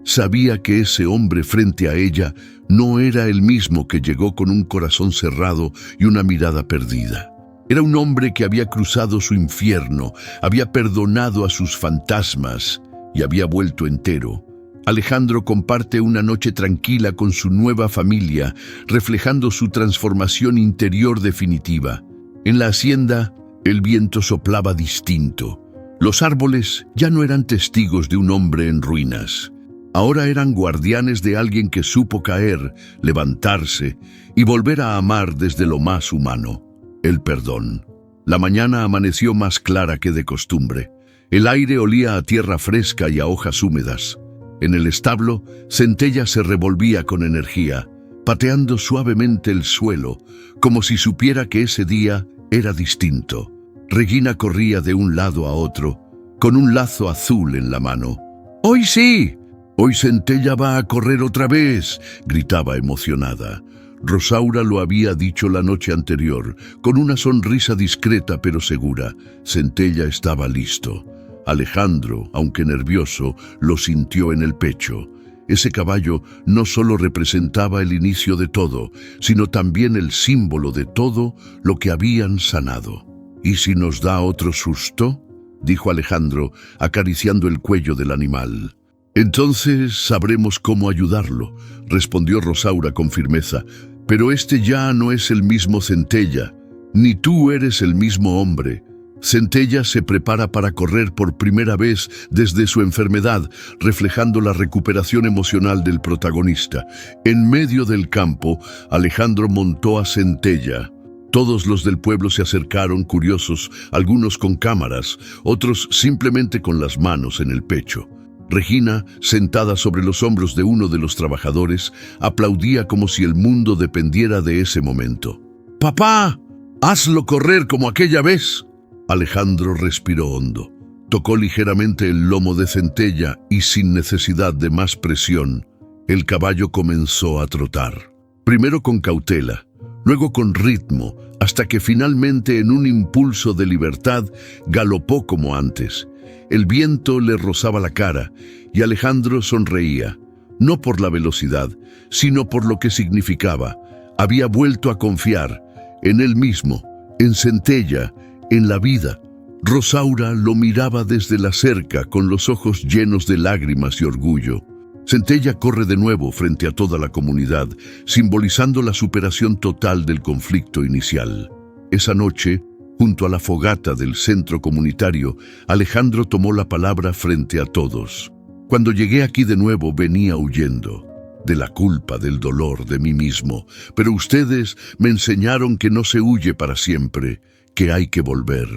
Sabía que ese hombre frente a ella no era el mismo que llegó con un corazón cerrado y una mirada perdida. Era un hombre que había cruzado su infierno, había perdonado a sus fantasmas y había vuelto entero. Alejandro comparte una noche tranquila con su nueva familia, reflejando su transformación interior definitiva. En la hacienda, el viento soplaba distinto. Los árboles ya no eran testigos de un hombre en ruinas. Ahora eran guardianes de alguien que supo caer, levantarse y volver a amar desde lo más humano, el perdón. La mañana amaneció más clara que de costumbre. El aire olía a tierra fresca y a hojas húmedas. En el establo, Centella se revolvía con energía, pateando suavemente el suelo, como si supiera que ese día era distinto. Regina corría de un lado a otro, con un lazo azul en la mano. ¡Hoy sí! ¡Hoy Centella va a correr otra vez!, gritaba emocionada. Rosaura lo había dicho la noche anterior, con una sonrisa discreta pero segura. Centella estaba listo. Alejandro, aunque nervioso, lo sintió en el pecho. Ese caballo no solo representaba el inicio de todo, sino también el símbolo de todo lo que habían sanado. ¿Y si nos da otro susto?, dijo Alejandro, acariciando el cuello del animal. Entonces sabremos cómo ayudarlo, respondió Rosaura con firmeza. Pero este ya no es el mismo Centella, ni tú eres el mismo hombre. Centella se prepara para correr por primera vez desde su enfermedad, reflejando la recuperación emocional del protagonista. En medio del campo, Alejandro montó a Centella. Todos los del pueblo se acercaron curiosos, algunos con cámaras, otros simplemente con las manos en el pecho. Regina, sentada sobre los hombros de uno de los trabajadores, aplaudía como si el mundo dependiera de ese momento. «¡Papá! ¡Hazlo correr como aquella vez!». Alejandro respiró hondo. Tocó ligeramente el lomo de Centella y, sin necesidad de más presión, el caballo comenzó a trotar. Primero con cautela, luego con ritmo, hasta que finalmente, en un impulso de libertad, galopó como antes. El viento le rozaba la cara y Alejandro sonreía, no por la velocidad, sino por lo que significaba. Había vuelto a confiar en él mismo, en Centella, en la vida. Rosaura lo miraba desde la cerca con los ojos llenos de lágrimas y orgullo. Centella corre de nuevo frente a toda la comunidad, simbolizando la superación total del conflicto inicial. Esa noche, junto a la fogata del centro comunitario, Alejandro tomó la palabra frente a todos. Cuando llegué aquí de nuevo venía huyendo, de la culpa, del dolor, de mí mismo. Pero ustedes me enseñaron que no se huye para siempre, que hay que volver,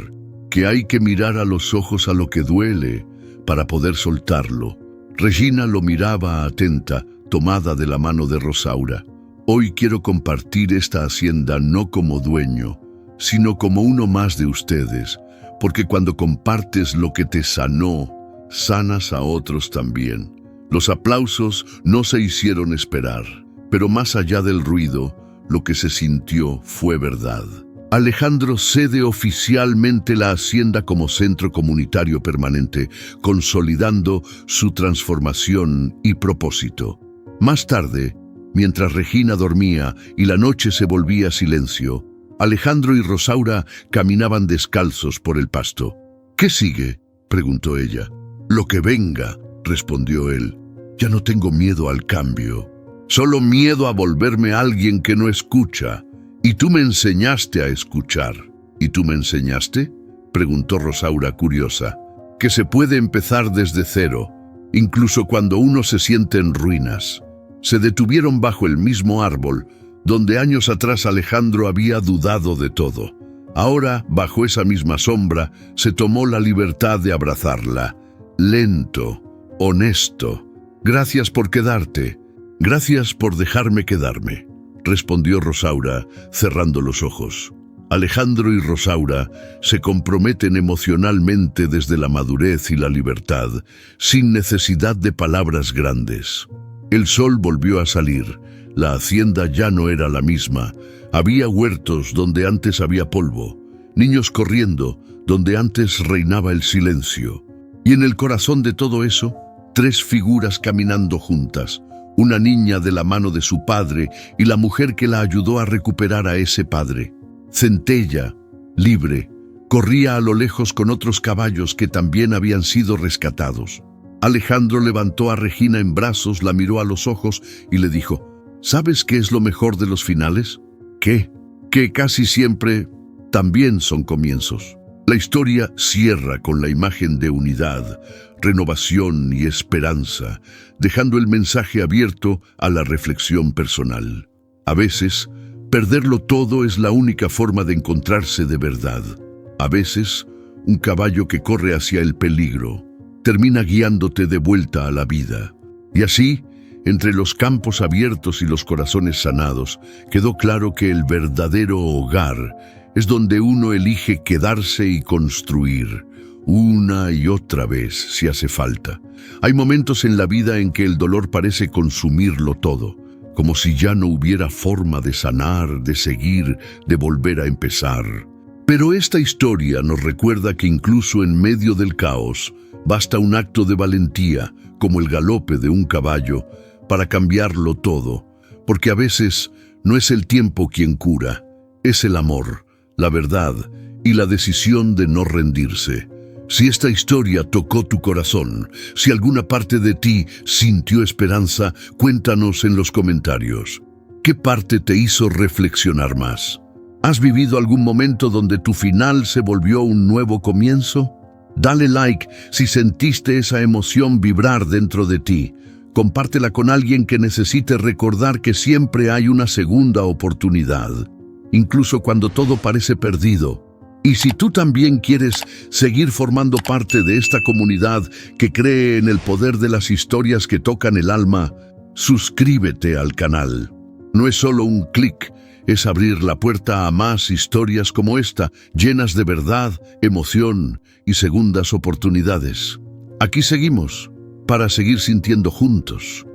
que hay que mirar a los ojos a lo que duele para poder soltarlo. Regina lo miraba atenta, tomada de la mano de Rosaura. Hoy quiero compartir esta hacienda no como dueño, sino como uno más de ustedes, porque cuando compartes lo que te sanó, sanas a otros también. Los aplausos no se hicieron esperar, pero más allá del ruido, lo que se sintió fue verdad. Alejandro cede oficialmente la hacienda como centro comunitario permanente, consolidando su transformación y propósito. Más tarde, mientras Regina dormía y la noche se volvía silencio, Alejandro y Rosaura caminaban descalzos por el pasto. «¿Qué sigue?», preguntó ella. «Lo que venga», respondió él. «Ya no tengo miedo al cambio, solo miedo a volverme alguien que no escucha. Y tú me enseñaste a escuchar». «¿Y tú me enseñaste?», preguntó Rosaura curiosa. que se puede empezar desde cero, incluso cuando uno se siente en ruinas. Se detuvieron bajo el mismo árbol, donde años atrás Alejandro había dudado de todo. Ahora, bajo esa misma sombra, se tomó la libertad de abrazarla. Lento, honesto. «Gracias por quedarte. Gracias por dejarme quedarme», respondió Rosaura, cerrando los ojos. Alejandro y Rosaura se comprometen emocionalmente desde la madurez y la libertad, sin necesidad de palabras grandes. El sol volvió a salir. La hacienda ya no era la misma. Había huertos donde antes había polvo, niños corriendo donde antes reinaba el silencio. Y en el corazón de todo eso, 3 figuras caminando juntas, una niña de la mano de su padre y la mujer que la ayudó a recuperar a ese padre. Centella, libre, corría a lo lejos con otros caballos que también habían sido rescatados. Alejandro levantó a Regina en brazos, la miró a los ojos y le dijo: «¿Sabes qué es lo mejor de los finales? ¿Qué? Que casi siempre también son comienzos». La historia cierra con la imagen de unidad, renovación y esperanza, dejando el mensaje abierto a la reflexión personal. A veces, perderlo todo es la única forma de encontrarse de verdad. A veces, un caballo que corre hacia el peligro termina guiándote de vuelta a la vida. Y así, entre los campos abiertos y los corazones sanados, quedó claro que el verdadero hogar es donde uno elige quedarse y construir, una y otra vez si hace falta. Hay momentos en la vida en que el dolor parece consumirlo todo, como si ya no hubiera forma de sanar, de seguir, de volver a empezar. Pero esta historia nos recuerda que incluso en medio del caos, basta un acto de valentía, como el galope de un caballo, para cambiarlo todo, porque a veces no es el tiempo quien cura, es el amor, la verdad y la decisión de no rendirse. Si esta historia tocó tu corazón, si alguna parte de ti sintió esperanza, cuéntanos en los comentarios. ¿Qué parte te hizo reflexionar más? ¿Has vivido algún momento donde tu final se volvió un nuevo comienzo? Dale like si sentiste esa emoción vibrar dentro de ti. Compártela con alguien que necesite recordar que siempre hay una segunda oportunidad, incluso cuando todo parece perdido. Y si tú también quieres seguir formando parte de esta comunidad que cree en el poder de las historias que tocan el alma, suscríbete al canal. No es solo un clic, es abrir la puerta a más historias como esta, llenas de verdad, emoción y segundas oportunidades. Aquí seguimos, para seguir sintiendo juntos.